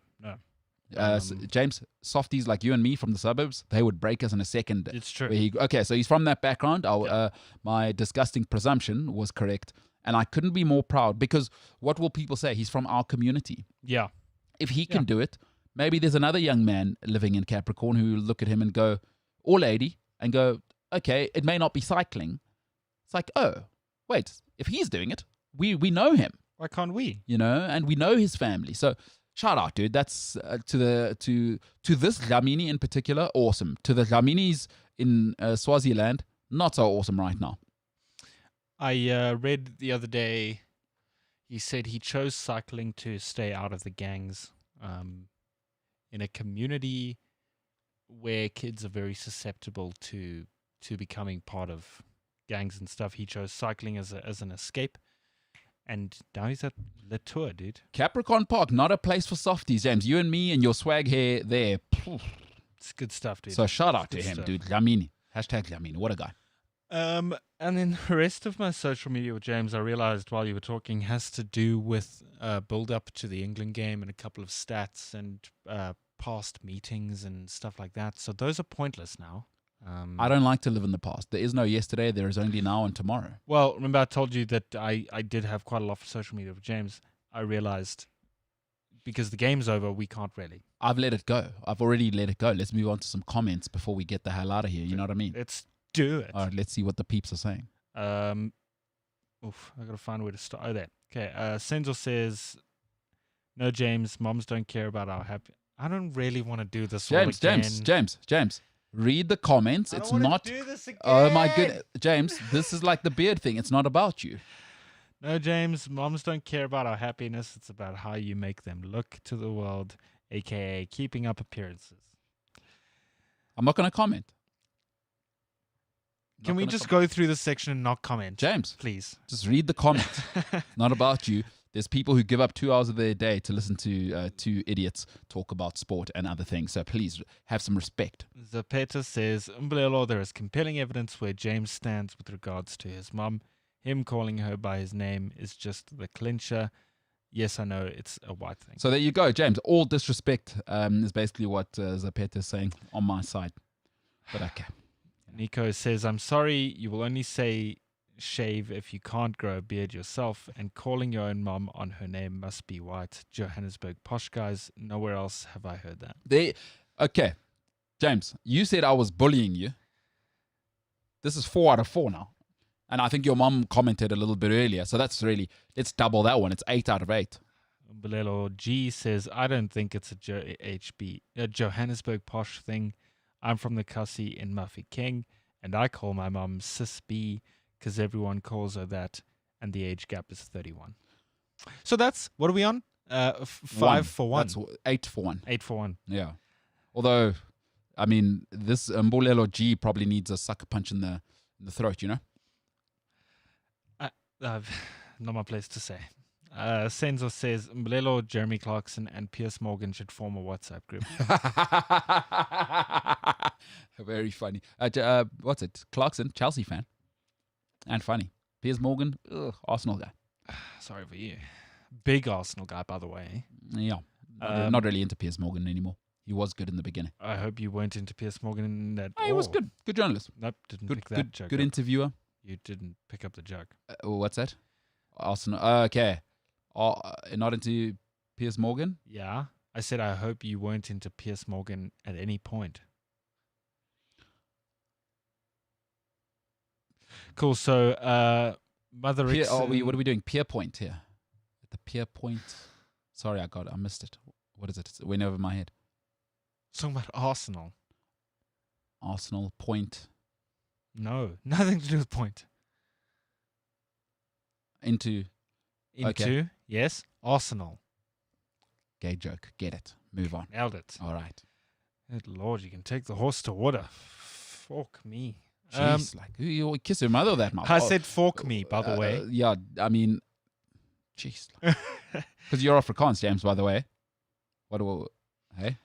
James, softies like you and me from the suburbs, they would break us in a second. It's true. Okay, so he's from that background. My disgusting presumption was correct. And I couldn't be more proud because what will people say? He's from our community. Yeah. If he can do it, maybe there's another young man living in Capricorn who will look at him and go, or lady, and go, okay, it may not be cycling. It's like, oh, wait, if he's doing it, we know him. Why can't we? And we know his family. So shout out, dude. That's to this Dlamini in particular, awesome. To the Dlaminis in Swaziland, not so awesome right now. I read the other day, he said he chose cycling to stay out of the gangs in a community where kids are very susceptible to becoming part of gangs and stuff. He chose cycling as an escape. And now he's at Le Tour, dude. Capricorn Park, not a place for softies, James. You and me and your swag hair there. It's good stuff, dude. So shout out to him, dude. Dlamini. #Dlamini. What a guy. And then the rest of my social media with James, I realized while you were talking, has to do with build up to the England game and a couple of stats and past meetings and stuff like that. So those are pointless now. I don't like to live in the past. There is no yesterday. There is only now and tomorrow. Well, remember I told you that I did have quite a lot of social media with James. I realized because the game's over, we can't really. I've let it go. I've already let it go. Let's move on to some comments before we get the hell out of here. You know what I mean? Let's do it. All right, let's see what the peeps are saying. I got to find where to start. Oh, there. Okay. Senzo says, no, James, moms don't care about our happy. I don't really want to do this all again. James. Read the comments. It's not. Do this again. Oh my goodness, James. This is like the beard thing. It's not about you. No, James, moms don't care about our happiness. It's about how you make them look to the world, aka keeping up appearances. I'm not going to comment. Can we just go through this section and not comment? James, please. just read the comments. Not about you. There's people who give up 2 hours of their day to listen to two idiots talk about sport and other things. So please have some respect. Zapeta says, Umbrello, there is compelling evidence where James stands with regards to his mum. Him calling her by his name is just the clincher. Yes, I know it's a white thing. So there you go, James. All disrespect is basically what Zapeta is saying on my side. But okay. Nico says, I'm sorry, you will only say shave if you can't grow a beard yourself, and calling your own mom on her name must be white. Johannesburg posh guys, nowhere else have I heard that. Okay, James, you said I was bullying you. This is 4 out of 4 now. And I think your mom commented a little bit earlier, so that's really, let's double that one. It's 8 out of 8. Belelo G says, I don't think it's a Johannesburg posh thing. I'm from the Kasi in Muffy King, and I call my mum Sis B because everyone calls her that, and the age gap is 31. So that's, what are we on? 5 for 1. That's 8 for 1. 8 for 1. Yeah. Although, I mean, this Mbulelo G probably needs a sucker punch in the throat, you know? Not my place to say. Senzo says, Mbulelo, Jeremy Clarkson, and Piers Morgan should form a WhatsApp group. Very funny. What's it? Clarkson, Chelsea fan. And funny. Piers Morgan, Arsenal guy. Sorry for you. Big Arsenal guy, by the way. Yeah. Not really into Piers Morgan anymore. He was good in the beginning. I hope you weren't into Piers Morgan in that. He was good. Good journalist. Nope, didn't pick that joke Good up. interviewer. You didn't pick up the joke. What's that? Arsenal. Okay. Not into Piers Morgan? Yeah. I said I hope you weren't into Piers Morgan at any point. Cool. So, Mother Rickson. What are we doing? Pier Point here. At the Pier Point. Sorry, I missed it. What is it? It went over my head. Talking about Arsenal. Arsenal Point. No, nothing to do with point. Into, okay. Yes, Arsenal. Gay joke. Get it. Move on. Nailed it. All right. Good Lord, you can take the horse to water. Fork me. Jeez, you kiss your mother that much. I said fork me, by the way. Yeah, I mean, jeez. Because you're Afrikaans, James, by the way. What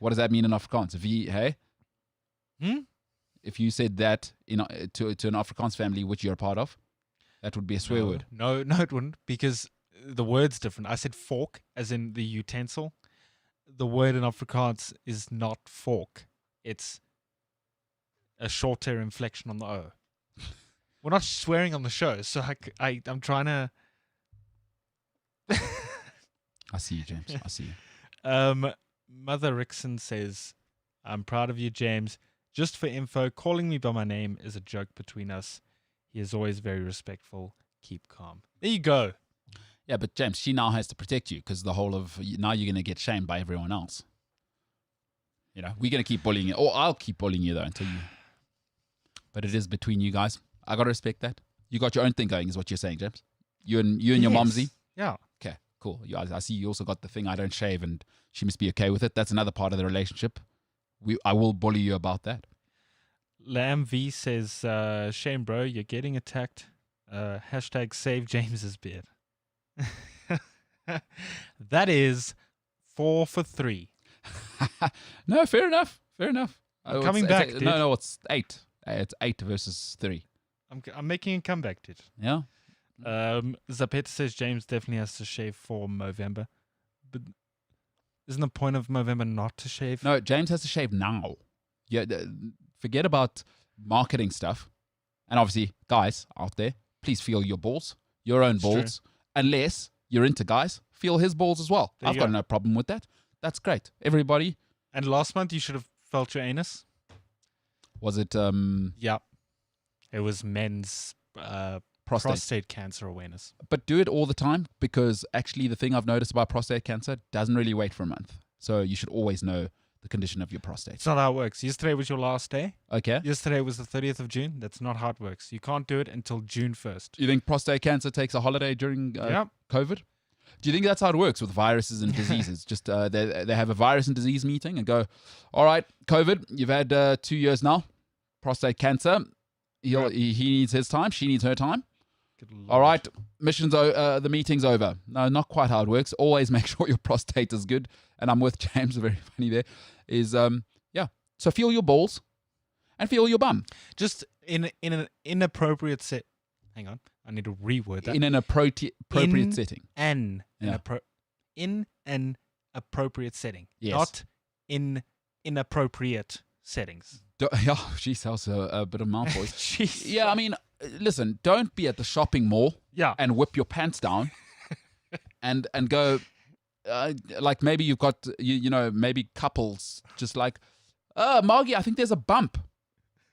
does that mean in Afrikaans? If you said that to an Afrikaans family which you're a part of, that would be a swear word. No, it wouldn't, because the word's different. I said fork, as in the utensil. The word in Afrikaans is not fork. It's a shorter inflection on the O. We're not swearing on the show, so I'm trying to... I see you, James. I see you. Mother Rickson says, I'm proud of you, James. Just for info, calling me by my name is a joke between us. He is always very respectful. Keep calm. There you go. Yeah, but James, she now has to protect you because the whole of now you're going to get shamed by everyone else. You know, we're going to keep bullying you. Or I'll keep bullying you, though, until you... But it is between you guys. I got to respect that. You got your own thing going, is what you're saying, James. You and your momsy. Yeah. Okay, cool. I see you also got the thing, I don't shave, and she must be okay with it. That's another part of the relationship. I will bully you about that. Lamb V says, shame, bro, you're getting attacked. Hashtag save James's beard. That is 4 for 3. No, fair enough. Fair enough. Coming back, dude. No, it's 8. It's 8 versus 3. I'm making a comeback, dude. Yeah. Zapeta says James definitely has to shave for Movember. But isn't the point of Movember not to shave? No, James has to shave now. Yeah, forget about marketing stuff. And obviously, guys out there, please feel your balls, your own balls. True. Unless you're into guys, feel his balls as well. I've got no problem with that. That's great. Everybody. And last month, you should have felt your anus. Was it? Yeah. It was men's prostate cancer awareness. But do it all the time, because actually the thing I've noticed about prostate cancer doesn't really wait for a month. So you should always know the condition of your prostate. It's not how it works. Yesterday was your last day. Okay. Yesterday was the 30th of June. That's not how it works. You can't do it until June 1st. You think prostate cancer takes a holiday during COVID? Do you think that's how it works with viruses and diseases? Just they have a virus and disease meeting and go, all right, COVID, you've had 2 years now, prostate cancer. He needs his time. She needs her time. All right, the meeting's over. No, not quite how it works. Always make sure your prostate is good. And I'm with James, very funny there, is, so feel your balls and feel your bum. Just in an inappropriate set. Hang on, I need to reword that. In an appropriate setting. In an appropriate setting. Yes. Not in inappropriate settings. Yeah, geez, that was a bit of mouthful. Jeez. Yeah, I mean, listen, don't be at the shopping mall and whip your pants down and go, like maybe you've got, maybe couples just like, Margie, I think there's a bump.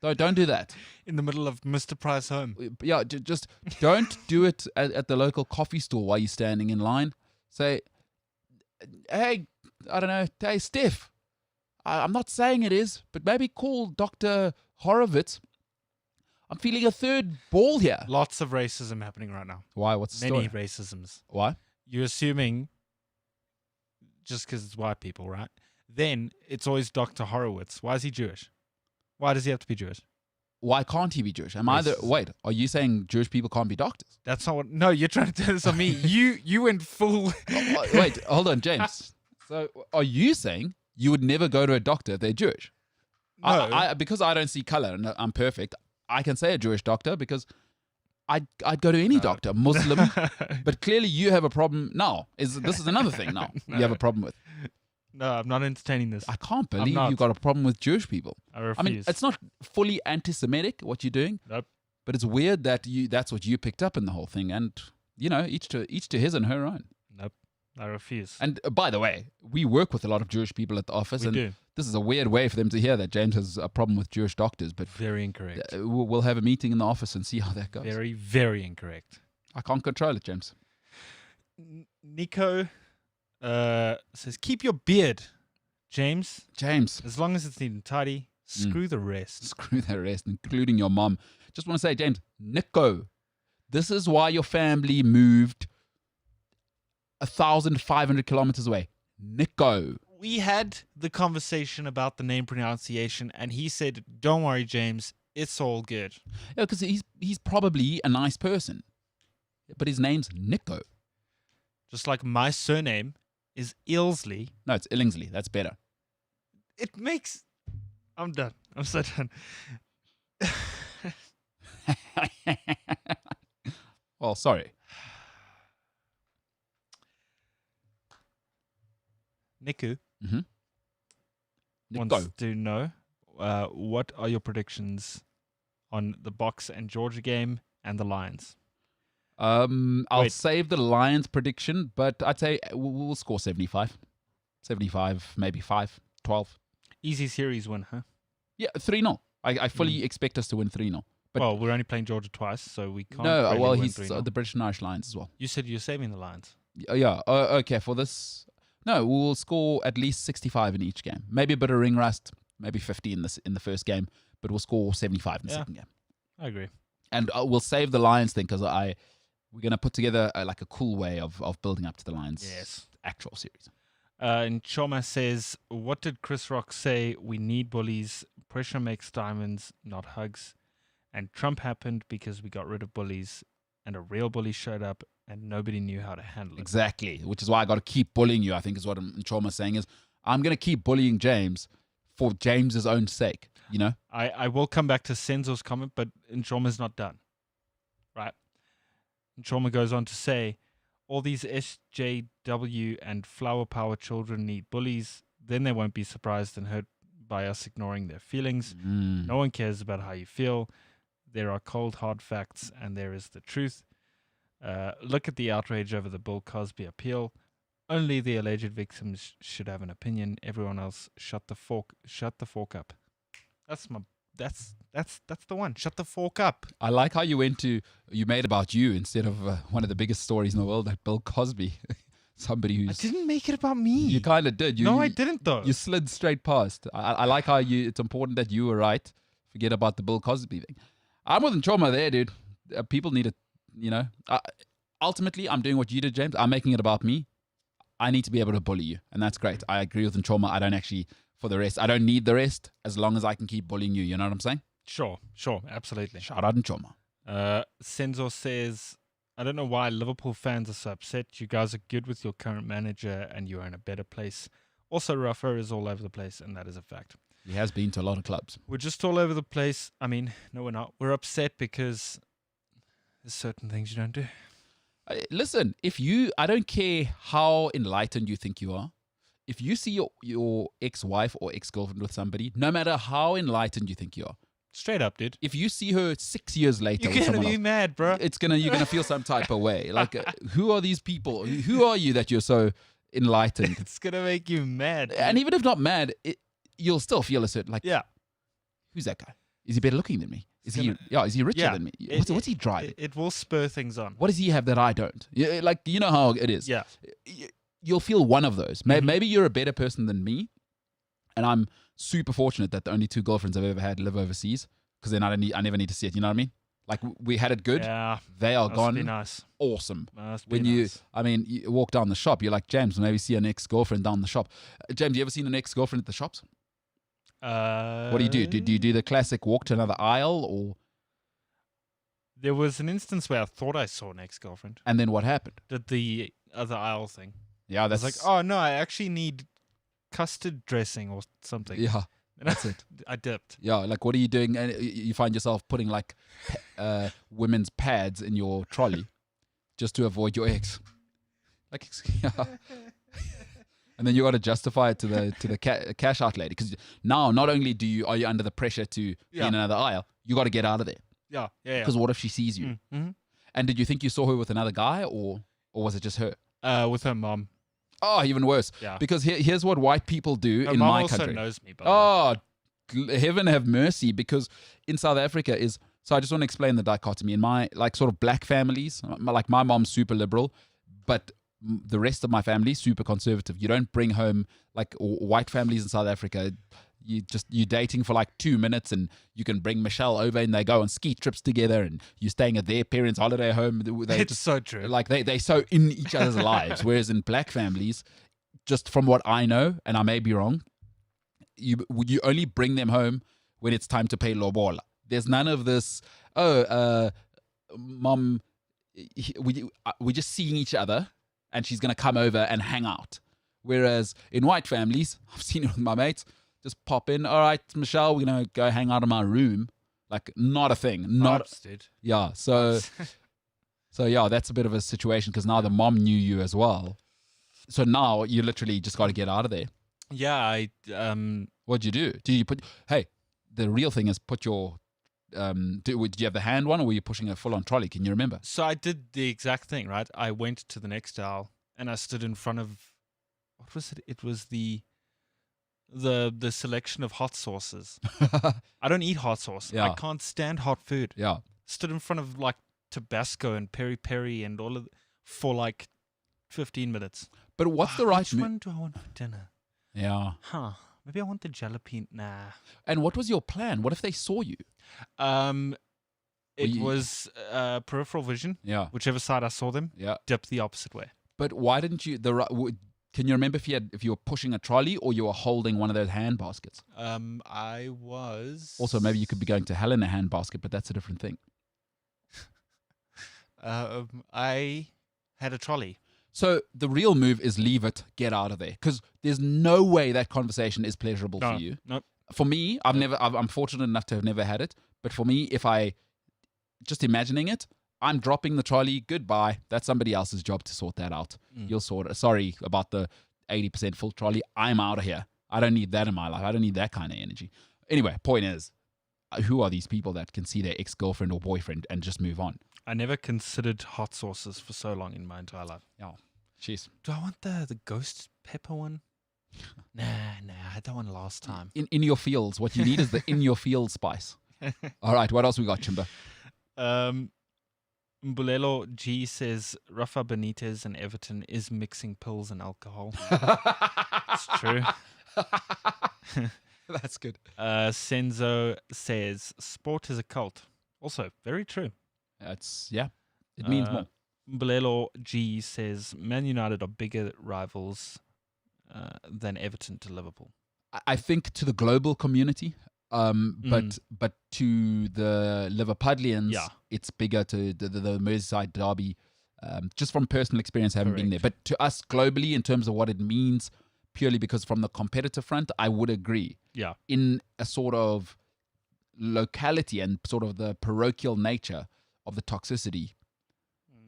No, don't do that. In the middle of Mr. Price home. Yeah, just don't do it at the local coffee store while you're standing in line. Say, hey, I don't know, hey, Steph, I'm not saying it is, but maybe call Dr. Horowitz. I'm feeling a third ball here. Lots of racism happening right now. Why? What's the Many story? racisms. Why? You're assuming just because it's white people, right? Then it's always Dr. Horowitz. Why is he Jewish? Why does he have to be Jewish? Why can't he be Jewish? Wait, are you saying Jewish people can't be doctors? That's not what. No, you're trying to do this on me. You went full. Wait, hold on, James. So are you saying you would never go to a doctor if they're Jewish? No. Because I don't see color and I'm perfect, I can say a Jewish doctor because I'd go to any doctor, Muslim. But clearly you have a problem now. This is another thing now you have a problem with. No, I'm not entertaining this. I can't believe you've got a problem with Jewish people. I refuse. I mean, it's not fully anti-Semitic what you're doing. Nope. But it's weird that that's what you picked up in the whole thing. And, each to his and her own. Nope. I refuse. And by the way, we work with a lot of Jewish people at the office. We do. This is a weird way for them to hear that James has a problem with Jewish doctors. But very incorrect. We'll have a meeting in the office and see how that goes. Very, very incorrect. I can't control it, James. Nico says, keep your beard, James. As long as it's neat and tidy, screw the rest. Screw the rest, including your mom. Just want to say, James, Nico, this is why your family moved 1,500 kilometers away. Nico. We had the conversation about the name pronunciation, and he said, don't worry, James, it's all good. Yeah, because he's probably a nice person. But his name's Nico. Just like my surname is Ilsley. No, it's Illingsley. That's better. It makes... I'm done. I'm so done. Well, sorry. Niku Nico. wants to know what are your predictions on the Box and Georgia game and the Lions? I'll save the Lions prediction, but I'd say we'll score 75. 75, maybe 5, 12. Easy series win, huh? Yeah, 3-0. I fully expect us to win 3-0. But well, we're only playing Georgia twice, so we can't. No, really well, win he's 3-0. the British and Irish Lions as well. You said you're saving the Lions. Yeah. Okay, for this. No, we'll score at least 65 in each game. Maybe a bit of ring rust, maybe 50 in the first game, but we'll score 75 in the second game. I agree. And we'll save the Lions thing because we're going to put together a cool way of building up to the Lions' actual series. And Choma says, what did Chris Rock say? We need bullies. Pressure makes diamonds, not hugs. And Trump happened because we got rid of bullies and a real bully showed up and nobody knew how to handle it. Exactly, which is why I got to keep bullying you, I think is what Choma's saying is, I'm going to keep bullying James for James's own sake, I will come back to Senzo's comment, but Nchoma's not done. Right? Nchoma goes on to say, all these SJW and flower power children need bullies. Then they won't be surprised and hurt by us ignoring their feelings. No one cares about how you feel. There are cold, hard facts, and there is the truth. Look at the outrage over the Bill Cosby appeal. Only the alleged victims should have an opinion. Everyone else, shut the fork up. That's the one. Shut the fork up. I like how you made about you instead of one of the biggest stories in the world, like Bill Cosby. Somebody who's... I didn't make it about me. You kind of did. I didn't though. You slid straight past. I like how it's important that you were right. Forget about the Bill Cosby thing. I'm with Nchoma there, dude. People need to, ultimately, I'm doing what you did, James. I'm making it about me. I need to be able to bully you, and that's great. I agree with Nchoma. I don't actually, for the rest, I don't need the rest as long as I can keep bullying you. You know what I'm saying? Sure, absolutely. Shout out Nchoma. Senzo says, I don't know why Liverpool fans are so upset. You guys are good with your current manager and you are in a better place. Also, Rafa is all over the place, and that is a fact. He has been to a lot of clubs. We're just all over the place. I mean, no, we're not. We're upset because there's certain things you don't do. Listen, I don't care how enlightened you think you are. If you see your ex-wife or ex-girlfriend with somebody, no matter how enlightened you think you are, Straight up, dude. if you see her 6 years later You're with gonna someone be else, mad, bro. you're gonna feel some type of way. Like, who are these people? Who are you that you're so enlightened? It's gonna make you mad. Dude. And even if not mad, you'll still feel a certain like. Yeah. Who's that guy? Is he better looking than me? Is he richer Yeah. than me? It- What's he driving? It will spur things on. What does he have that I don't? Yeah, like, you know how it is. Yeah. You'll feel one of those. Mhm. Maybe you're a better person than me, and I'm super fortunate that the only 2 girlfriends I've ever had live overseas, because then I never need to see it. You know what I mean? Like, we had it good. Yeah. They are Must gone. be nice. Awesome. Must be When nice. you walk down the shop, you're like, James, maybe see an ex-girlfriend down the shop. James, you ever seen an ex-girlfriend at the shops? What do you do? Do you do the classic walk to another aisle, or There was an instance where I thought I saw an ex-girlfriend. and then what happened? Did the other aisle thing. Yeah, I that's was like, oh no, I actually need custard dressing or something. yeah, And that's it. I dipped. Yeah, like, what are you doing? And you find yourself putting like women's pads in your trolley just to avoid your ex. Like, yeah. And then you got to justify it to the cash out lady, because now not only are you under the pressure to be Yeah. in another aisle, you got to get out of there. Yeah. Because what if she sees you? Mm-hmm. And did you think you saw her with another guy, or was it just her? With her mom. Oh, even worse. Yeah. Because here's what white people do Her in mom my also country. knows me, by the way. Oh, heaven have mercy. Because in South Africa so I just want to explain the dichotomy. In my, like, sort of black families, like, my mom's super liberal, but the rest of my family super conservative. You don't bring home, like, white families in South Africa. You're dating for like 2 minutes, and you can bring Michelle over, and they go on ski trips together, and you're staying at their parents' holiday home. They It's so true. like they so in each other's lives. Whereas in black families, just from what I know, and I may be wrong, you only bring them home when it's time to pay lobola. There's none of this. Mom, we're just seeing each other, and she's gonna come over and hang out. Whereas in white families, I've seen it with my mates. Just pop in. All right, Michelle, we're gonna go hang out in my room. Like, not a thing. Not Vibes, dude. yeah. So yeah, that's a bit of a situation, because now the mom knew you as well. So now you literally just got to get out of there. Yeah, What'd you do? Did you put? Hey, the real thing is put your. Did you have the hand one, or were you pushing a full-on trolley? Can you remember? so I did the exact thing, right? I went to the next aisle and I stood in front of, what was it? It was the selection of hot sauces. I don't eat hot sauce. Yeah. I can't stand hot food. Yeah. Stood in front of like Tabasco and peri peri and all of for like 15 minutes. But what's the right Which move? one do I want for dinner? Yeah. Huh. Maybe I want the jalapeno. Nah. And what was your plan? What if they saw you? It you- was peripheral vision. Yeah. Whichever side I saw them, Yeah. dip the opposite way. But why didn't you? Can you remember if you were pushing a trolley, or you were holding one of those hand baskets? I was Also, maybe you could be going to hell in a hand basket, but that's a different thing. I had a trolley. So the real move is leave it, get out of there, because there's no way that conversation is pleasurable for you. Nope. For me, I'm fortunate enough to have never had it, but for me, if I just imagining it, I'm dropping the trolley. Goodbye. That's somebody else's job to sort that out. You'll sort it. Sorry about the 80% full trolley. I'm out of here. I don't need that in my life. I don't need that kind of energy. Anyway, point is, who are these people that can see their ex-girlfriend or boyfriend and just move on? I never considered hot sauces for so long in my entire life. Yeah. Jeez. Do I want the ghost pepper one? Nah, I had that one last time. In your fields, what you need is the in your field spice. All right, what else we got, Chimba? Mbulelo G says Rafa Benitez and Everton is mixing pills and alcohol. It's true. That's good. Senzo says sport is a cult. Also, very true. It means more. Mbalelo G says Man United are bigger rivals than Everton to Liverpool. I think to the global community, but to the Liverpudlians, Yeah. it's bigger to the Merseyside derby, just from personal experience having been there. Correct. But to us globally, in terms of what it means, purely because from the competitive front, I would agree. Yeah. In a sort of locality and sort of the parochial nature of the toxicity,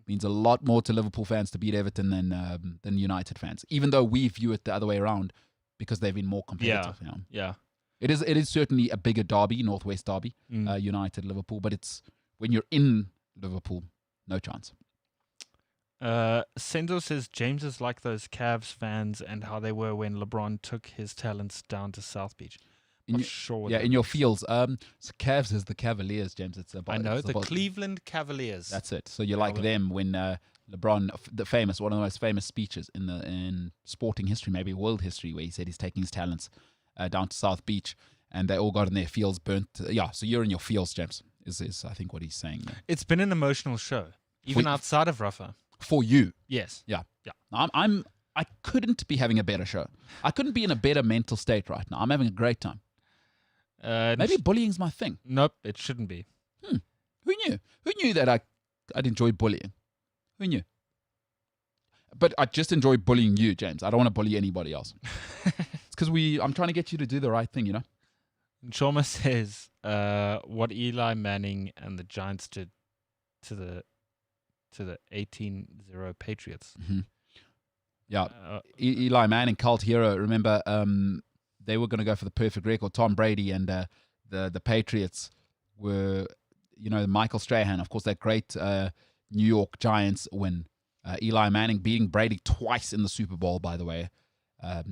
means a lot more to Liverpool fans to beat Everton than United fans, even though we view it the other way around because they've been more competitive. You know? Yeah. It is certainly a bigger derby, Northwest derby, United Liverpool, but it's when you're in Liverpool, no chance. Senzo says James is like those Cavs fans and how they were when LeBron took his talents down to South Beach. Not sure what that in your means. fields. So Cavs is the Cavaliers, James. It's about, I know it's the about- Cleveland Cavaliers. That's it. So you're like them when LeBron, one of the most famous speeches in sporting history, maybe world history, where he said he's taking his talents down to South Beach, and they all got in their fields burnt. So you're in your fields, James. Is I think what he's saying there. It's been an emotional show, even outside of Rafa. For you. Yes. Yeah. I couldn't be having a better show. I couldn't be in a better mental state right now. I'm having a great time. Maybe bullying's my thing. Nope, it shouldn't be. Who knew? Who knew that I'd enjoy bullying? Who knew? But I just enjoy bullying you, James. I don't want to bully anybody else. It's because I'm trying to get you to do the right thing, you know? Choma says what Eli Manning and the Giants did to the 18-0 Patriots. Mm-hmm. Yeah. Eli Manning, cult hero. Remember, they were going to go for the perfect record. Tom Brady and the Patriots were, Michael Strahan, of course, that great New York Giants win. Eli Manning beating Brady twice in the Super Bowl, by the way.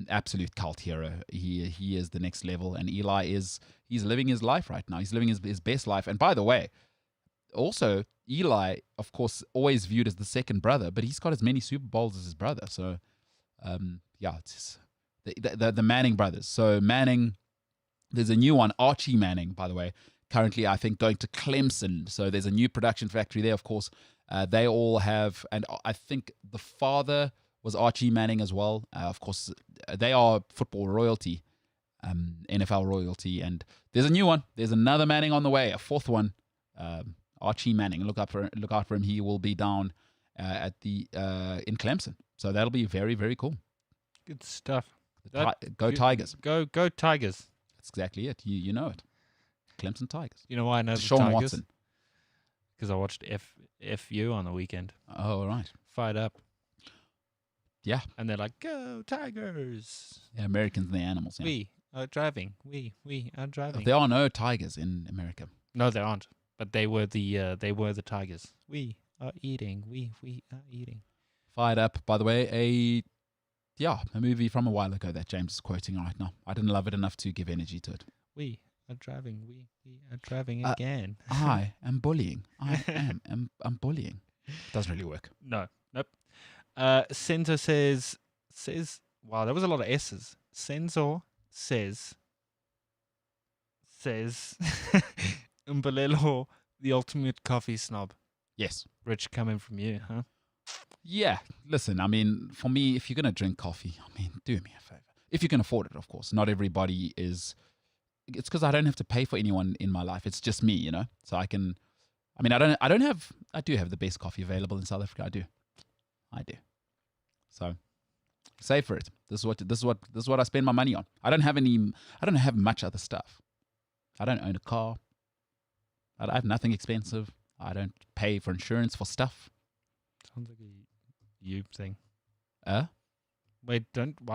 Absolute cult hero. He is the next level, and he's living his life right now. He's living his best life. And by the way, also Eli, of course, always viewed as the second brother, but he's got as many Super Bowls as his brother. So, it's the Manning brothers. So Manning, there's a new one, Archie Manning, by the way. Currently, I think going to Clemson. So there's a new production factory there. Of course, they all have, and I think the father was Archie Manning as well. Of course, they are football royalty, NFL royalty. And there's a new one. There's another Manning on the way, a fourth one. Archie Manning. Look out for him. He will be down in Clemson. So that'll be very, very cool. Good stuff. Go Tigers. Go Tigers. That's exactly it. You know it. Clemson Tigers. You know why I know the Sean Tigers? Watson. Because I watched FU on the weekend. Oh, all right. Fired up. Yeah. And they're like, go Tigers. Yeah, Americans and the animals. Yeah. We are driving. We are driving. There are no tigers in America. No, there aren't. But they were the Tigers. We are eating. We are eating. Fired up, by the way, a movie from a while ago that James is quoting right now. I didn't love it enough to give energy to it. We are driving. We are driving again. I am bullying. I'm bullying. Doesn't really work. No. Nope. Senzo says, wow, that was a lot of S's. Senzo says, Mbalelo, the ultimate coffee snob. Yes. Rich coming from you, huh? Yeah. Listen, I mean, for me, if you're going to drink coffee, do me a favor. If you can afford it, of course. Not everybody is. It's because I don't have to pay for anyone in my life. It's just me, So I can. I do have the best coffee available in South Africa. I do. So save for it. This is what I spend my money on. I don't have much other stuff. I don't own a car. I have nothing expensive. I don't pay for insurance for stuff. Sounds like a you thing. Why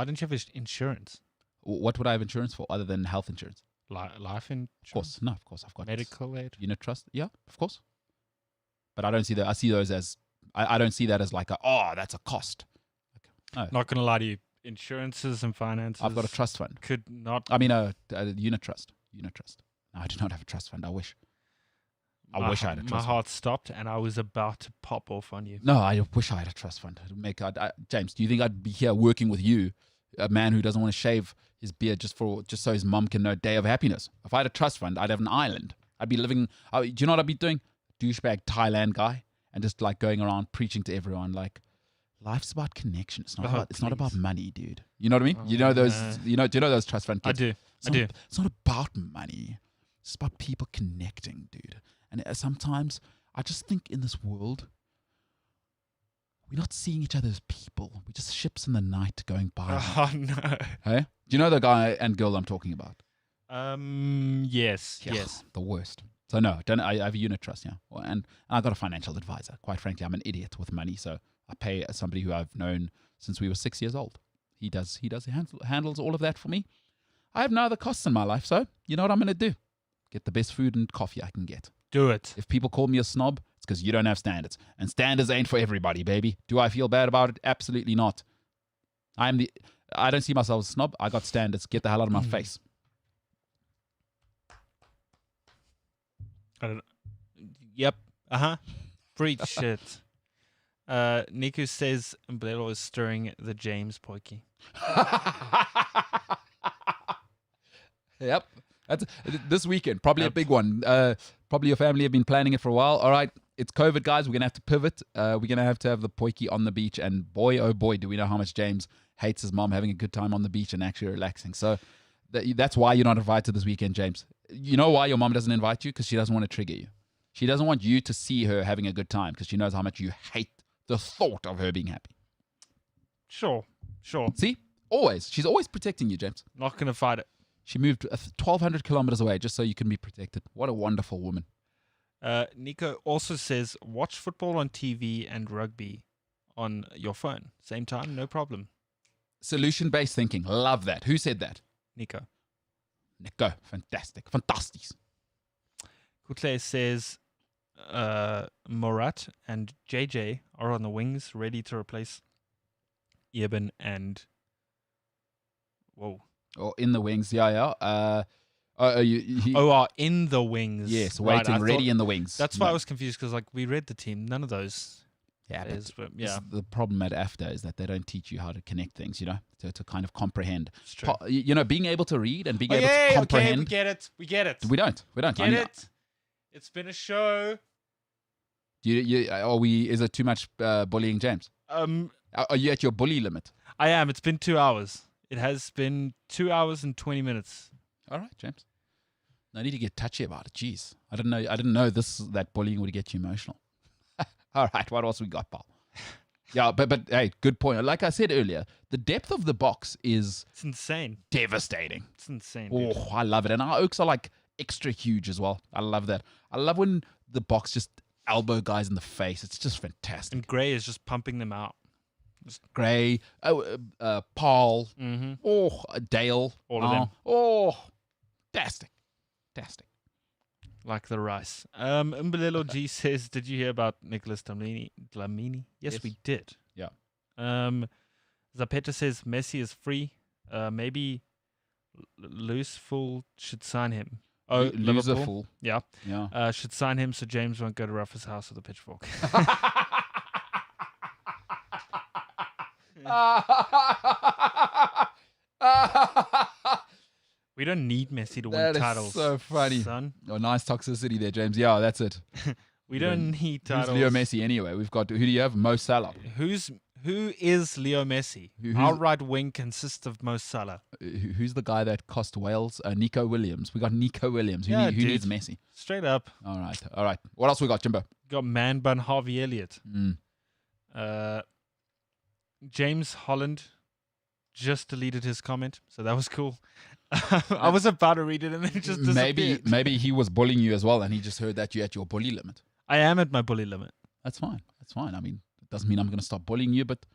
don't you have insurance? What would I have insurance for other than health insurance? Life insurance? Of course. No, of course I've got medical aid. Unit trust. Yeah, of course. But I don't see that. I see those as I don't see that as like that's a cost. No. Not gonna lie to you, insurances and finances. I've got a trust fund. Could not. I mean a unit trust. Unit trust. No, I do not have a trust fund. I wish. I wish I had a trust fund. My heart stopped and I was about to pop off on you. No, I wish I had a trust fund. James, do you think I'd be here working with you, a man who doesn't want to shave his beard just so his mum can know Day of Happiness? If I had a trust fund, I'd have an island. I'd be living. Do you know what I'd be doing? Douchebag Thailand guy, and just like going around preaching to everyone like life's about connection. It's not about, it's not about money, dude. You know what I mean? You know those do you know those trust fund kids? I do. It's not about money. It's about people connecting, dude. And sometimes I just think in this world we're not seeing each other as people. We're just ships in the night going by. Oh no. Hey? Do you know the guy and girl I'm talking about? Yes. Yeah, Yes. the worst. So no, I have a unit trust, yeah. And I got a financial advisor. Quite frankly, I'm an idiot with money, so I pay somebody who I've known since we were 6 years old. He handles all of that for me. I have no other costs in my life, so you know what I'm going to do? Get the best food and coffee I can get. Do it. If people call me a snob, it's because you don't have standards. And standards ain't for everybody, baby. Do I feel bad about it? Absolutely not. I don't see myself as a snob. I got standards. Get the hell out of my face. I don't know. Yep. Preach it. Niku says Mblelo is stirring the James Poiki. Yep. That's this weekend. Probably a big one. Probably your family have been planning it for a while. All right. It's COVID, guys. We're going to have to pivot. We're going to have the Poiki on the beach. And boy, oh boy, do we know how much James hates his mom having a good time on the beach and actually relaxing. So that's why you're not invited this weekend, James. You know why your mom doesn't invite you? Because she doesn't want to trigger you. She doesn't want you to see her having a good time because she knows how much you hate the thought of her being happy. Sure. See? Always. She's always protecting you, James. Not going to fight it. She moved 1,200 kilometers away just so you can be protected. What a wonderful woman. Nico also says, watch football on TV and rugby on your phone. Same time, no problem. Solution-based thinking. Love that. Who said that? Nico. Fantastic. Fantastic. Kutle says, Morat and JJ are on the wings, ready to replace Eben and... Whoa. Or in the wings. Yeah. are in the wings. Yes, Right, waiting, ready in the wings. That's why I was confused, because like we read the team. None of those... Yeah, but yeah. The problem at AFTA is that they don't teach you how to connect things, to kind of comprehend. It's true. Being able to read and being able to comprehend. Okay, we get it. We don't. Get it. It's been a show. Is it too much bullying, James? Are you at your bully limit? I am. It's been 2 hours. It has been 2 hours and 20 minutes. All right, James. No need to get touchy about it. Jeez, I didn't know that bullying would get you emotional. All right, what else we got, Paul? Yeah, but hey, good point. Like I said earlier, the depth of the box is It's insane. devastating. It's insane. Dude. Oh, I love it. And our oaks are like extra huge as well. I love that. I love when the box just elbow guys in the face. It's just fantastic. And Gray is just pumping them out. Gray, Paul, Dale. All of them. Oh, fantastic. Like the rice. Mbalelo G says, did you hear about Nicholas Dlamini? Yes, we did. Yeah. Zapeta says Messi is free. Maybe Looseful should sign him. Oh, Liverpool. Fool. Yeah. Yeah. Should sign him so James won't go to Rafa's house with a pitchfork. We don't need Messi to win titles. So funny. Son. Oh, nice toxicity there, James. Yeah, that's it. We don't need titles. Who's Leo Messi anyway? Who do you have? Mo Salah. Who is Leo Messi? Our right wing consists of Mo Salah. Who's the guy that cost Wales? Nico Williams. We got Nico Williams. Who needs Messi? Straight up. All right. What else we got, Jimbo? Got man bun Harvey Elliott. James Holland just deleted his comment, so that was cool. I was about to read it and then it just disappeared. Maybe he was bullying you as well, and he just heard that you're at your bully limit. I am at my bully limit. That's fine. I mean, it doesn't mean I'm going to stop bullying you, but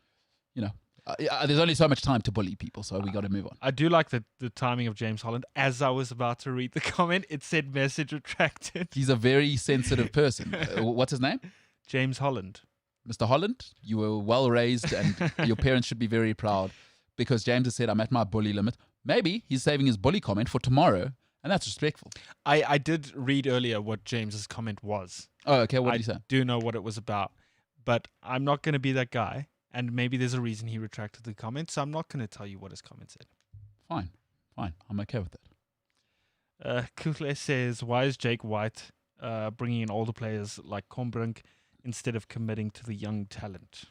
there's only so much time to bully people, so we got to move on. I do like the timing of James Holland. As I was about to read the comment, it said message retracted. He's a very sensitive person. What's his name? James Holland. Mr. Holland, you were well raised, and your parents should be very proud because James has said, I'm at my bully limit. Maybe he's saving his bully comment for tomorrow, and that's respectful. I did read earlier what James's comment was. Oh, okay. What did he say? I do know what it was about, but I'm not going to be that guy, and maybe there's a reason he retracted the comment, so I'm not going to tell you what his comment said. Fine. I'm okay with that. Kukle says, why is Jake White bringing in older players like Kombrink instead of committing to the young talent.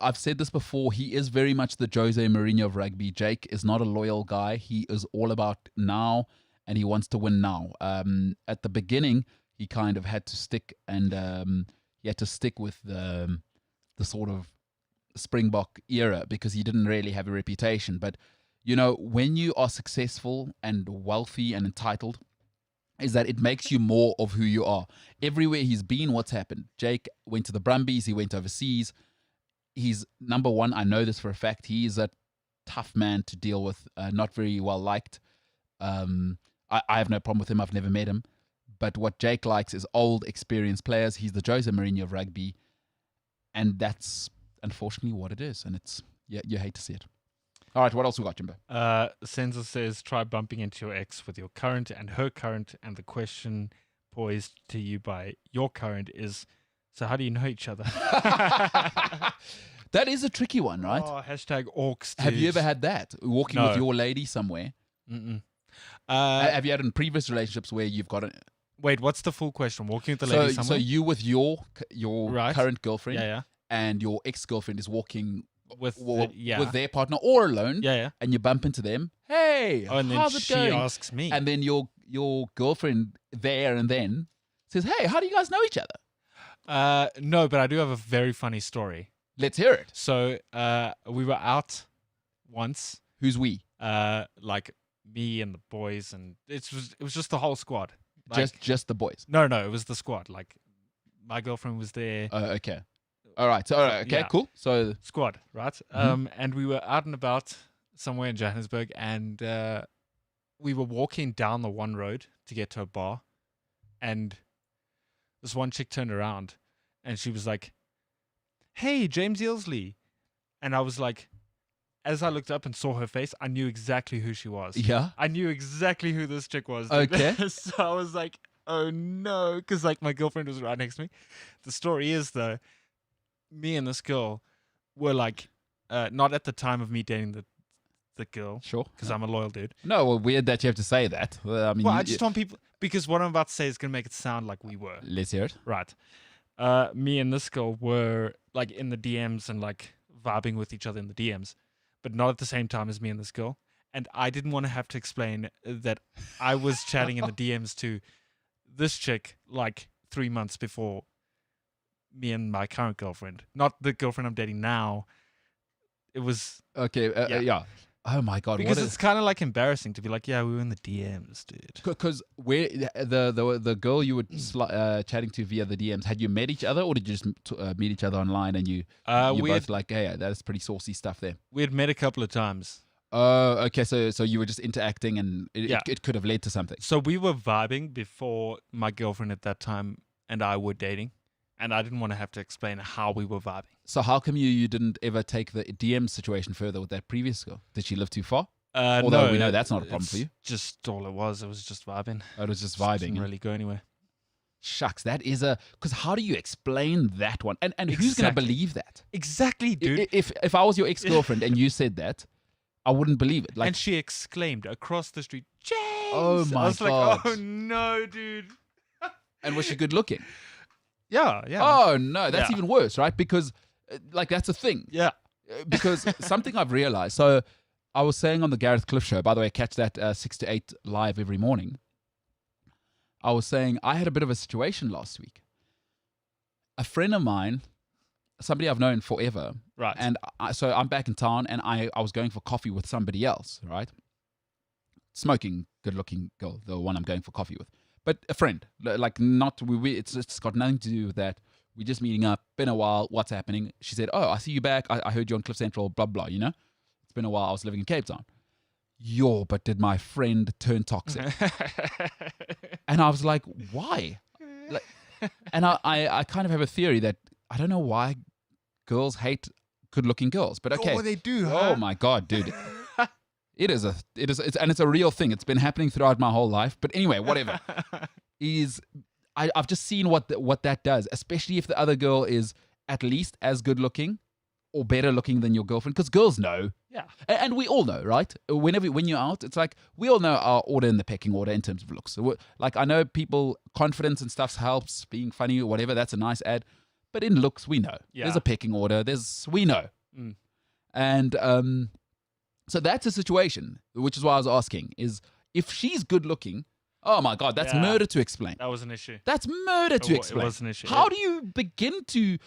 I've said this before. He is very much the Jose Mourinho of rugby. Jake is not a loyal guy. He is all about now, and he wants to win now. At the beginning, he kind of had to stick, and he had to stick with the sort of Springbok era because he didn't really have a reputation. But you know, when you are successful and wealthy and entitled, is that it makes you more of who you are. Everywhere he's been, what's happened? Jake went to the Brumbies, he went overseas. He's number one, I know this for a fact, he is a tough man to deal with, not very well liked. I have no problem with him, I've never met him. But what Jake likes is old, experienced players. He's the Jose Mourinho of rugby. And that's unfortunately what it is. And it's, yeah, you hate to see it. All right, what else we got, Jimbo? Senza says, try bumping into your ex with your current and her current, and the question posed to you by your current is, so how do you know each other? That is a tricky one, right? Oh, hashtag orcs, dude. Have you ever had that? Walking No. with your lady somewhere? Mm-mm. Have you had in previous relationships where you've got it? Wait, what's the full question? Walking with the lady So somewhere? you with your Right. current girlfriend Yeah, and your ex-girlfriend is walking with with their partner or alone, yeah. and you bump into them. Hey, Oh, and then how's it she going? asks me. And then your girlfriend there and then says, hey, how do you guys know each other? No, but I do have a very funny story. Let's hear it. So we were out once, Who's we? like me and the boys, and it was just the whole squad. Like, Just the boys. no, it was the squad. Like my girlfriend was there. Okay. All right. So, all right. Okay, Yeah. cool. So, Squad, right? Mhm. And we were out and about somewhere in Johannesburg, and we were walking down the one road to get to a bar, and this one chick turned around, and she was like, "Hey, James Eelsley," and I was like, as I looked up and saw her face, I knew exactly who she was. yeah. I knew exactly who this chick was. dude. Okay. So I was like, oh no, because like my girlfriend was right next to me. The story is though, me and this girl were like, not at the time of me dating the girl, Sure. because I'm a loyal dude. No, well, weird that you have to say that. Well, I mean, Well, I just want people, because what I'm about to say is going to make it sound like we were. let's hear it. Right. Me and this girl were like in the DMs and like vibing with each other in the DMs, but not at the same time as me and this girl. And I didn't want to have to explain that I was chatting in the DMs to this chick like 3 months before me and my current girlfriend, not the girlfriend I'm dating now. It was Okay. Yeah. Oh my God. because what it's kind of like embarrassing to be like, yeah, we were in the DMs, dude. Because where the girl you were chatting to via the DMs, had you met each other, or did you just meet each other online and you We both had, like, hey, that is pretty saucy stuff there? we had met a couple of times. Oh, okay. So you were just interacting, and Yeah. it could have led to something. So we were vibing before my girlfriend at that time and I were dating, and I didn't want to have to explain how we were vibing. So how come you didn't ever take the DM situation further with that previous girl? Did she live too far? Although no, we know that's not a problem it's for you. Just all it was just vibing. Oh, it was just Just vibing. didn't really go anywhere. Shucks, that is because how do you explain that one? And who's going to Exactly. believe that? Exactly, dude. If I was your ex-girlfriend and you said that, I wouldn't believe it. Like, And she exclaimed across the street, James! Oh my I was God. like, oh no, dude. and was she good looking? Yeah. Oh no, that's Yeah. even worse, right? Because like that's a thing. Yeah. Because something I've realized. So I was saying on the Gareth Cliff show, by the way, catch that 6 to 8 live every morning. I was saying I had a bit of a situation last week. A friend of mine, somebody I've known forever, Right. and so I'm back in town, and I was going for coffee with somebody else, right? Smoking, good-looking girl, the one I'm going for coffee with, but a friend, like not it's got nothing to do with that. We're just meeting up. Been a while. What's happening? She said, "Oh, I see you back. I heard you on Cliff Central. Blah blah. You know, it's been a while. I was living in Cape Town. But did my friend turn toxic?" And I was like, "Why?" Like, and I kind of have a theory that I don't know why girls hate good-looking girls, but okay. Oh, they do, Oh huh? my God, dude. It's a real thing. It's been happening throughout my whole life. But anyway, whatever. I've just seen what that does, especially if the other girl is at least as good looking or better looking than your girlfriend, because girls know. Yeah. And we all know, right? When you're out, it's like we all know our order in the pecking order in terms of looks. So like I know people, confidence and stuff helps, being funny or whatever. That's a nice ad. but in looks, we know. Yeah. There's a pecking order. We know. Mm. And so that's a situation, which is why I was asking, is if she's good looking, oh my God, that's Yeah. murder to explain. That was an issue. That's murder to explain. It was an issue. How do you begin to?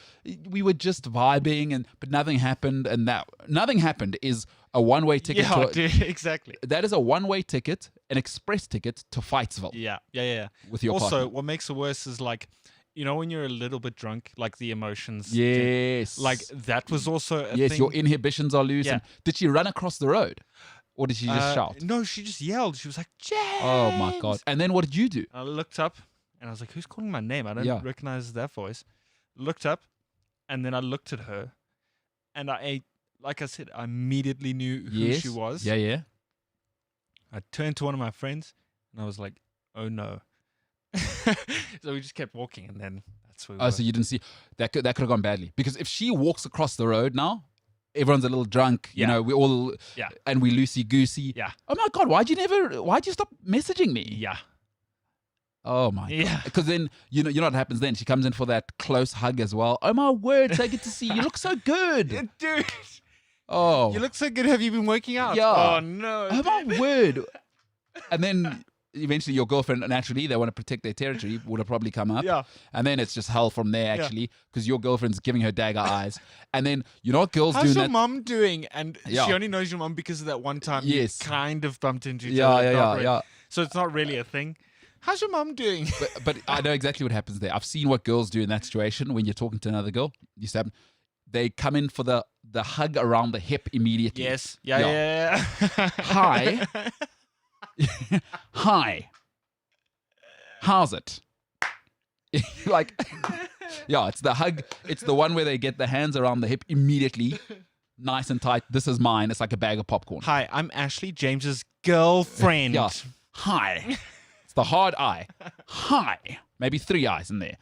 We were just vibing, but nothing happened, and that nothing happened is a one-way ticket. Yeah, to, dude, exactly. that is a one-way ticket, an express ticket to Fightsville Yeah. with your Also, partner. what makes it worse is like, you know, when you're a little bit drunk, like the emotions. Yes, Like that was also a yes, thing. your inhibitions are loose. Yeah. And did she run across the road, or did she just shout? No, she just yelled. She was like, James! Oh my God! And then what did you do? I looked up and I was like, who's calling my name? I don't Yeah. recognize that voice. Looked up and then I looked at her and like I said, I immediately knew who Yes. she was. Yeah. I turned to one of my friends and I was like, oh no. So we just kept walking and then that's where we Oh, were. so you didn't see that? Could have gone badly because if she walks across the road now, everyone's a little drunk. You Yeah. know, we all Yeah. and we loosey goosey. Yeah. Oh my God! Why'd you stop messaging me? Yeah. Oh my God! Yeah. Because then you know what happens then. She comes in for that close hug as well. Oh my word! So I get to see you look so good. Dude, Oh, you look so good. Have you been working out? Yeah. Oh no. oh my word! And then eventually your girlfriend, naturally, they want to protect their territory, would have probably come up. Yeah. And then it's just hell from there, Yeah. actually, because your girlfriend's giving her dagger eyes. And then, you know what girls How's do? your That? mum doing? And Yeah. she only knows your mum because of that one time Yes. you kind of bumped into each Yeah, other. yeah, Not yeah, really. yeah. So it's not really a thing. How's your mum doing? But I know exactly what happens there. I've seen what girls do in that situation when you're talking to another girl. Used to happen. They come in for the hug around the hip immediately. Yes. Yeah. Hi. Hi. How's it? Like, yeah, it's the hug. It's the one where they get the hands around the hip immediately, nice and tight. This is mine. It's like a bag of popcorn. Hi, I'm Ashley, James's girlfriend. Yeah. Hi. It's the hard I. Hi. Maybe 3 eyes in there.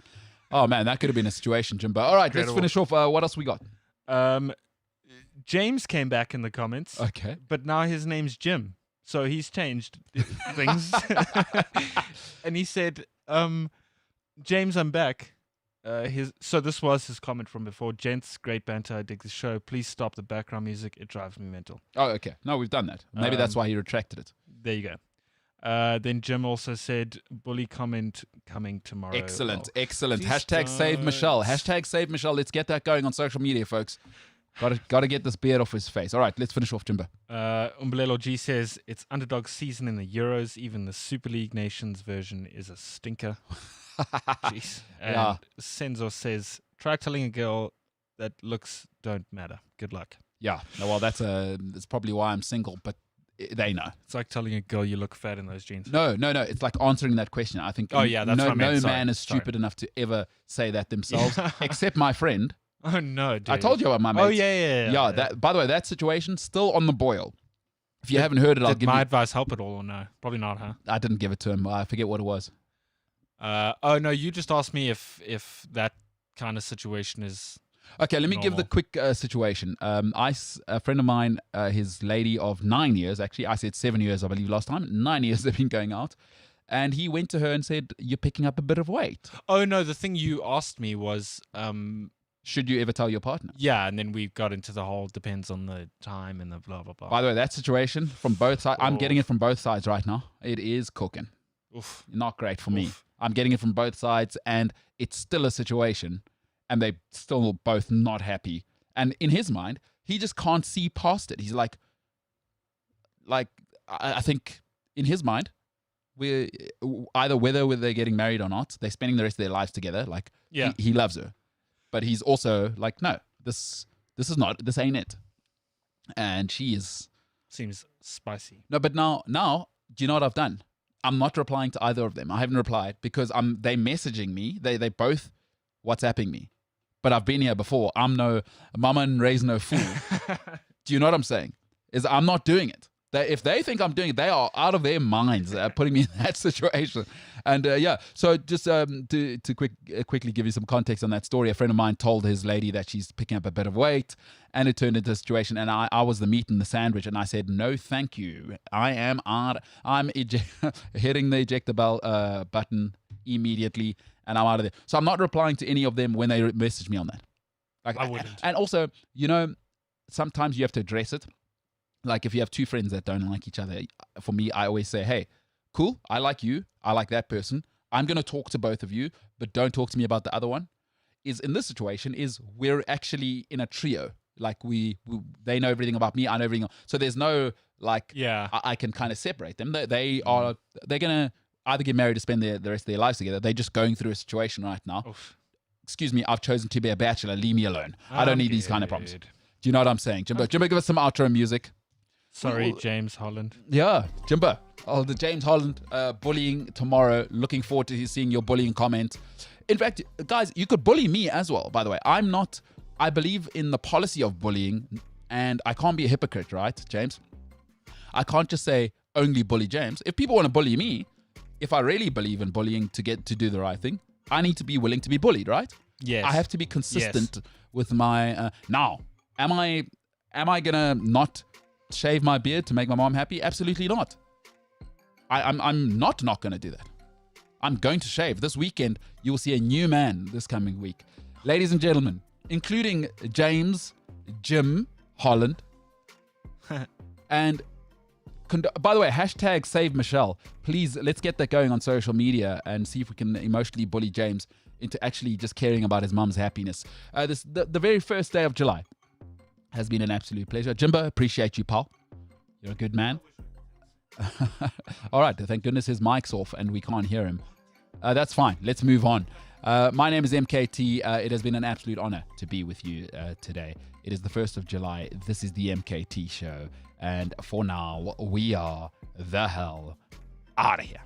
Oh man, that could have been a situation, Jimbo. All right, Incredible. let's finish off. What else we got? James came back in the comments, Okay. but now his name's Jim. So he's changed things. And he said, James, I'm back. So this was his comment from before. Gents, great banter. I dig the show. Please stop the background music. It drives me mental. Oh, okay. No, we've done that. Maybe that's why he retracted it. There you go. Then Jim also said, bully comment coming tomorrow. Excellent, Oh, excellent. please Hashtag save Michelle. don't. Hashtag save Michelle. Let's get that going on social media, folks. Got to get this beard off his face. All right, let's finish off, Jimbo. Umbelelo G says, it's underdog season in the Euros. Even the Super League Nations version is a stinker. Jeez. And Yeah. Senzo says, try telling a girl that looks don't matter. Good luck. Yeah. No, well, that's probably why I'm single, but they know. It's like telling a girl you look fat in those jeans. No. It's like answering that question. I think Oh, yeah, that's what I meant. no Sorry, man is sorry. stupid enough to ever say that themselves, except my friend. Oh, no, dude. I told you about my mate. Oh, yeah. Yeah, that. By the way, that situation still on the boil. If you haven't heard it, I'll Did give my you. advice help at all or no? Probably not, huh? I didn't give it to him. I forget what it was. Oh, no, you just asked me if that kind of situation is... Okay, let me give the Normal. quick situation. A friend of mine, his lady of 9 years, actually, I said 7 years, I believe, last time. 9 years they've been going out. And he went to her and said, you're picking up a bit of weight. Oh, no, the thing you asked me was... Should you ever tell your partner? Yeah, and then we got into the whole depends on the time and the blah, blah, blah. By the way, that situation from both sides, I'm getting it from both sides right now. It is cooking. Oof. Not great for me. Oof. I'm getting it from both sides, and it's still a situation, and they're still both not happy. And in his mind, he just can't see past it. He's like I think in his mind, we're either whether they're getting married or not, they're spending the rest of their lives together. Like, Yeah. he loves her, but he's also like, no, this ain't it. And she is Seems spicy. no, but now, do you know what I've done? I'm not replying to either of them. I haven't replied because they messaging me. They both WhatsApping me. But I've been here before. I'm no mama and raise no fool. Do you know what I'm saying? Is I'm not doing it. If they think I'm doing it, they are out of their minds putting me in that situation. And yeah, so just to quickly give you some context on that story, a friend of mine told his lady that she's picking up a bit of weight, and it turned into a situation. And I was the meat and the sandwich, and I said, no, thank you. I'm hitting the ejector button immediately, and I'm out of there. So I'm not replying to any of them when they message me on that. Like, I wouldn't. And also, you know, sometimes you have to address it. Like if you have two friends that don't like each other, for me, I always say, hey, cool, I like you, I like that person. I'm going to talk to both of you, but don't talk to me about the other one. Is in this situation is we're actually in a trio. Like they know everything about me, I know everything. So there's no like, Yeah. I can kind of separate them. They're going to either get married to spend the rest of their lives together. They're just going through a situation right now. Oof. Excuse me, I've chosen to be a bachelor. Leave me alone. I don't need these kind of problems. Good. Do you know what I'm saying? Jimbo, give us some outro music. Sorry, James Holland. Yeah, Jimbo. Oh, the James Holland bullying tomorrow. Looking forward to seeing your bullying comment. In fact, guys, you could bully me as well, by the way. I believe in the policy of bullying, and I can't be a hypocrite, right, James? I can't just say only bully James. If people want to bully me, if I really believe in bullying to do the right thing, I need to be willing to be bullied, right? Yes. I have to be consistent with my... now, am I gonna not shave my beard to make my mom happy? Absolutely not. I'm not gonna do that. I'm going to shave. This weekend, you will see a new man this coming week. Ladies and gentlemen, including James, Jim, Holland, and by the way, hashtag save Michelle. Please, let's get that going on social media and see if we can emotionally bully James into actually just caring about his mum's happiness. The very first day of July has been an absolute pleasure. Jimbo, appreciate you, pal. You're a good man. All right, thank goodness his mic's off and we can't hear him. That's fine. Let's move on. My name is MKT. It has been an absolute honor to be with you today. It is the 1st of July. This is the MKT Show. And for now, we are the hell out of here.